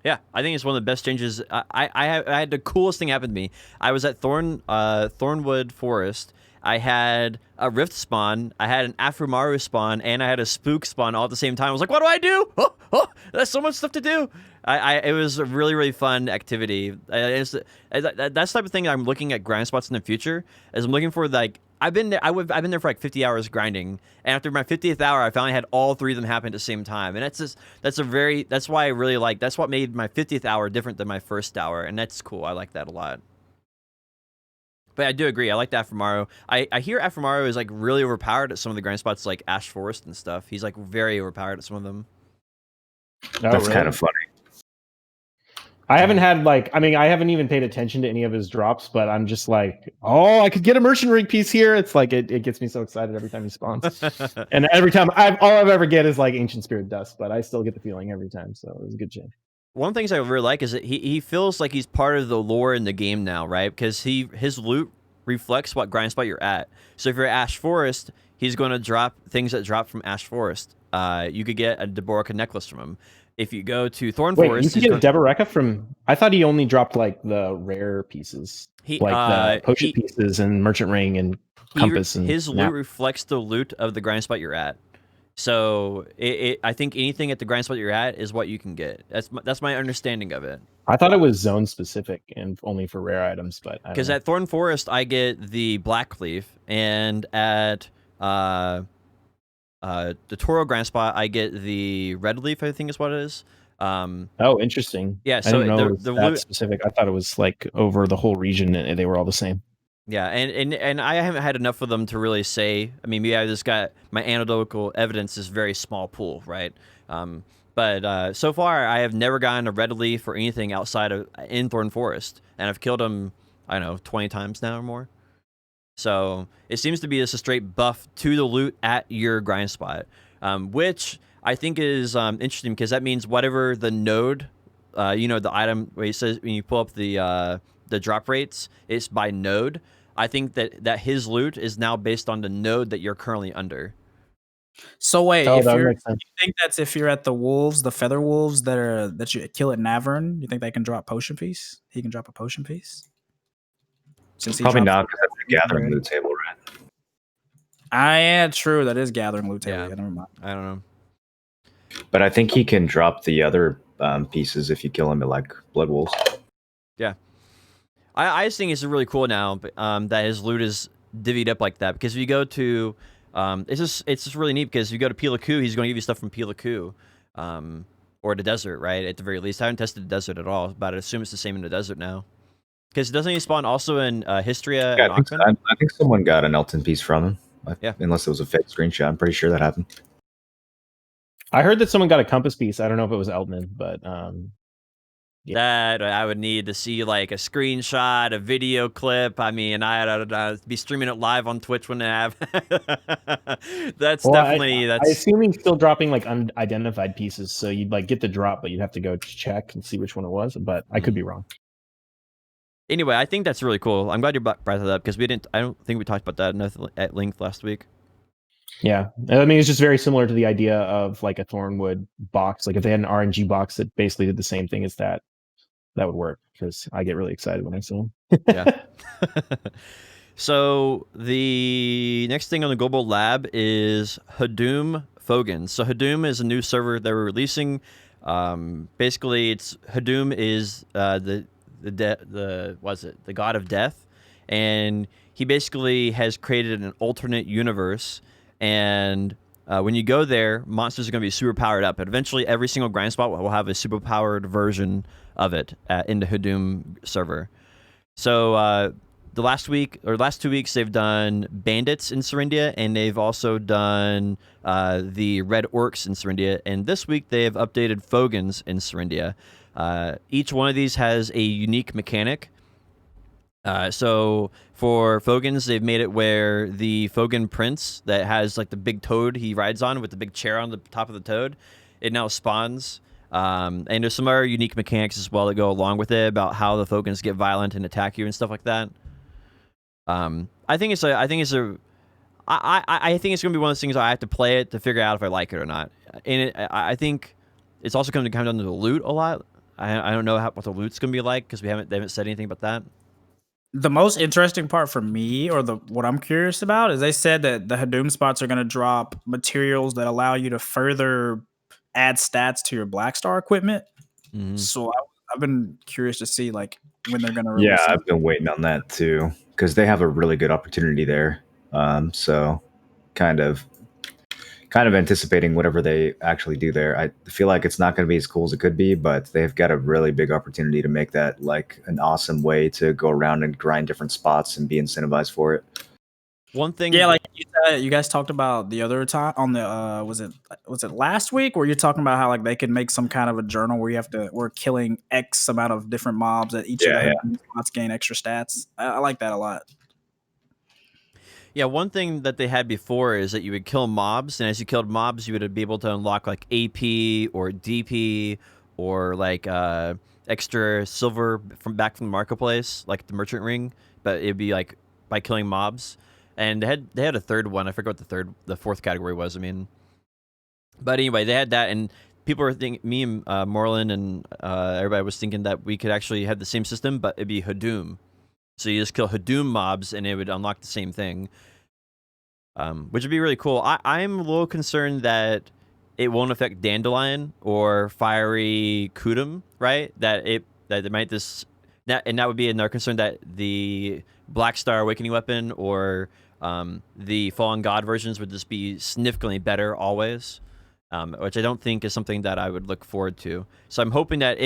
Yeah, I think it's one of the best changes. I had the coolest thing happen to me. I was at Thornwood Forest, I had a Rift spawn, I had an Afumaru spawn, and I had a Spook spawn all at the same time. I was like, what do I do? There's so much stuff to do. It was a really, really fun activity. That's the type of thing I'm looking at grind spots in the future. As I'm looking for, like, I've been there for like 50 hours grinding, and after my 50th hour, I finally had all 3 of them happen at the same time. And that's why I really like. That's what made my 50th hour different than my first hour, and that's cool. I like that a lot. But I do agree. I like Afumaru. I hear Afumaru is like really overpowered at some of the grind spots, like Ash Forest and stuff. He's like very overpowered at some of them. That's kind of funny. I haven't had I haven't even paid attention to any of his drops, but I'm just like, oh, I could get a merchant rig piece here. It's like it gets me so excited every time he spawns. And every time all I've ever get is like Ancient Spirit Dust, but I still get the feeling every time. So it was a good change. One of the things I really like is that he feels like he's part of the lore in the game now, right? Because his loot reflects what grind spot you're at. So if you're at Ash Forest, he's going to drop things that drop from Ash Forest. You could get a Deborica necklace from him. If you go to Thorn Forest, you can get a Deborica from. I thought he only dropped like the rare pieces, the potion pieces and merchant ring and compass. His loot reflects the loot of the grind spot you're at. So I think anything at the grind spot you're at is what you can get. That's my understanding of it. I thought it was zone specific and only for rare items, but because at Thorn Forest I get the Black Leaf, and at the Toro Grand Spot I get the Red Leaf. I think is what it is. Oh, interesting. Yeah, so I didn't know it was that specific. I thought it was like over the whole region and they were all the same. Yeah, and I haven't had enough of them to really say. I mean, I just got my anecdotal evidence is very small pool, right? But so far, I have never gotten a Red Leaf or anything outside of in Thorn Forest, and I've killed them, I don't know, 20 times now or more. So it seems to be just a straight buff to the loot at your grind spot, which I think is interesting because that means whatever the node, the item where it says when you pull up the drop rates, it's by node. I think that his loot is now based on the node that you're currently under. So wait, you think that's if you're at the wolves, the feather wolves that you kill at Navern, you think they can drop potion piece? He can drop a potion piece? Since probably not, because that's the gathering loot table, right? Yeah, true. That is gathering loot table. Yeah, never mind. I don't know. But I think he can drop the other pieces if you kill him at like Blood Wolves. Yeah. I just think it's really cool now that his loot is divvied up like that, because if you go to it's just really neat, because if you go to Pila Ku, he's going to give you stuff from Pila Ku, or the desert, right? At the very least, I haven't tested the desert at all, but I assume it's the same in the desert now. Because doesn't he spawn also in Histria? Yeah, I think someone got an Elton piece from him. Yeah, unless it was a fake screenshot. I'm pretty sure that happened. I heard that someone got a compass piece. I don't know if it was Elton, but that I would need to see like a screenshot, a video clip. I mean, I'd be streaming it live on Twitch when I have. That's definitely. I assume he's still dropping like unidentified pieces, so you'd like get the drop, but you'd have to go check and see which one it was. But I could be wrong. Anyway, I think that's really cool. I'm glad you brought that up, because I don't think we talked about that enough at length last week. Yeah, I mean, it's just very similar to the idea of like a Thornwood box. Like if they had an RNG box that basically did the same thing as that would work, because I get really excited when I see them. Yeah. So the next thing on the global lab is Hadum Fogan. So Hadum is a new server that we're releasing. Basically, Hadum is the god of death, and he basically has created an alternate universe. And when you go there, monsters are going to be super powered up. And eventually, every single grind spot will have a super powered version of it in the Hadum server. So the last 2 weeks, they've done bandits in Serindia, and they've also done the red orcs in Serindia. And this week, they have updated Fogans in Serindia. Each one of these has a unique mechanic. So for Fogans, they've made it where the Fogan Prince that has like the big toad he rides on with the big chair on the top of the toad, it now spawns. And there's some other unique mechanics as well that go along with it about how the Fogans get violent and attack you and stuff like that. I think it's gonna be one of those things I have to play it to figure out if I like it or not. And I think it's also going to come down to the loot a lot. I don't know what the loot's gonna be like, because they haven't said anything about that. The most interesting part for me, or what I'm curious about, is they said that the Hadum spots are going to drop materials that allow you to further add stats to your Black Star equipment. So I've been curious to see like when they're going to Yeah, release it. I've been waiting on that too because they have a really good opportunity there. So kind of anticipating whatever they actually do there. I feel like it's not going to be as cool as it could be, but they've got a really big opportunity to make that like an awesome way to go around and grind different spots and be incentivized for it. One thing, Yeah, like you guys talked about the other time on the was it last week where you're talking about how like they could make some kind of a journal where we're killing X amount of different mobs at each of the Yeah, Hadum spots gain extra stats. I like that a lot. yeah, one thing that they had before is that you would kill mobs, and as you killed mobs, you would be able to unlock like AP or DP or like extra silver from the marketplace, like the merchant ring. But it'd be like by killing mobs, and they had a third one. I forgot what the fourth category was. I mean, but anyway, they had that, and people were thinking, me and Moreland and everybody was thinking that we could actually have the same system, but it'd be Hadum. So you just kill Hadum mobs, and it would unlock the same thing. Which would be really cool. I'm a little concerned that it won't affect Dandelion or Fiery Kudum, right? That it might that would be another concern, that the Black Star Awakening weapon or the Fallen God versions would just be significantly better always, which I don't think is something that I would look forward to. So I'm hoping that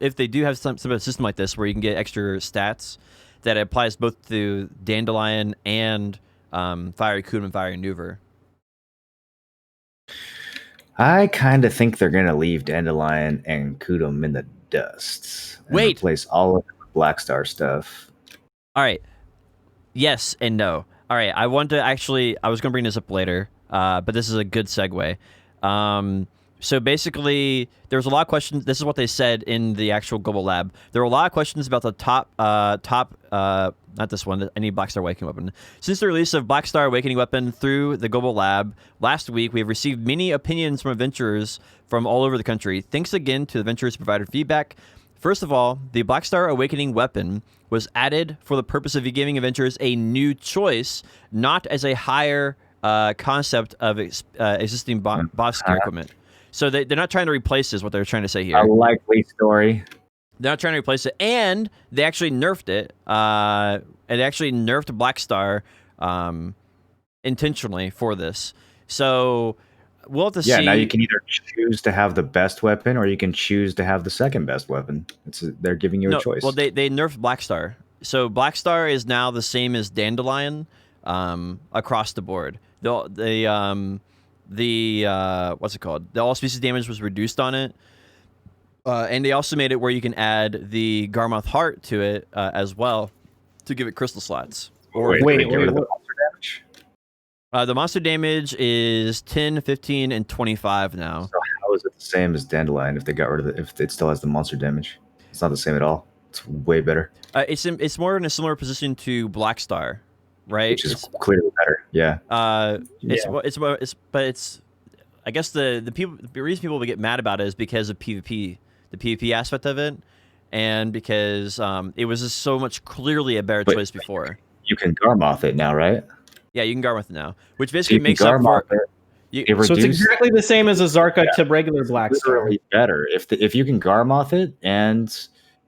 if they do have some sort of system like this where you can get extra stats, that it applies both to Dandelion and Fiery Kudum and Fiery Nouver. I kind of think they're gonna leave Dandelion and Kudum in the dust and Wait. replace all of the Black Star stuff. All right. Yes and no. All right. I was going to bring this up later, but this is a good segue. So basically, there was a lot of questions. This is what they said in the actual global lab. There were a lot of questions about the top, not this one, any Black Star Awakening weapon. Since the release of Black Star Awakening weapon through the global lab last week, we have received many opinions from adventurers from all over the country. Thanks again to the adventurers who provided feedback. First of all, the Black Star Awakening weapon was added for the purpose of giving adventurers a new choice, not as a higher concept of existing boss gear equipment. So they're not trying to replace is what they're trying to say here. A likely story. They're not trying to replace it, and they actually nerfed it. And they actually nerfed Black Star intentionally for this. So we'll have to see. Yeah, now you can either choose to have the best weapon or you can choose to have the second best weapon. They're giving you a choice. Well, they nerfed Black Star. So Black Star is now the same as Dandelion across the board. The what's it called? The all species damage was reduced on it. And they also made it where you can add the Garmoth Heart to it as well to give it crystal slots. Wait, what? the monster damage? The monster damage is 10, 15, and 25 now. So how is it the same as Dandelion if they got rid of it? If it still has the monster damage, it's not the same at all. It's way better. It's more in a similar position to Black Star, right? Which is clearly better. Yeah. It's I guess the reason people would get mad about it is because of PvP, the PvP aspect of it, and because it was just so much clearly a better choice before. You can Garmoth it now, right? Yeah, you can Garmoth it now, which basically makes up for. So it's exactly the same as a Zarka to regular Black Star. Literally better. If you can Garmoth it and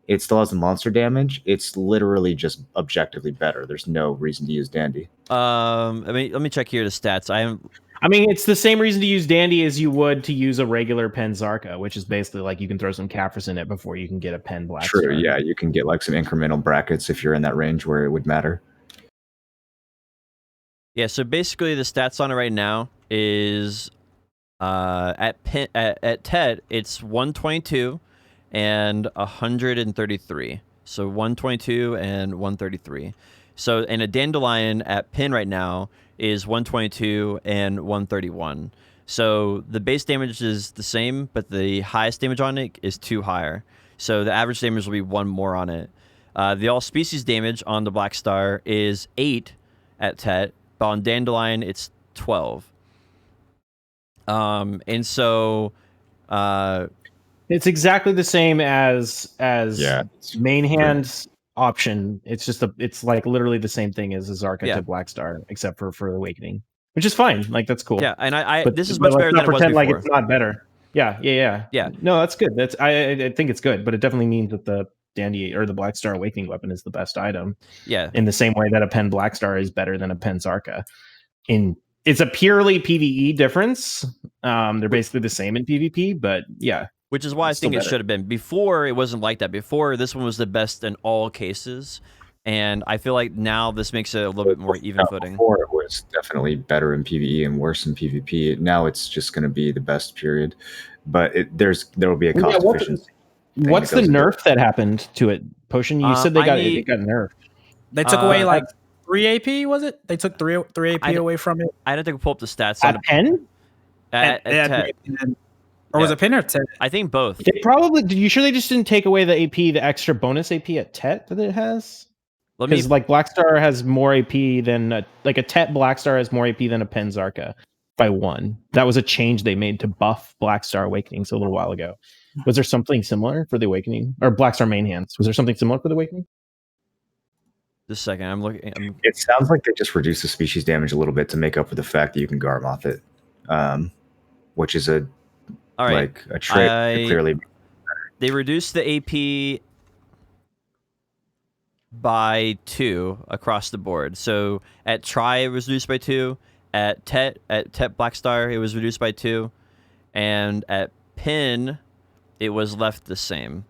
it still has the monster damage, it's literally just objectively better. There's no reason to use Dandy. I mean, let me check here the stats. I mean, it's the same reason to use Dandy as you would to use a regular Pen Zarka, which is basically like you can throw some Caphras in it before you can get a Pen Black Star. True, yeah. You can get like some incremental brackets if you're in that range where it would matter. Yeah, so basically the stats on it right now is at TED, it's 122 and 133. So 122 and 133. So, and a Dandelion at Pin right now is 122 and 131. So the base damage is the same, but the highest damage on it is 2 higher. So the average damage will be 1 more on it. The all species damage on the Black Star is 8 at TET, but on Dandelion it's 12. And so it's exactly the same as main hand option. It's just it's like literally the same thing as Azarka Yeah. to Blackstar, except for the Awakening, which is fine. Like that's cool. Yeah, and this is but much let's better not than it was pretend like before. it's not better. Yeah. No, that's good. That's I think it's good, but it definitely means that the Dandy or the Blackstar Awakening weapon is the best item. Yeah. In the same way that a Pen Blackstar is better than a Pen Zarka. It's a purely PvE difference. They're basically the same in PvP, but yeah. Which is why I think it should have been. Before, it wasn't like that. Before, this one was the best in all cases. And I feel like now this makes it a little bit more even footing. Before, it was definitely better in PvE and worse in PvP. Now it's just going to be the best, period. But there will be a cost efficiency. What's the nerf that happened to it? Potion, you said it got nerfed. They took away like 3 AP, was it? They took 3 AP away from it? I had to pull up the stats. At Pen? At or was it Pen or Tet? I think both. They probably, you sure they just didn't take away the AP, the extra bonus AP at Tet that it has? Because like Blackstar has more AP than like a Tet Blackstar has more AP than a Pen Zarka by 1. That was a change they made to buff Blackstar Awakenings a little while ago. Was there something similar for the Awakening or Blackstar main hands? Was there something similar for the Awakening? Just a second, I'm looking. It sounds like they just reduced the species damage a little bit to make up for the fact that you can Garmoth it, which is a trait clearly. They reduced the AP by 2 across the board. So at Tri it was reduced by 2. At Tet Blackstar it was reduced by 2, and at Pin it was left the same.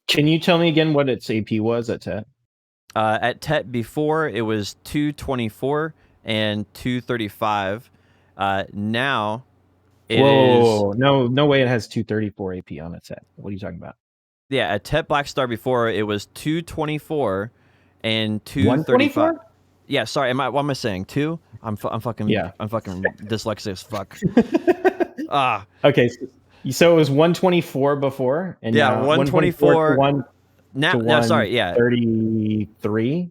Can you tell me again what its AP was at Tet? At Tet before it was 224 and 235. Now it is. No way it has 234 AP on its Tet. What are you talking about? Yeah, at Tet Blackstar before it was 224 and 235. Yeah, sorry. What am I saying? 2? I'm fucking dyslexic as fuck. Okay. So it was 124 before, and 124. No, sorry, yeah. 33.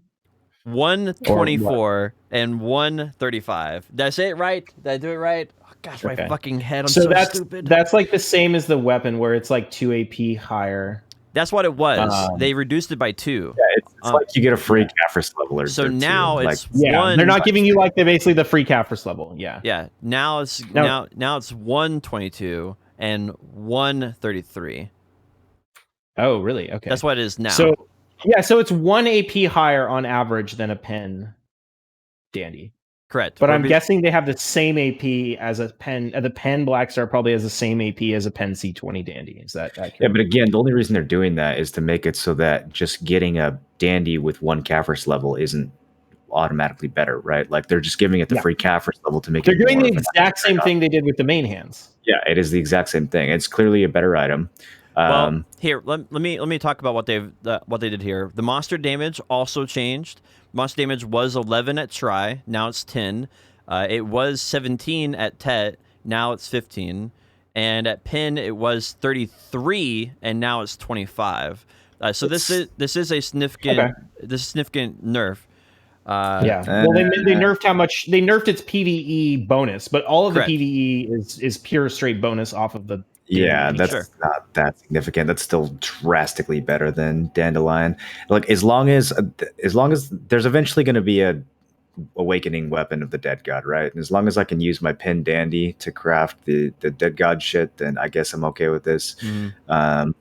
124 and 135. Did I say it right? Did I do it right? Oh, gosh, my fucking head. I'm so stupid. That's like the same as the weapon, where it's like 2 AP higher. That's what it was. They reduced it by 2. Yeah, it's like you get a free Caphras leveler. So now it's one. They're not giving you like basically the free Caphras level. Yeah. Yeah. Now it's 122 and 133. Oh, really? Okay. That's what it is now. So it's 1 AP higher on average than a Pen Dandy. Correct. But I'm guessing they have the same AP as a Pen. The Pen Blackstar probably has the same AP as a Pen C20 Dandy. Is that accurate? Yeah, but again, the only reason they're doing that is to make it so that just getting a Dandy with 1 Caphras level isn't automatically better, right? Like they're just giving it the free Caphras level to make it. They're doing the exact same thing they did with the main hands. Yeah, it is the exact same thing. It's clearly a better item. Well, here, let me talk about what they did here. The monster damage also changed. Monster damage was 11 at Tri, now it's 10. It was 17 at Tet, now it's 15. And at Pin, it was 33, and now it's 25. So this is a significant nerf. Well, they nerfed how much they nerfed its PvE bonus, but all of the PvE is pure straight bonus off of the. Yeah, that's not that significant. That's still drastically better than Dandelion. Like as long as there's eventually going to be a awakening weapon of the dead god, right? And as long as I can use my Pin Dandy to craft the dead god shit, then I guess I'm okay with this. But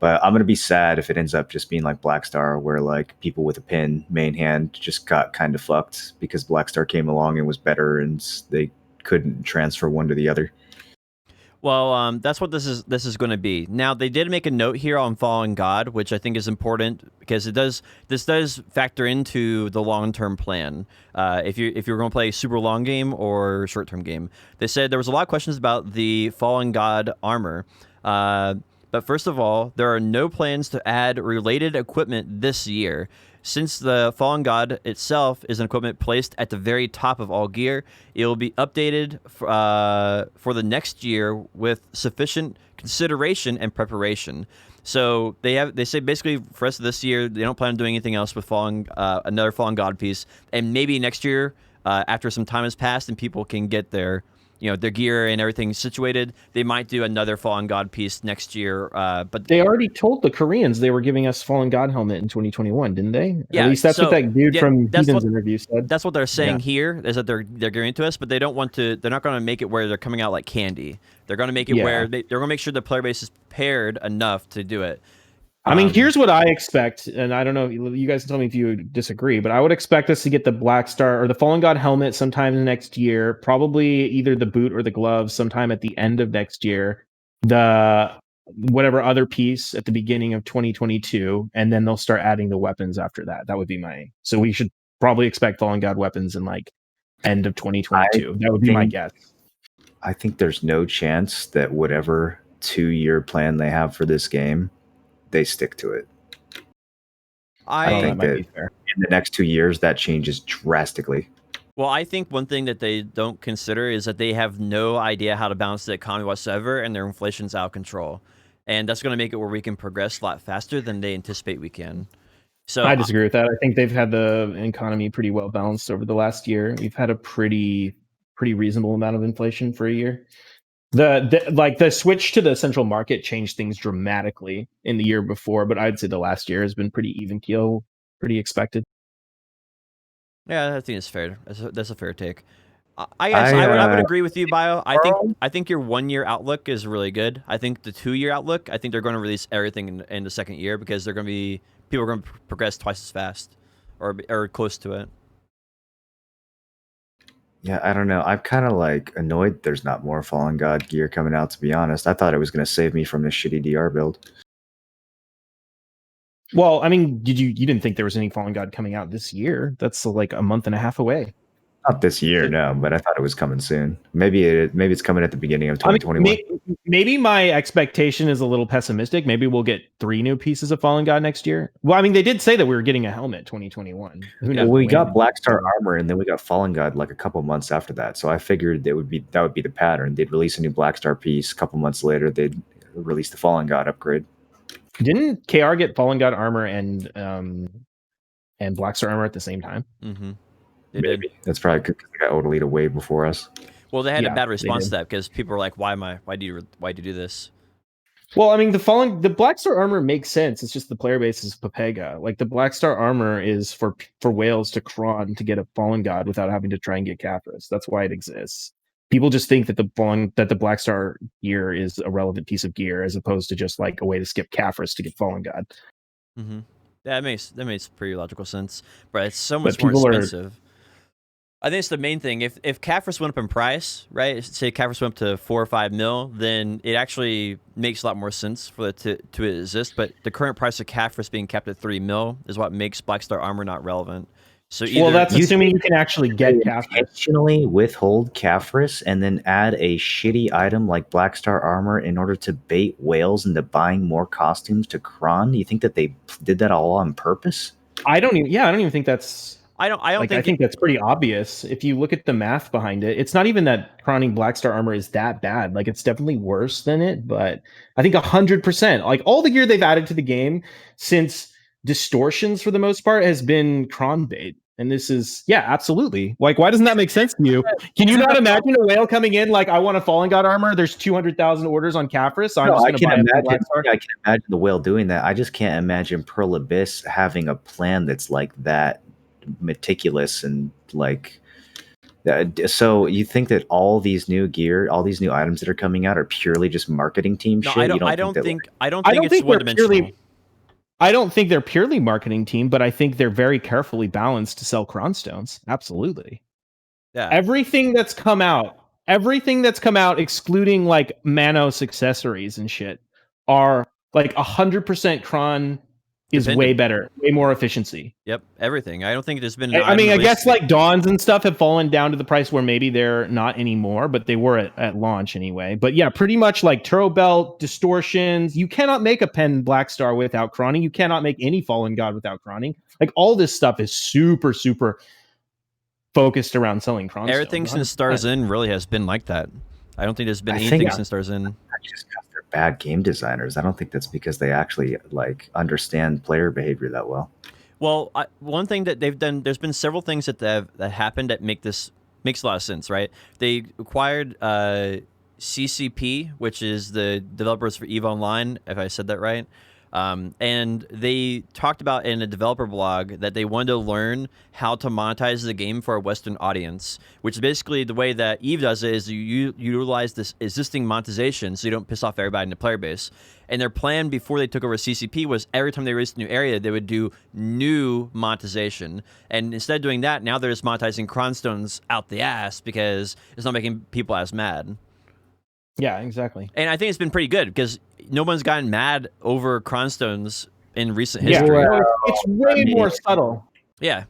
I'm gonna be sad if it ends up just being like Blackstar, where like people with a Pin main hand just got kind of fucked because Blackstar came along and was better, and they couldn't transfer one to the other. Well, that's what this is going to be. Now, they did make a note here on Fallen God, which I think is important because this does factor into the long-term plan. If you're going to play super long game or short-term game, they said there was a lot of questions about the Fallen God armor. But first of all, there are no plans to add related equipment this year. Since the Fallen God itself is an equipment placed at the very top of all gear, it will be updated for the next year with sufficient consideration and preparation. So they say basically for the rest of this year, they don't plan on doing anything else with another Fallen God piece. And maybe next year, after some time has passed and people can get their their gear and everything situated, they might do another Fallen God piece next year. But They already told the Koreans they were giving us Fallen God helmet in 2021, didn't they? Yeah, At least that's what that dude from that's Heathen's what interview said. that's what they're saying here, is that they're giving it to us, but they don't want to. They're not going to make it where they're coming out like candy. They're going to make it where they're going to make sure the player base is paired enough to do it. I mean, here's what I expect, and I don't know, you guys tell me if you disagree, but I would expect us to get the Black Star or the Fallen God helmet sometime next year, probably either the boot or the gloves sometime at the end of next year, the whatever other piece at the beginning of 2022, and then they'll start adding the weapons after that. That would be so we should probably expect Fallen God weapons in like end of 2022. That would be my guess. I think there's no chance that whatever 2-year plan they have for this game, they stick to it. I think that in the next 2 years, that changes drastically. Well, I think one thing that they don't consider is that they have no idea how to balance the economy whatsoever, and their inflation's out of control. And that's going to make it where we can progress a lot faster than they anticipate we can. So I disagree with that. I think they've had the economy pretty well balanced over the last year. We've had a pretty reasonable amount of inflation for a year. The switch to the central market changed things dramatically in the year before, but I'd say the last year has been pretty even keel, pretty expected. Yeah, I think it's fair. That's a fair take. I would agree with you, Bio. I think your 1-year outlook is really good. I think the 2-year outlook, I think they're going to release everything in the second year, because people are going to progress twice as fast, or close to it. Yeah, I don't know. I'm kind of like annoyed there's not more Fallen God gear coming out, to be honest. I thought it was going to save me from this shitty DR build. Well, I mean, you didn't think there was any Fallen God coming out this year? That's like a month and a half away. Not this year, no, but I thought it was coming soon. Maybe it's coming at the beginning of 2021. I mean, maybe my expectation is a little pessimistic. Maybe we'll get 3 new pieces of Fallen God next year. Well, I mean, they did say that we were getting a helmet 2021. Who knows? Well, we got Black Star armor, and then we got Fallen God like a couple months after that. So I figured that would be the pattern. They'd release a new Black Star piece. A couple months later, they'd release the Fallen God upgrade. Didn't KR get Fallen God armor and Black Star armor at the same time? Mm-hmm. Maybe that's probably because they got Odalita way before us. Well, they had a bad response to that, because people were like, "Why do you do this?" Well, I mean, the Black Star armor makes sense. It's just the player base is Papega. Like the Black Star armor is for whales to cron to get a Fallen God without having to try and get Caphras. That's why it exists. People just think that the Black Star gear is a relevant piece of gear, as opposed to just like a way to skip Caphras to get Fallen God. Mm-hmm. Yeah, that makes pretty logical sense, but it's so much more expensive. I think it's the main thing. If Caphras went up in price, right? Say Caphras went up to 4 or 5 mil, then it actually makes a lot more sense for it to exist. But the current price of Caphras being kept at 3 mil is what makes Black Star armor not relevant. So that's assuming you can actually get Caphras. Intentionally withhold Caphras and then add a shitty item like Black Star armor in order to bait whales into buying more costumes to cron. You think that they did that all on purpose? I don't even think that's. I think that's pretty obvious. If you look at the math behind it, it's not even that cronning Black Star armor is that bad. Like it's definitely worse than it, but I think 100%. Like all the gear they've added to the game since Distortions for the most part has been cron bait. And this is, absolutely. Like, why doesn't that make sense to you? Can you not imagine a whale coming in like, I want a Fallen God armor? There's 200,000 orders on Caphras. So I can imagine the whale doing that. I just can't imagine Pearl Abyss having a plan that's like that meticulous and like so you think that all these new gear, all these new items that are coming out are purely just marketing team shit? I don't think it's one-dimensional. I don't think they're purely marketing team, but I think they're very carefully balanced to sell Cronstones. Absolutely. Yeah. Everything that's come out, excluding like Manos accessories and shit, are like 100% Cron is way better, way more efficiency. Yep, everything. I don't think there's been. I guess like Dawns and stuff have fallen down to the price where maybe they're not anymore, but they were at launch anyway. But yeah, pretty much like Turbo Belt, Distortions. You cannot make a Pen Black Star without cronning. You cannot make any Fallen God without cronning. Like all this stuff is super, super focused around selling Cron. Everything since Stars In really has been like that. I don't think there's been anything since Stars In. Just because they're bad game designers. I don't think that's because they actually like understand player behavior that well. Well, one thing that they've done, there's been several things that happened that make makes a lot of sense, right? They acquired CCP, which is the developers for EVE Online, if I said that right. And they talked about in a developer blog that they wanted to learn how to monetize the game for a Western audience, which is basically the way that EVE does it is you utilize this existing monetization so you don't piss off everybody in the player base. And their plan before they took over CCP was every time they released a new area, they would do new monetization. And instead of doing that, now they're just monetizing Cronstones out the ass because it's not making people as mad. Yeah, exactly. And I think it's been pretty good because no one's gotten mad over Cronstones in recent history. Yeah, well, it's way more subtle. Yeah.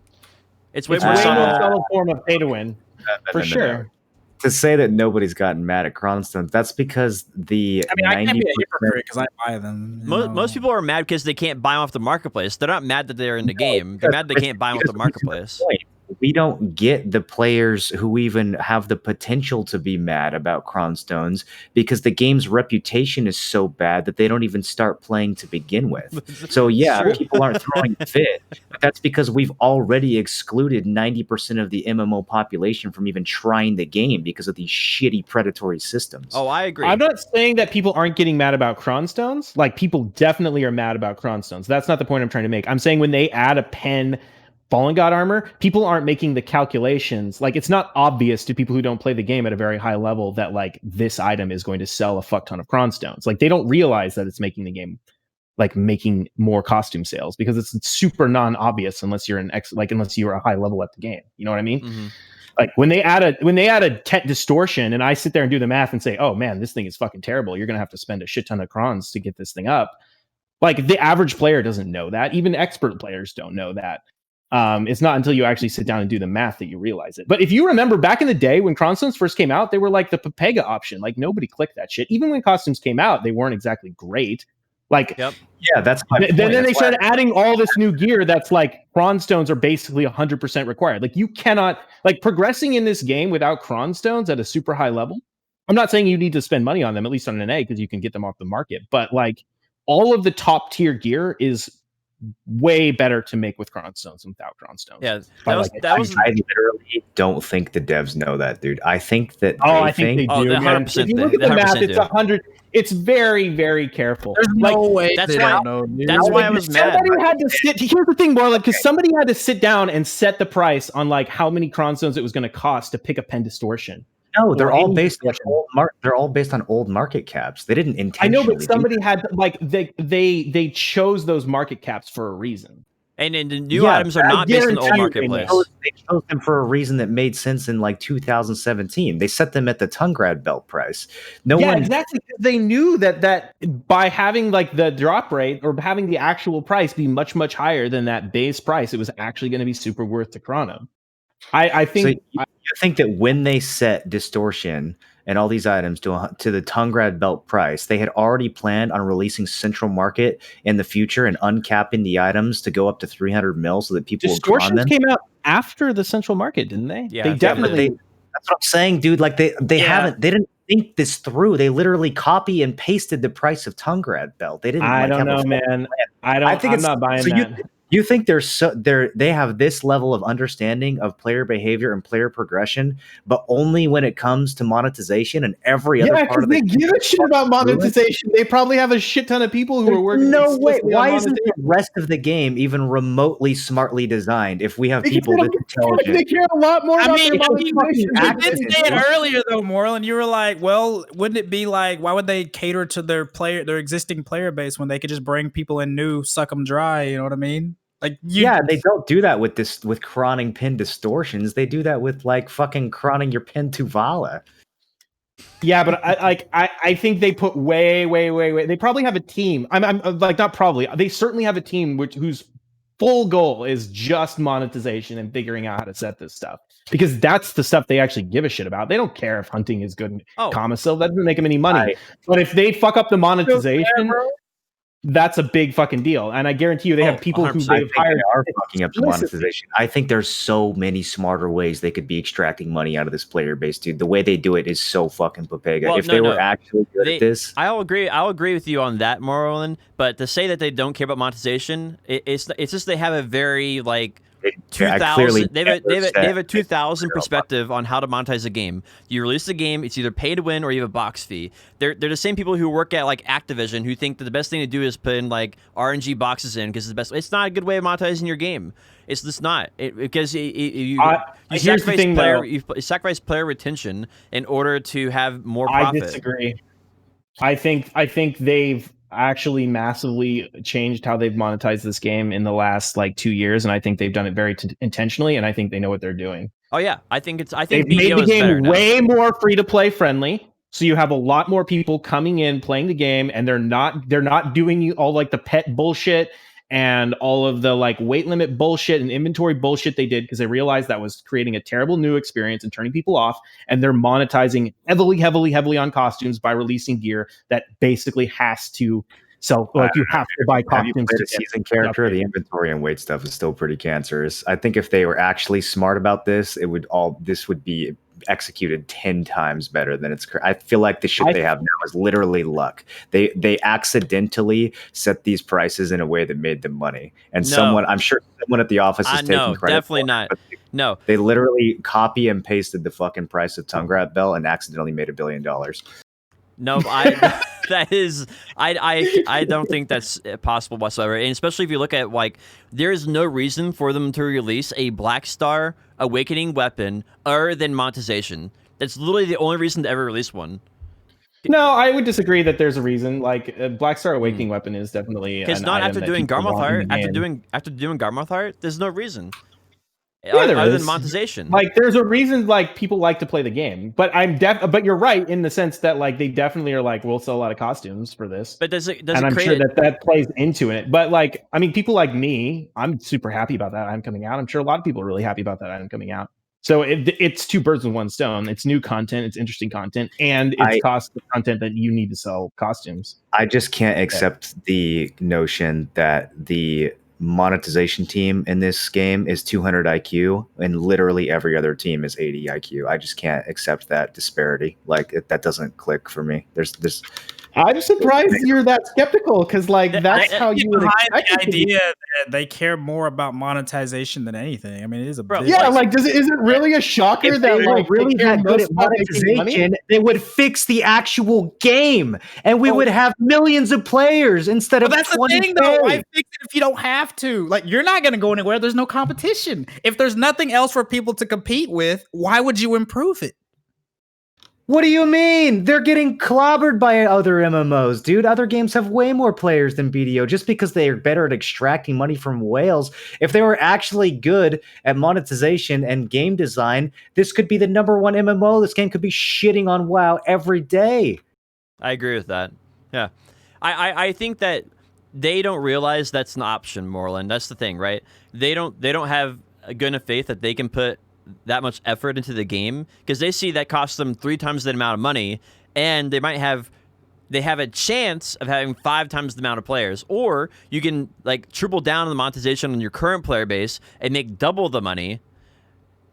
It's way It's more way subtle. more subtle form of pay to win, for sure. To say that nobody's gotten mad at Cronstones, that's because the I mean, I can't be a 90% hypocrite because I buy them. Most people are mad because they can't buy them off the marketplace. They're not mad that they're in the game. They're mad they can't buy them off the marketplace. We don't get the players who even have the potential to be mad about Cronstones because the game's reputation is so bad that they don't even start playing to begin with. So yeah, people aren't throwing a fit, but that's because we've already excluded 90% of the MMO population from even trying the game because of these shitty predatory systems. Oh, I agree. I'm not saying that people aren't getting mad about Cronstones. Like, people definitely are mad about Cronstones. That's not the point I'm trying to make. I'm saying when they add a pen Fallen God armor, people aren't making the calculations. Like, it's not obvious to people who don't play the game at a very high level that, like, this item is going to sell a fuck ton of Cronstones. Like, they don't realize that it's making the game, like, making more costume sales because it's super non-obvious unless you're unless you're a high level at the game. You know what I mean? Mm-hmm. Like, when they add a tet distortion and I sit there and do the math and say, oh man, this thing is fucking terrible. You're going to have to spend a shit ton of crons to get this thing up. Like, the average player doesn't know that. Even expert players don't know that. It's not until you actually sit down and do the math that you realize it. But if you remember back in the day when Cronstones first came out, they were like the Pepega option. Like, nobody clicked that shit. Even when costumes came out, they weren't exactly great. Like, yep. Yeah, that's my point. Then they started adding all this new gear that's like Cronstones are basically 100% required. Like, you cannot, like, progressing in this game without Cronstones at a super high level. I'm not saying you need to spend money on them, at least on an A, because you can get them off the market. But like, all of the top tier gear is way better to make with Cronstones than without Cronstones. Yeah, I literally don't think the devs know that, dude. I think that I think they do. 100%. If you look at the math, it's 100. It's very, very careful. There's no way. That's why. That's why I was mad. Somebody had to sit. Here's the thing, Marlon, because somebody had to sit down and set the price on like how many Cronstones it was going to cost to pick a pen distortion. No, they're all based on they're all based on old market caps. They didn't intentionally. I know, but somebody had to, like, they chose those market caps for a reason. And the new items are not based on the old marketplace. They chose them for a reason that made sense in like 2017. They set them at the Tungrad belt price. Exactly. They knew that by having like the drop rate or having the actual price be much, much higher than that base price, it was actually going to be super worth to Chrono. I think. So you think that when they set distortion and all these items to the Tungrad belt price, they had already planned on releasing Central Market in the future and uncapping the items to go up to 300 mil so that people would cron them? Distortions came out after the Central Market, didn't they? Yeah, they definitely. That's what I'm saying, dude. Like they didn't think this through. They literally copy and pasted the price of Tungrad belt. They didn't. I don't know, man. I'm not buying that. You think they have this level of understanding of player behavior and player progression, but only when it comes to monetization and every other part of the game. They give a shit about monetization. They probably have a shit ton of people who are working. No way. Why isn't the rest of the game even remotely smartly designed if we have people this intelligent? They care a lot more about their monetization. You did say it earlier though, Moreland. You were like, well, wouldn't it be like, why would they cater to their existing player base when they could just bring people in new, suck them dry? You know what I mean? Like, they don't do that with chroning pin distortions. They do that with like fucking chroning your pin to Vala. Yeah, but I think they put way. They probably have a team. I'm like, not probably. They certainly have a team whose full goal is just monetization and figuring out how to set this stuff, because that's the stuff they actually give a shit about. They don't care if hunting is good. Commissal, that doesn't make them any money. But if they fuck up the monetization, that's a big fucking deal. And I guarantee you they have people who they've hired. They are fucking up the monetization. I think there's so many smarter ways they could be extracting money out of this player base, dude. The way they do it is so fucking Pepega. Well, if they were actually good at this. I'll agree with you on that, Marlon. But to say that they don't care about monetization, it's just they have a very like 2000. They have a 2000 perspective on how to monetize a game. You release the game, it's either pay to win or you have a box fee. They're the same people who work at like Activision who think that the best thing to do is put in like RNG boxes in because it's the best. It's not a good way of monetizing your game. It's just not because you sacrifice player retention in order to have more profit. I disagree. I think they've actually massively changed how they've monetized this game in the last like 2 years, and I think they've done it very intentionally, and I think they know what they're doing. Oh yeah, I think they've made the game way more free to play friendly. So you have a lot more people coming in playing the game, and they're not doing all like the pet bullshit and all of the like weight limit bullshit and inventory bullshit they did because they realized that was creating a terrible new experience and turning people off. And they're monetizing heavily on costumes by releasing gear that basically has to sell. Like you have to buy costumes. Have you played a season character? The inventory and weight stuff is still pretty cancerous. I think if they were actually smart about this, this would be executed 10 times better than it's. I feel like the shit they have now is literally luck. They accidentally set these prices in a way that made them money, and I'm sure someone at the office is taking credit. Definitely not. No, they literally copy and pasted the fucking price of Tongue Rat Bell and accidentally made $1 billion. No, I don't think that's possible whatsoever. And especially if you look at like, there is no reason for them to release a Black Star Awakening weapon other than monetization. That's literally the only reason to ever release one. No, I would disagree that there's a reason. Like a Black Star Awakening weapon is definitely because not after doing Garmoth Heart. After doing Garmoth Heart, there's no reason. Yeah, other than monetization. Like there's a reason like people like to play the game. But but you're right in the sense that like they definitely are like, we'll sell a lot of costumes for this. But does it I'm create sure that plays into it. But like, I mean, people like me, I'm super happy about that item coming out. I'm sure a lot of people are really happy about that item coming out. So it's two birds with one stone. It's new content, it's interesting content, and it's cost content that you need to sell costumes. I just can't accept the notion that the monetization team in this game is 200 IQ and literally every other team is 80 IQ. I just can't accept that disparity. Like that doesn't click for me. There's I'm surprised you're that skeptical because like that's how you would expect the idea that they care more about monetization than anything. I mean, it is a is it really a shocker that like really that good at monetization? They would fix the actual game and we would have millions of players instead of that's 20. The thing, though. Why fix it if you don't have to? Like, you're not going to go anywhere. There's no competition. If there's nothing else for people to compete with, why would you improve it? What do you mean? They're getting clobbered by other MMOs, dude. Other games have way more players than BDO just because they are better at extracting money from whales. If they were actually good at monetization and game design, this could be the #1 MMO. This game could be shitting on WoW every day. I agree with that. Yeah. I think that they don't realize that's an option, Moreland. That's the thing, right? They don't have a good enough faith that they can put that much effort into the game because they see that costs them 3 times the amount of money, and they have a chance of having 5 times the amount of players. Or you can like triple down on the monetization on your current player base and make double the money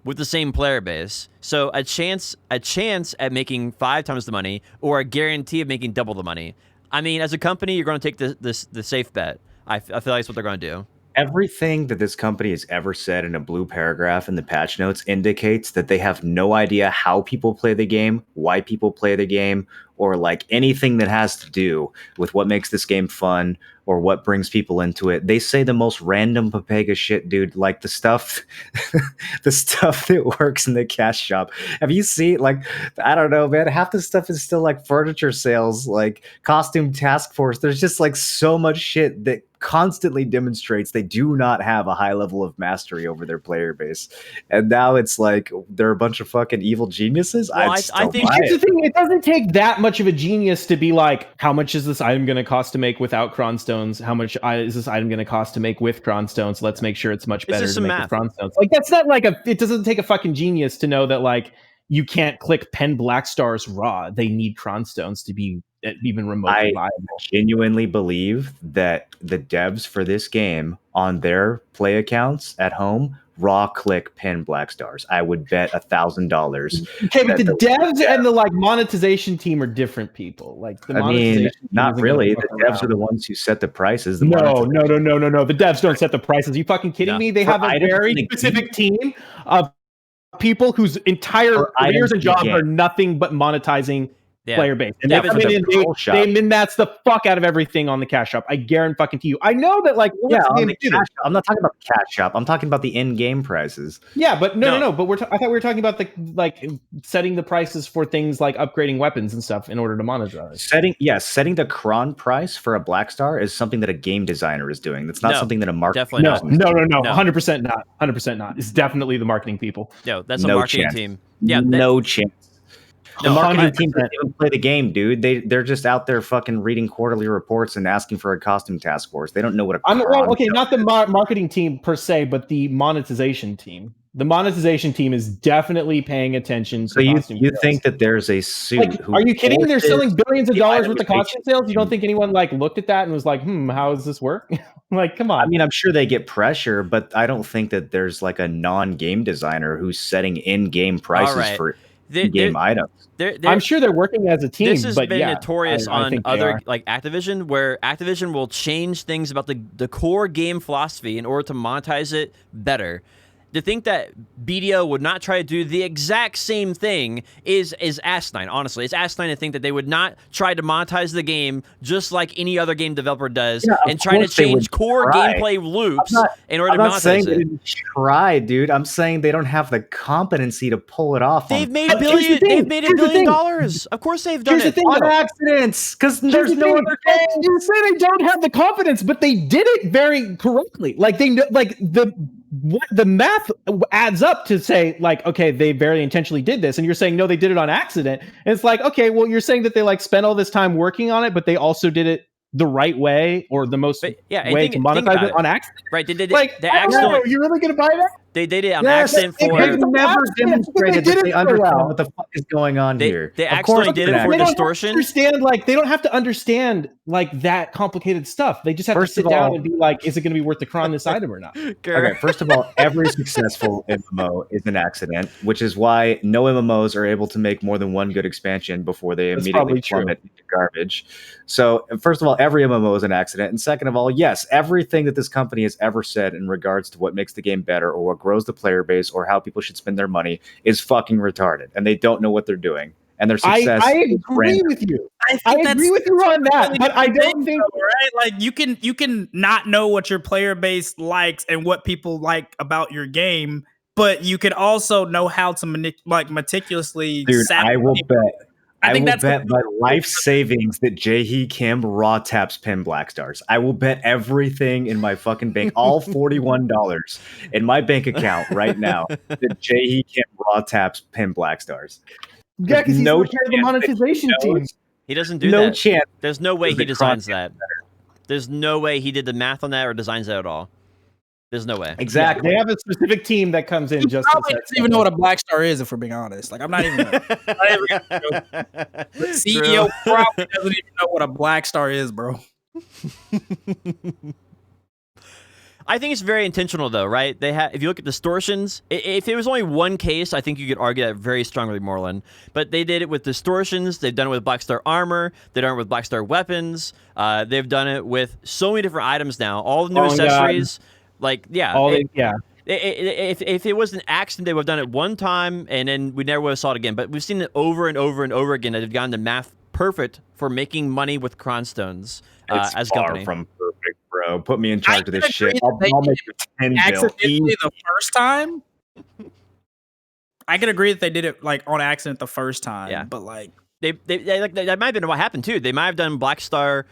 with the same player base. So a chance at making 5 times the money or a guarantee of making double the money. I mean, as a company, you're going to take the safe bet. I feel like that's what they're going to do. Everything that this company has ever said in a blue paragraph in the patch notes indicates that they have no idea how people play the game, why people play the game, or like anything that has to do with what makes this game fun or what brings people into it. They say the most random Papega shit, dude, like the stuff that works in the cash shop. Have you seen, like, I don't know, man, half the stuff is still like furniture sales, like costume task force. There's just like so much shit that constantly demonstrates they do not have a high level of mastery over their player base. And now it's like they're a bunch of fucking evil geniuses. Well, I think here's the thing, it doesn't take that much of a genius to be like, how much is this item going to cost to make without Cronstones? How much is this item going to cost to make with Cronstones? Let's make sure it's much better to make with Cronstones. Like that's not like it doesn't take a fucking genius to know that like you can't click pen Black Stars raw. They need Cronstones to be even remotely I viable. genuinely believe that the devs for this game on their play accounts at home raw click pin black stars. I would bet $1,000. Okay, but that the devs and the like monetization team are different people. Like the I mean, monetization team not isn't gonna really. fuck The devs around. are the ones who set the prices. The No. monetization- The devs don't set the prices. Are you fucking kidding No. me? They For have a items very in the specific team of people whose entire For items careers and in the jobs game. are nothing but monetizing Yeah. player base. And Yeah, they but come in and control shop. they min-max the fuck out of everything on the cash shop. I guarantee fucking to you. I know that like Yeah, lots of on games the do cash this. shop. I'm not talking about the cash shop. I'm talking about the in-game prices. Yeah, but no. No. But I thought we were talking about the like setting the prices for things like upgrading weapons and stuff in order to monetize. Setting the cron price for a black star is something that a game designer is doing. That's not No, something that a marketing definitely not. person is doing. No. 100% not. 100% not. It's definitely the marketing people. No, that's a No marketing chance. team. Yeah, No chance. The No, marketing 100%. team doesn't even play the game, dude. They're just out there fucking reading quarterly reports and asking for a costume task force. They don't know what a Not the marketing team per se, but the monetization team. The monetization team is definitely paying attention. So to you costume sales. think that there's a suit? Like, who are you kidding? They're forces selling billions of the dollars worth of costume itemization sales. You don't team? think anyone like looked at that and was like, how does this work? Like, come on. I mean, I'm sure they get pressure, but I don't think that there's like a non-game designer who's setting in-game prices right. for They're- in-game items. I'm sure they're working as a team. This has but been yeah, notorious I on think they other are. like Activision, where Activision will change things about the core game philosophy in order to monetize it better. To think that BDO would not try to do the exact same thing is asinine. Honestly, it's asinine to think that they would not try to monetize the game just like any other game developer does, Yeah, of and try to course they change would core try. gameplay loops in order I'm to not saying monetize they it. didn't try, dude. I'm saying they don't have the competency to pull it off. They've made But here's the thing. They've made $1 Here's the billion. thing. Of course, they've done Here's the it. thing, on though. accidents, because Here's there's the no thing. other game. You say they don't have the confidence, but they did it very correctly. Like they know, like the math adds up to say like, okay, they very intentionally did this, and you're saying no, they did it on accident. And it's like, okay, well, you're saying that they like spent all this time working on it, but they also did it the right way or the most But, yeah, and way think to monetize about it it. on accident. Right? They did Like, they I don't know. accidentally You really gonna buy that? they did it on Yes, accident they've for never They demonstrated did that it they so understand well. what the fuck is going on here. they Of course accidentally did it they're for not. They don't distortion. understand, like they don't have to understand like that complicated stuff. They just have First to sit of down all- and be like, is it going to be worth the cron this item or not? Okay, first of all, every successful MMO is an accident, which is why no MMOs are able to make more than one good expansion before they That's immediately probably true. plummet into garbage. So, first of all, every MMO is an accident. And second of all, yes, everything that this company has ever said in regards to what makes the game better or what grows the player base or how people should spend their money is fucking retarded. And they don't know what they're doing. And their success I is agree random. with you. I I think agree with you on that, but I don't think. though, right? Like you can not know what your player base likes and what people like about your game, but you can also know how to meticulously. Dude, I will bet. I think will that's bet my life savings that Jaehee Kim raw taps pin black stars. I will bet everything in my fucking bank, all $41 in my bank account right now, that Jaehee Kim raw taps pin black stars. Yeah, because he's No no part of the chance that monetization he team. knows. He doesn't do No that. chance. There's no way Because he the designs cron that. There's no way he did the math on that or designs that at all. There's no way. Exactly. They have a specific team that comes in He just. probably doesn't even know what a black star is, if we're being honest. Like I'm not even. The CEO probably doesn't even know what a black star is, bro. I think it's very intentional, though, right? They have. If you look at distortions, if it was only one case, I think you could argue that very strongly, Moreland. But they did it with distortions. They've done it with Black Star armor. They've done it with Black Star weapons. They've done it with so many different items now. All the new accessories. Like, yeah. If it was an accident, they would have done it one time, and then we never would have saw it again. But we've seen it over and over and over again that they've gotten the math perfect for making money with Cronstones It's as a far company. from perfect, bro. Put me in charge of this can shit. agree I'll, that they I'll make it 10 bill. Accidentally the first time. I can agree that they did it like on accident the first time. Yeah. But like That might have been what happened too. They might have done Black Star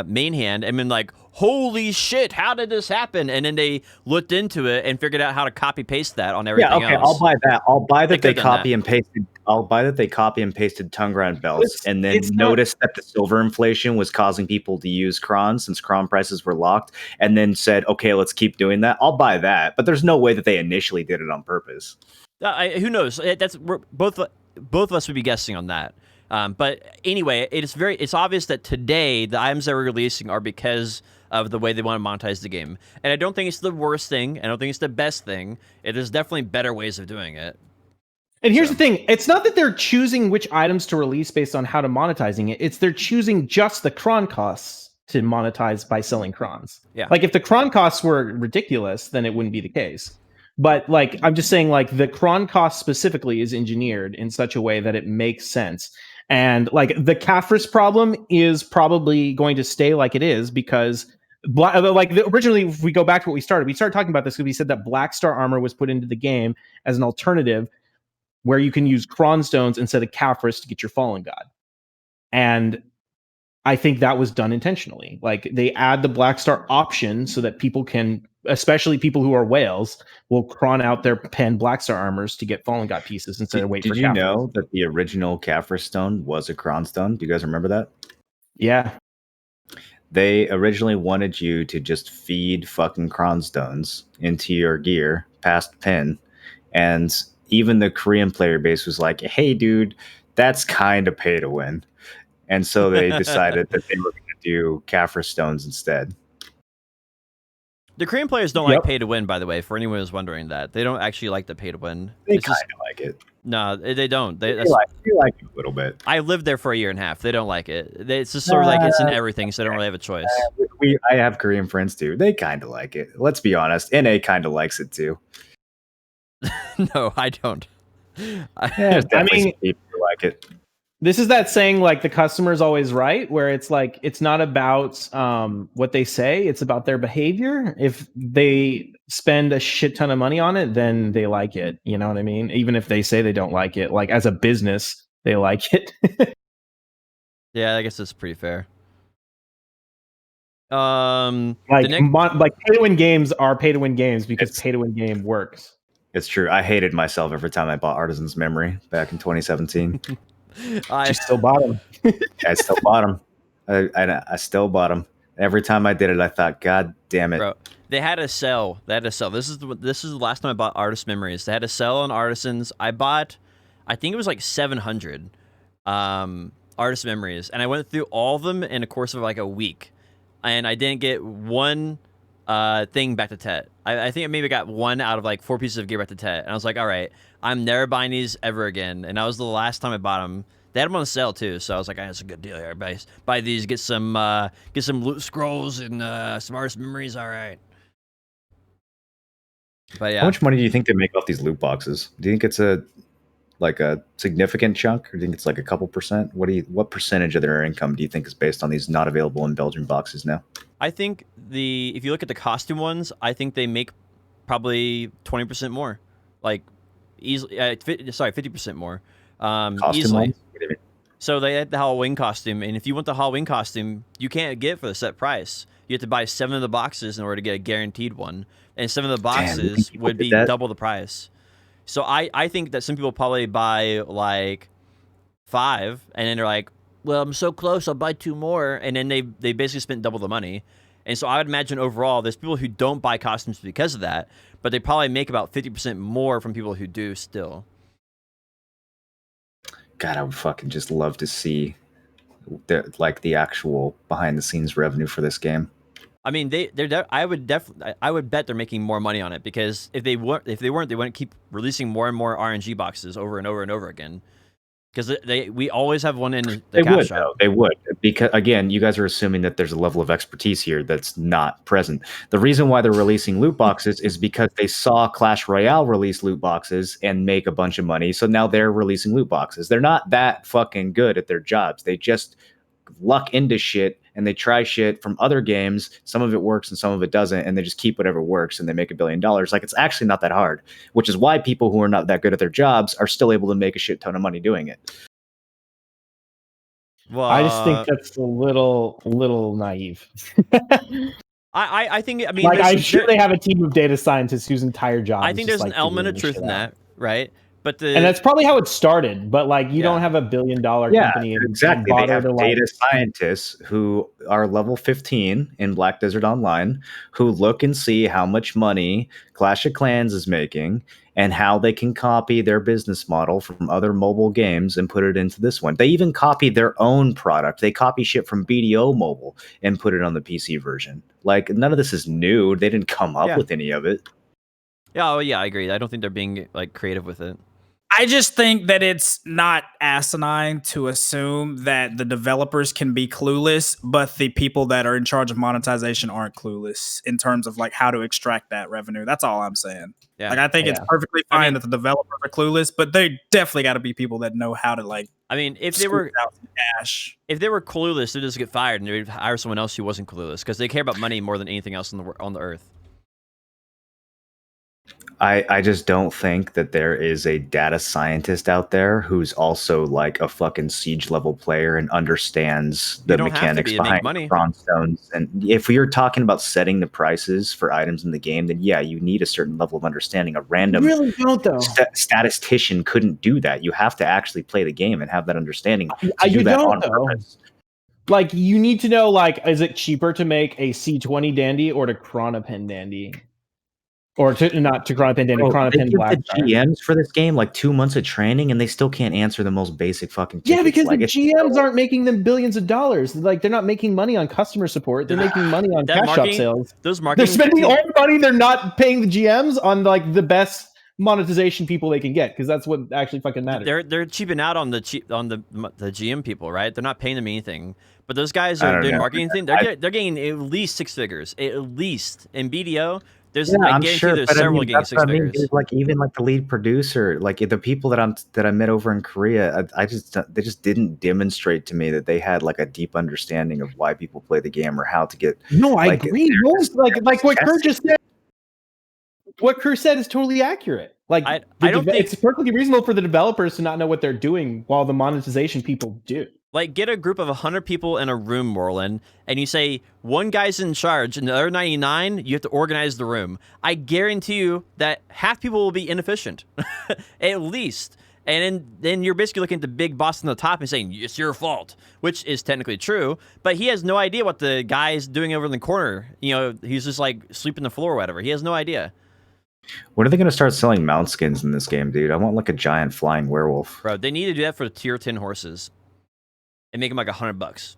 main hand and been like, "Holy shit, how did this happen?" And then they looked into it and figured out how to copy paste that on everything Yeah, okay, else. I'll buy that. I'll buy that They they could've done copy and pasted. I'll buy that they copy and pasted tongue ground belts, It's- and then it's not- noticed that the silver inflation was causing people to use Kron since Kron prices were locked, and then said, "Okay, let's keep doing that." I'll buy that, but there's no way that they initially did it on purpose. Who knows? Both of us would be guessing on that. But anyway, it's obvious that today the items that we're releasing are because of the way they want to monetize the game. And I don't think it's the worst thing. I don't think it's the best thing. There's definitely better ways of doing it. And here's the thing. It's not that they're choosing which items to release based on how to monetizing it. It's they're choosing just the cron costs to monetize by selling crons. Yeah. Like if the cron costs were ridiculous, then it wouldn't be the case. But like I'm just saying, like the cron cost specifically is engineered in such a way that it makes sense. And like the Caphras problem is probably going to stay like it is because originally, if we go back to what we started talking about this because we said that Black Star armor was put into the game as an alternative where you can use cron stones instead of Caphras to get your fallen god. And I think that was done intentionally. Like they add the Black Star option so that people can, especially people who are whales, will cron out their pen Black Star armors to get fallen god pieces instead of waiting for Caphras. Did you know that the original Caphras stone was a cron stone? Do you guys remember that? Yeah. They originally wanted you to just feed fucking cron stones into your gear past pin. And even the Korean player base was like, hey, dude, that's kind of pay to win. And so they decided that they were going to do Caphras stones instead. The Korean players don't like pay to win, by the way, for anyone who's wondering that. They don't actually like the pay to win. They kind of like it. No, they don't. They like it a little bit. I lived there for a year and a half. They don't like it. It's just sort of like it's in everything, so they don't really have a choice. I have Korean friends too. They kind of like it. Let's be honest. NA kind of likes it too. No, I don't. I mean, people who like it. This is that saying, like the customer is always right, where it's like it's not about what they say, it's about their behavior. If they spend a shit ton of money on it, then they like it. You know what I mean? Even if they say they don't like it, like as a business, they like it. Yeah, I guess that's pretty fair. Like pay to win games are pay to win games because pay to win game works. It's true. I hated myself every time I bought Artisan's Memory back in 2017. I still bought them. I still bought them. I still bought them. Every time I did it, I thought, God damn it. Bro, they had a sell. This is the last time I bought Artist Memories. They had a sell on Artisans. I think it was like 700 Artist Memories, and I went through all of them in a course of like a week, and I didn't get one thing back to Tet. I think I maybe got one out of like 4 pieces of gear back to Tet, and I was like, all right, I'm never buying these ever again. And that was the last time I bought them. They had them on sale too, so I was like, that's a good deal here. Buy these, get some loot scrolls and some Artist Memories. All right. But yeah, how much money do you think they make off these loot boxes? Do you think it's a significant chunk, or do you think it's like a couple percent? What percentage of their income do you think is based on these not available in Belgian boxes now? I think if you look at the costume ones, I think they make probably 20% more, like easily. 50% more, easily. So they had the Halloween costume, and if you want the Halloween costume, you can't get it for the set price. You have to buy 7 of the boxes in order to get a guaranteed one, and 7 of the boxes would be double the price. So I think that some people probably buy like 5, and then they're like, well, I'm so close, I'll buy 2 more, and then they basically spent double the money. And so I would imagine overall there's people who don't buy costumes because of that, but they probably make about 50% more from people who do still. God, I would fucking just love to see the actual behind the scenes revenue for this game. I mean, I would bet they're making more money on it, because if they weren't, they wouldn't keep releasing more and more RNG boxes over and over and over again. Because we always have one in the cash shop. They would, because again, you guys are assuming that there's a level of expertise here that's not present. The reason why they're releasing loot boxes is because they saw Clash Royale release loot boxes and make a bunch of money, so now they're releasing loot boxes. They're not that fucking good at their jobs. They just luck into shit, and they try shit from other games. Some of it works and some of it doesn't, and they just keep whatever works, and they make $1 billion. Like, it's actually not that hard, which is why people who are not that good at their jobs are still able to make a shit ton of money doing it. Well, I just think that's a little naive. I think, I mean, I'm sure they have a team of data scientists whose entire job I think there's an element of truth in that, right? But and that's probably how it started. But like, you Yeah. don't have $1 billion Yeah, company and exactly. They bother have to like. data scientists who are level 15 in Black Desert Online who look and see how much money Clash of Clans is making and how they can copy their business model from other mobile games and put it into this one. They even copy their own product. They copy shit from BDO Mobile and put it on the PC version. Like, none of this is new. They didn't come up Yeah. with any of it. Yeah, oh yeah, I agree. I don't think they're being like creative with it. I just think that it's not asinine to assume that the developers can be clueless, but the people that are in charge of monetization aren't clueless in terms of like how to extract that revenue. That's all I'm saying. Yeah. Like, I think it's Yeah. perfectly fine I mean- that the developers are clueless, but they definitely got to be people that know how to like I mean, if they were squeeze out some cash. if they were clueless, they'd just get fired and they'd hire someone else who wasn't clueless because they care about money more than anything else on the earth. I just don't think that there is a data scientist out there who's also like a fucking Siege level player and understands the don't have to mechanics be to make behind money. Bronstones. And if we are talking about setting the prices for items in the game, then yeah, you need a certain level of understanding. A random You really don't though. statistician couldn't do that. You have to actually play the game and have that understanding to You do that don't, on though. purpose. Like, you need to know, like, is it cheaper to make a C20 dandy or to Chronopen dandy? Or to not to Chronopen dandy, Bro, they Chronopen give Black the Star. GMs for this game like 2 months of training, and they still can't answer the most basic fucking tickets. Yeah, because like, the it's GMs so- aren't making them billions of dollars. Like, they're not making money on customer support. They're making money on That cash shop marketing- sales. Those They're marketing spending all the money. They're not paying the GMs on like the best monetization people they can get, because that's what actually fucking matters. They're cheaping out on the GM people, right? They're not paying them anything. But those guys I are don't doing know. marketing thing. They're getting at least 6 figures, at least in BDO. There's Yeah, I I'm guarantee sure, there's but I several mean, getting that's 6 what I mean. figures. Dude, like, even like the lead producer, like the people that I met over in Korea, they just didn't demonstrate to me that they had like a deep understanding of why people play the game or how to get. No, I like, agree. they're No, just- like they're what Khur testing. just said. What Khur said is totally accurate. Like, I don't think- it's perfectly reasonable for the developers to not know what they're doing while the monetization people do. Like, get a group of 100 people in a room, Moreland, and you say one guy's in charge and the other 99, you have to organize the room. I guarantee you that half people will be inefficient, at least. And then you're basically looking at the big boss on the top and saying, it's your fault, which is technically true, but he has no idea what the guy's doing over in the corner. You know, he's just like sweeping the floor or whatever. He has no idea. When are they going to start selling mount skins in this game, dude? I want like a giant flying werewolf. Bro, they need to do that for the tier 10 horses and make them like $100.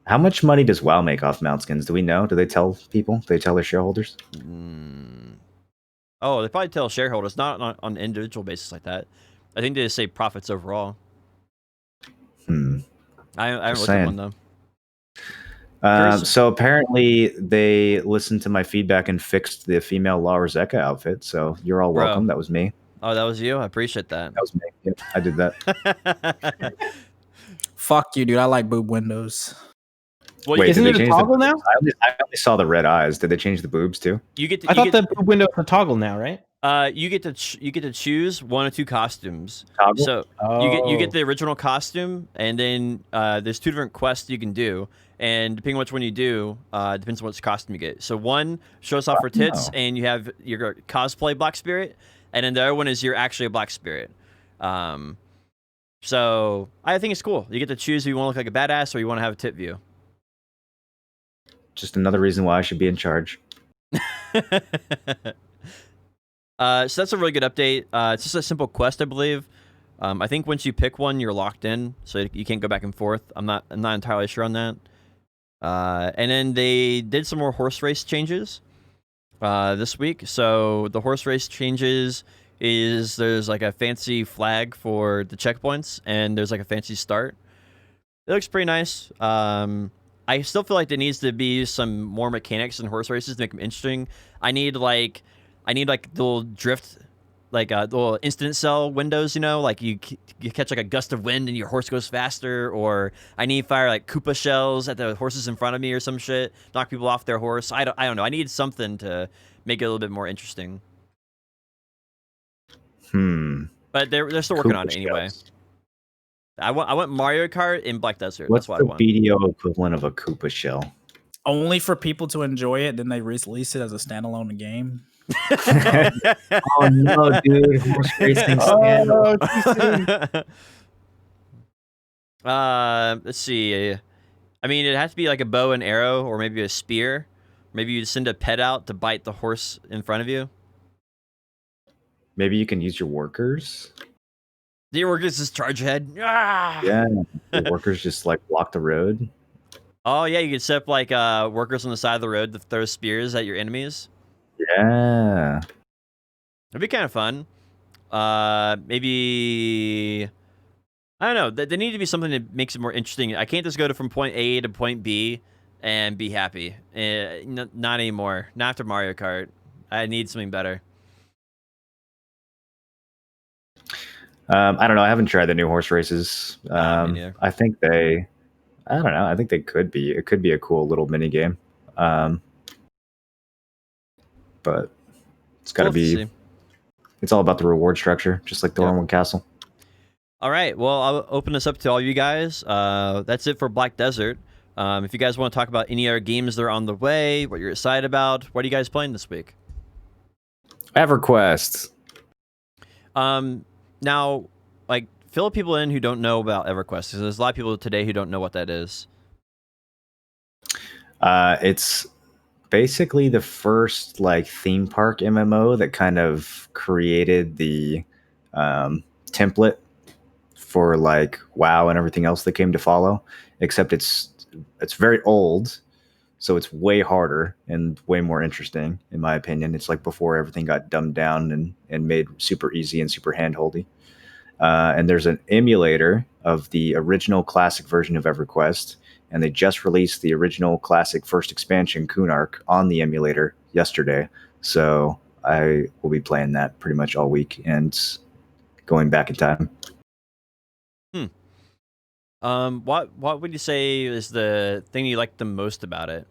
How much money does WoW make off mount skins? Do we know? Do they tell people? Do they tell their shareholders? Oh, they probably tell shareholders, not on an individual basis like that. I think they just say profits overall. I haven't looked at one though. So apparently they listened to my feedback and fixed the female Laura Zeka outfit. So you're all welcome. Bro. That was me. Oh, that was you? I appreciate that. That was me. Yep, I did that. Fuck you, dude. I like boob windows. Well, Wait, Isn't did it they a change toggle the now? boobs? I only saw the red eyes. Did they change the boobs too? you get to, I you thought get, the window was a toggle now, right? you get to choose one or two costumes. Toggle? So you get the original costume, and then there's 2 different quests you can do, and depending on which one you do, depends on which costume you get. So one shows off for tits, and you have your cosplay Black Spirit, and then the other one is you're actually a Black Spirit. So I think it's cool. You get to choose if you want to look like a badass or you want to have a tit view. Just another reason why I should be in charge. So that's a really good update. It's just a simple quest, I believe. I think once you pick one, you're locked in, so you can't go back and forth. I'm not entirely sure on that. And then they did some more horse race changes this week. So the horse race changes is there's like a fancy flag for the checkpoints, and there's like a fancy start. It looks pretty nice. I still feel like there needs to be some more mechanics in horse races to make them interesting. I need like the little drift, like the little instant cell windows, you know, like you catch like a gust of wind and your horse goes faster, or I need fire like Koopa shells at the horses in front of me or some shit, knock people off their horse. I don't know. I need something to make it a little bit more interesting. But they're still working on it anyway. Shells. I want Mario Kart in Black Desert. What's That's what the I want. BDO equivalent of a Koopa shell? Only for people to enjoy it, then they release it as a standalone game. Oh no, dude! Horse racing scandal. Oh, too soon. Let's see. I mean, it has to be like a bow and arrow, or maybe a spear. Maybe you send a pet out to bite the horse in front of you. Maybe you can use your workers. The workers just charge ahead. Ah! Yeah, the workers just like block the road. Oh yeah, you could set up like workers on the side of the road to throw spears at your enemies. Yeah. It'd be kind of fun. Maybe I don't know. There need to be something that makes it more interesting. I can't just go from point A to point B and be happy. Not anymore. Not after Mario Kart. I need something better. I don't know. I haven't tried the new horse races. Me neither. I think I don't know. I think they could be. It could be a cool little mini game. But it's got to be. It's all about the reward structure, just like Thorn Castle. All right. Well, I'll open this up to all you guys. That's it for Black Desert. If you guys want to talk about any other games that are on the way, what you're excited about, what are you guys playing this week? EverQuest. Now, like, fill people in who don't know about EverQuest, because there's a lot of people today who don't know what that is. It's basically the first like theme park MMO that kind of created the template for like WoW and everything else that came to follow. Except it's very old, so it's way harder and way more interesting, in my opinion. It's like before everything got dumbed down and made super easy and super handholdy. And there's an emulator of the original classic version of EverQuest, and they just released the original classic first expansion, Kunark, on the emulator yesterday. So I will be playing that pretty much all week and going back in time. What would you say is the thing you like the most about it?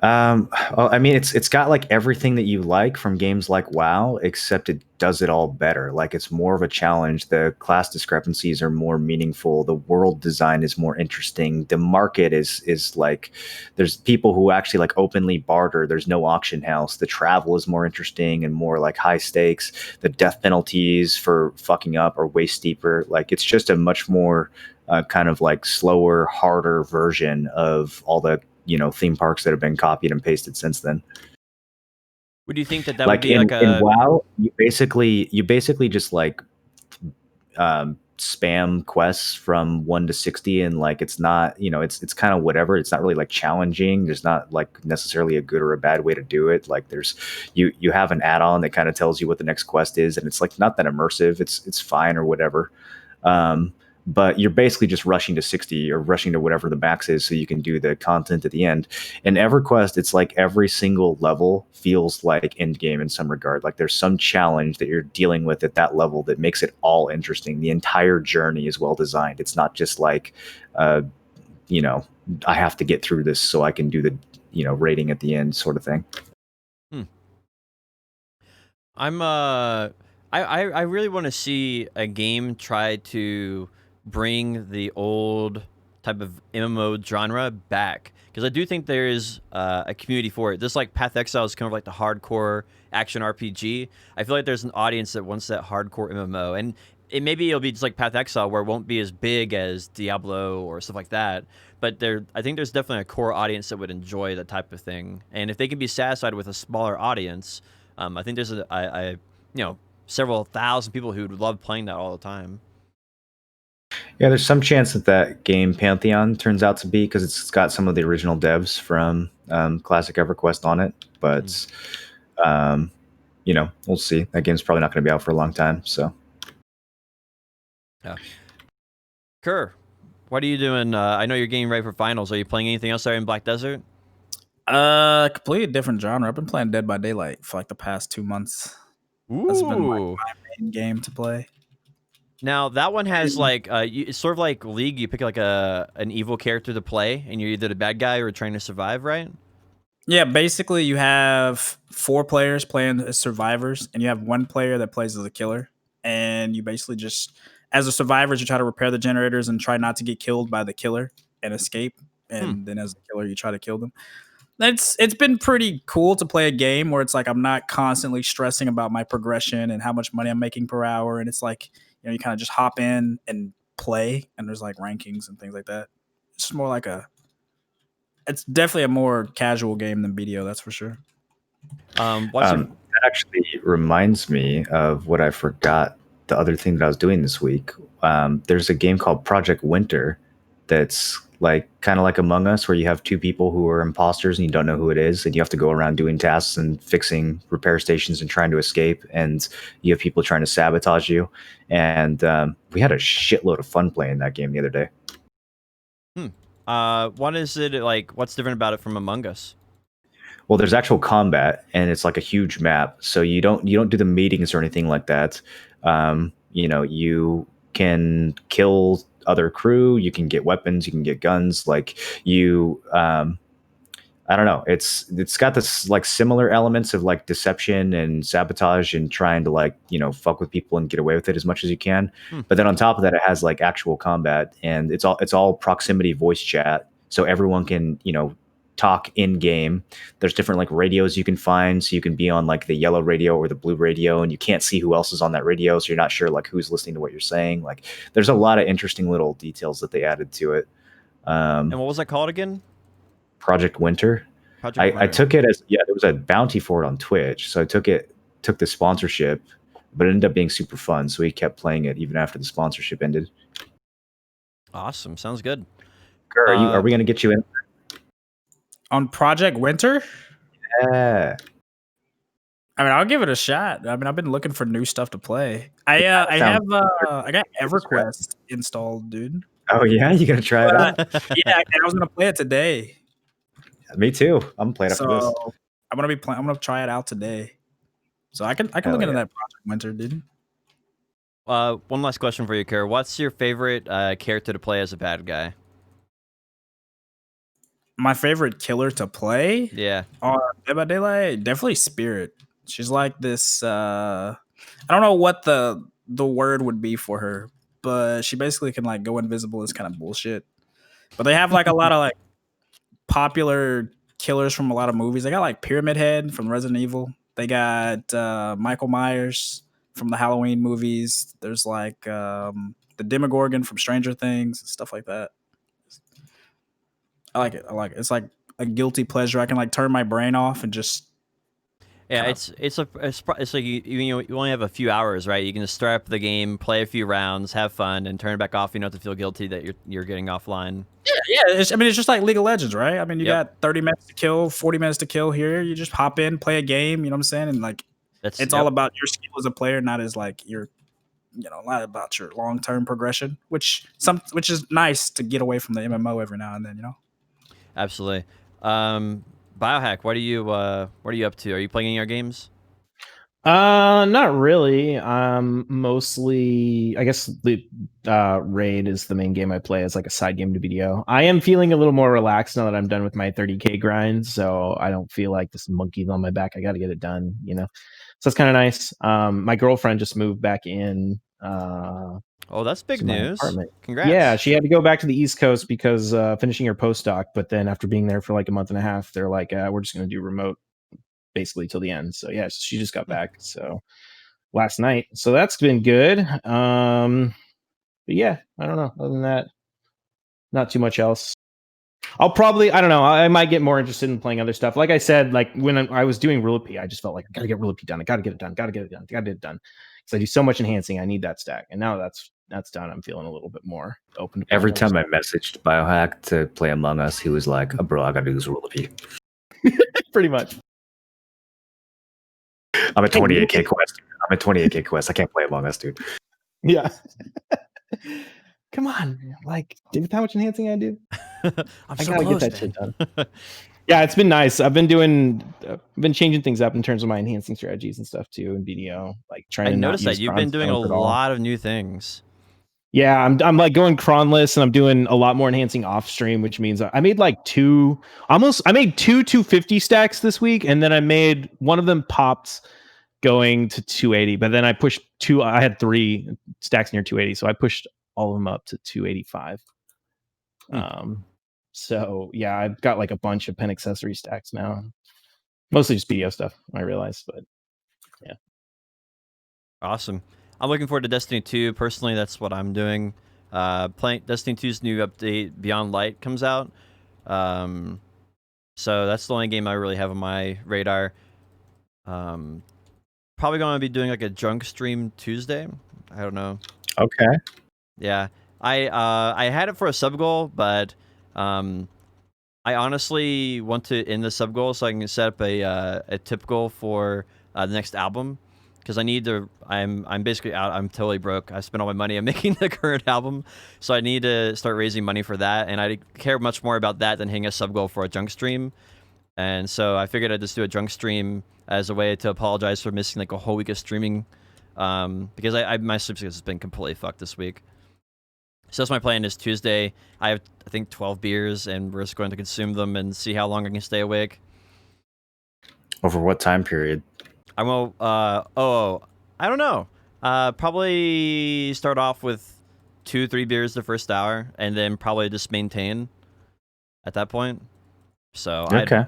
Well, I mean, it's got like everything that you like from games like WoW, except it does it all better. Like it's more of a challenge. The class discrepancies are more meaningful. The world design is more interesting. The market is like, there's people who actually like openly barter. There's no auction house. The travel is more interesting and more like high stakes. The death penalties for fucking up are way steeper. Like it's just a much more kind of like slower, harder version of all the theme parks that have been copied and pasted since then. Would you think that like would be in, like in WoW, you basically just like spam quests from 1 to 60, and like it's not, it's kind of whatever. It's not really like challenging. There's not like necessarily a good or a bad way to do it. Like there's you have an add-on that kind of tells you what the next quest is, and it's like not that immersive. It's fine or whatever. But you're basically just rushing to 60 or rushing to whatever the max is so you can do the content at the end. In EverQuest, it's like every single level feels like endgame in some regard. Like there's some challenge that you're dealing with at that level that makes it all interesting. The entire journey is well designed. It's not just like, I have to get through this so I can do the, rating at the end sort of thing. I really want to see a game try to bring the old type of MMO genre back, because I do think there is a community for it. Just like Path Exile is kind of like the hardcore action RPG. I feel like there's an audience that wants that hardcore MMO, and maybe it'll be just like Path Exile, where it won't be as big as Diablo or stuff like that. But I think there's definitely a core audience that would enjoy that type of thing, and if they can be satisfied with a smaller audience, I think there's several thousand people who would love playing that all the time. Yeah, there's some chance that game Pantheon turns out to be, because it's got some of the original devs from classic EverQuest on it. But, we'll see. That game's probably not going to be out for a long time. So, yeah. Khur, what are you doing? I know you're getting ready for finals. Are you playing anything else there in Black Desert? Completely different genre. I've been playing Dead by Daylight for like the past 2 months. Ooh. That's been like my main game to play. Now that one has like it's sort of like League. You pick like an evil character to play, and you're either the bad guy or trying to survive, right? Yeah, basically you have 4 players playing as survivors, and you have 1 player that plays as a killer. And you basically just, as a survivor, you try to repair the generators and try not to get killed by the killer and escape. And then as a killer, you try to kill them. It's been pretty cool to play a game where it's like I'm not constantly stressing about my progression and how much money I'm making per hour, and it's like you kind of just hop in and play, and there's like rankings and things like that. It's more like it's definitely a more casual game than BDO, that's for sure. That actually reminds me of what I forgot. The other thing that I was doing this week. There's a game called Project Winter that's like kind of like Among Us, where you have two people who are imposters and you don't know who it is, and you have to go around doing tasks and fixing repair stations and trying to escape, and you have people trying to sabotage you. And we had a shitload of fun playing that game the other day. What is it like? What's different about it from Among Us? Well, there's actual combat, and it's like a huge map. So you don't do the meetings or anything like that. You can kill other crew. You can get weapons. You can get guns. Like you, I don't know. It's got this like similar elements of like deception and sabotage and trying to like fuck with people and get away with it as much as you can. But then on top of that, it has like actual combat, and it's all proximity voice chat, so everyone can talk in game. There's different like radios you can find, so you can be on like the yellow radio or the blue radio, and you can't see who else is on that radio, so you're not sure like who's listening to what you're saying. Like there's a lot of interesting little details that they added to it. And what was that called again? Project Winter. I took it as there was a bounty for it on Twitch, so I took the sponsorship, but it ended up being super fun, so we kept playing it even after the sponsorship ended. Awesome, sounds good. Khur, are we gonna get you in on Project Winter? Yeah. I mean, I'll give it a shot. I mean, I've been looking for new stuff to play. I got EverQuest installed, dude. Oh yeah, you gonna try it out? Yeah, I was gonna play it today. Me too. I'm playing after this. I'm gonna try it out today. So I can look into that Project Winter, dude. One last question for you, Khur. What's your favorite character to play as a bad guy? My favorite killer to play? Yeah. On Dead by Daylight, definitely Spirit. She's like this. I don't know what the word would be for her, but she basically can like go invisible. It's kind of bullshit. But they have like a lot of like popular killers from a lot of movies. They got like Pyramid Head from Resident Evil. They got Michael Myers from the Halloween movies. There's like the Demogorgon from Stranger Things, stuff like that. I like it. It's like a guilty pleasure. I can like turn my brain off and just. Yeah, it's like you only have a few hours, right? You can just start up the game, play a few rounds, have fun, and turn it back off. You don't have to feel guilty that you're getting offline. Yeah. It's just like League of Legends, right? I mean, you got 30 minutes to kill, 40 minutes to kill here. You just hop in, play a game. You know what I'm saying? And like, it's all about your skill as a player, not as like not about your long term progression, which is nice to get away from the MMO every now and then. Absolutely. BioHack, what are you up to? Are you playing any of your games? Not really. Mostly, I guess the Raid is the main game I play as like a side game to BDO. I am feeling a little more relaxed now that I'm done with my 30K grind, so I don't feel like this monkey's on my back. I got to get it done, So it's kind of nice. My girlfriend just moved back in. Oh, that's big news. Apartment. Congrats. Yeah, she had to go back to the East Coast because finishing her postdoc, but then after being there for like a month and a half, they're like, we're just going to do remote basically till the end. So yeah, she just got back last night. So that's been good. But yeah, I don't know. Other than that, not too much else. I don't know. I might get more interested in playing other stuff. Like I said, like when I was doing Rulipy, I just felt like I got to get Rulipy done. I got to get it done. Because I do so much enhancing. I need that stack. And now that's done. I'm feeling a little bit more open to every time I messaged BioHack to play Among Us, he was like, bro, I got to do this Rulipy. Pretty much. I'm at 28K quest. I can't play Among Us, dude. Yeah. Come on, like, with how much enhancing I do, I gotta get that shit done. Yeah, it's been nice. I've been changing things up in terms of my enhancing strategies and stuff too in BDO. Like trying. I noticed that you've been doing a lot of new things. Yeah, I'm like going cronless, and I'm doing a lot more enhancing off stream, which means I made like two 250 stacks this week, and then I made one of them popped going to 280, but then I pushed two. I had 3 stacks near 280, so I pushed all of them up to 285. So yeah, I've got like a bunch of pen accessory stacks now. Mostly just BDO stuff, I realized, but yeah. Awesome. I'm looking forward to Destiny 2. Personally, that's what I'm doing. Playing Destiny 2's new update, Beyond Light, comes out. So that's the only game I really have on my radar. Probably going to be doing like a junk stream Tuesday. I don't know. Okay. Yeah, I had it for a sub goal, but I honestly want to end the sub goal so I can set up a tip goal for the next album, because I need to. I'm basically out. I'm totally broke. I spent all my money on making the current album, so I need to start raising money for that. And I care much more about that than hitting a sub goal for a junk stream. And so I figured I'd just do a junk stream as a way to apologize for missing like a whole week of streaming, because my sleep schedule has been completely fucked this week. So that's my plan. Is Tuesday. I have, I think, 12 beers, and we're just going to consume them and see how long I can stay awake. Over what time period? I will. I don't know. Probably start off with 2-3 beers the first hour, and then probably just maintain at that point. So Okay.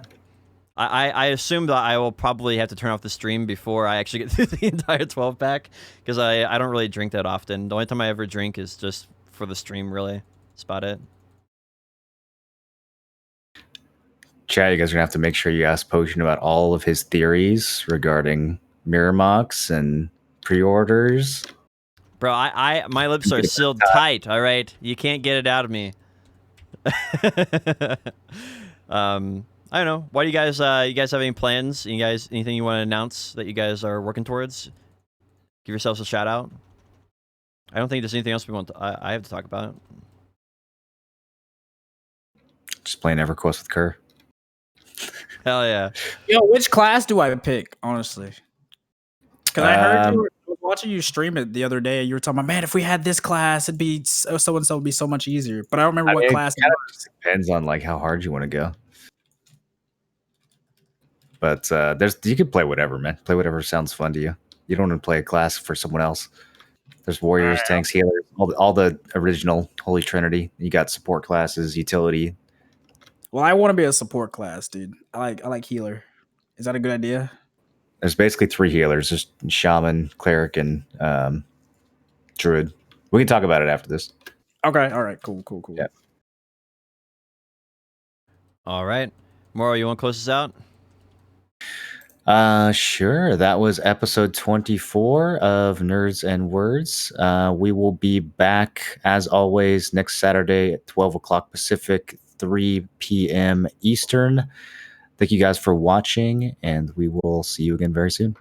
I assume that I will probably have to turn off the stream before I actually get through the entire 12 pack, because I don't really drink that often. The only time I ever drink is just for the stream, really. That's about it. Chad, you guys are gonna have to make sure you ask Potion about all of his theories regarding mirror mocks and pre-orders. Bro, my lips are sealed tight, all right? You can't get it out of me. I don't know. Why do you guys have any plans? Anything you want to announce that you guys are working towards? Give yourselves a shout out. I don't think there's anything else we want to, I have to talk about. Just playing EverQuest with Khur. Hell yeah. Yo, which class do I pick, honestly? Because I heard I was watching you stream it the other day. You were talking about, man, if we had this class, it'd be so and so would be so much easier. But I don't remember what class. It kind of just depends on like how hard you want to go. But you can play whatever, man. Play whatever sounds fun to you. You don't want to play a class for someone else. There's warriors, tanks, healers, all the original Holy Trinity. You got support classes, utility. Well, I want to be a support class, dude. I like healer. Is that a good idea? There's basically 3 healers: there's shaman, cleric, and druid. We can talk about it after this. Okay. All right. Cool. Yeah. All right. Moro, you want to close this out? Sure. That was episode 24 of Nerds and Words. We will be back, as always, next Saturday at 12 o'clock Pacific, 3 p.m. Eastern. Thank you guys for watching, and we will see you again very soon.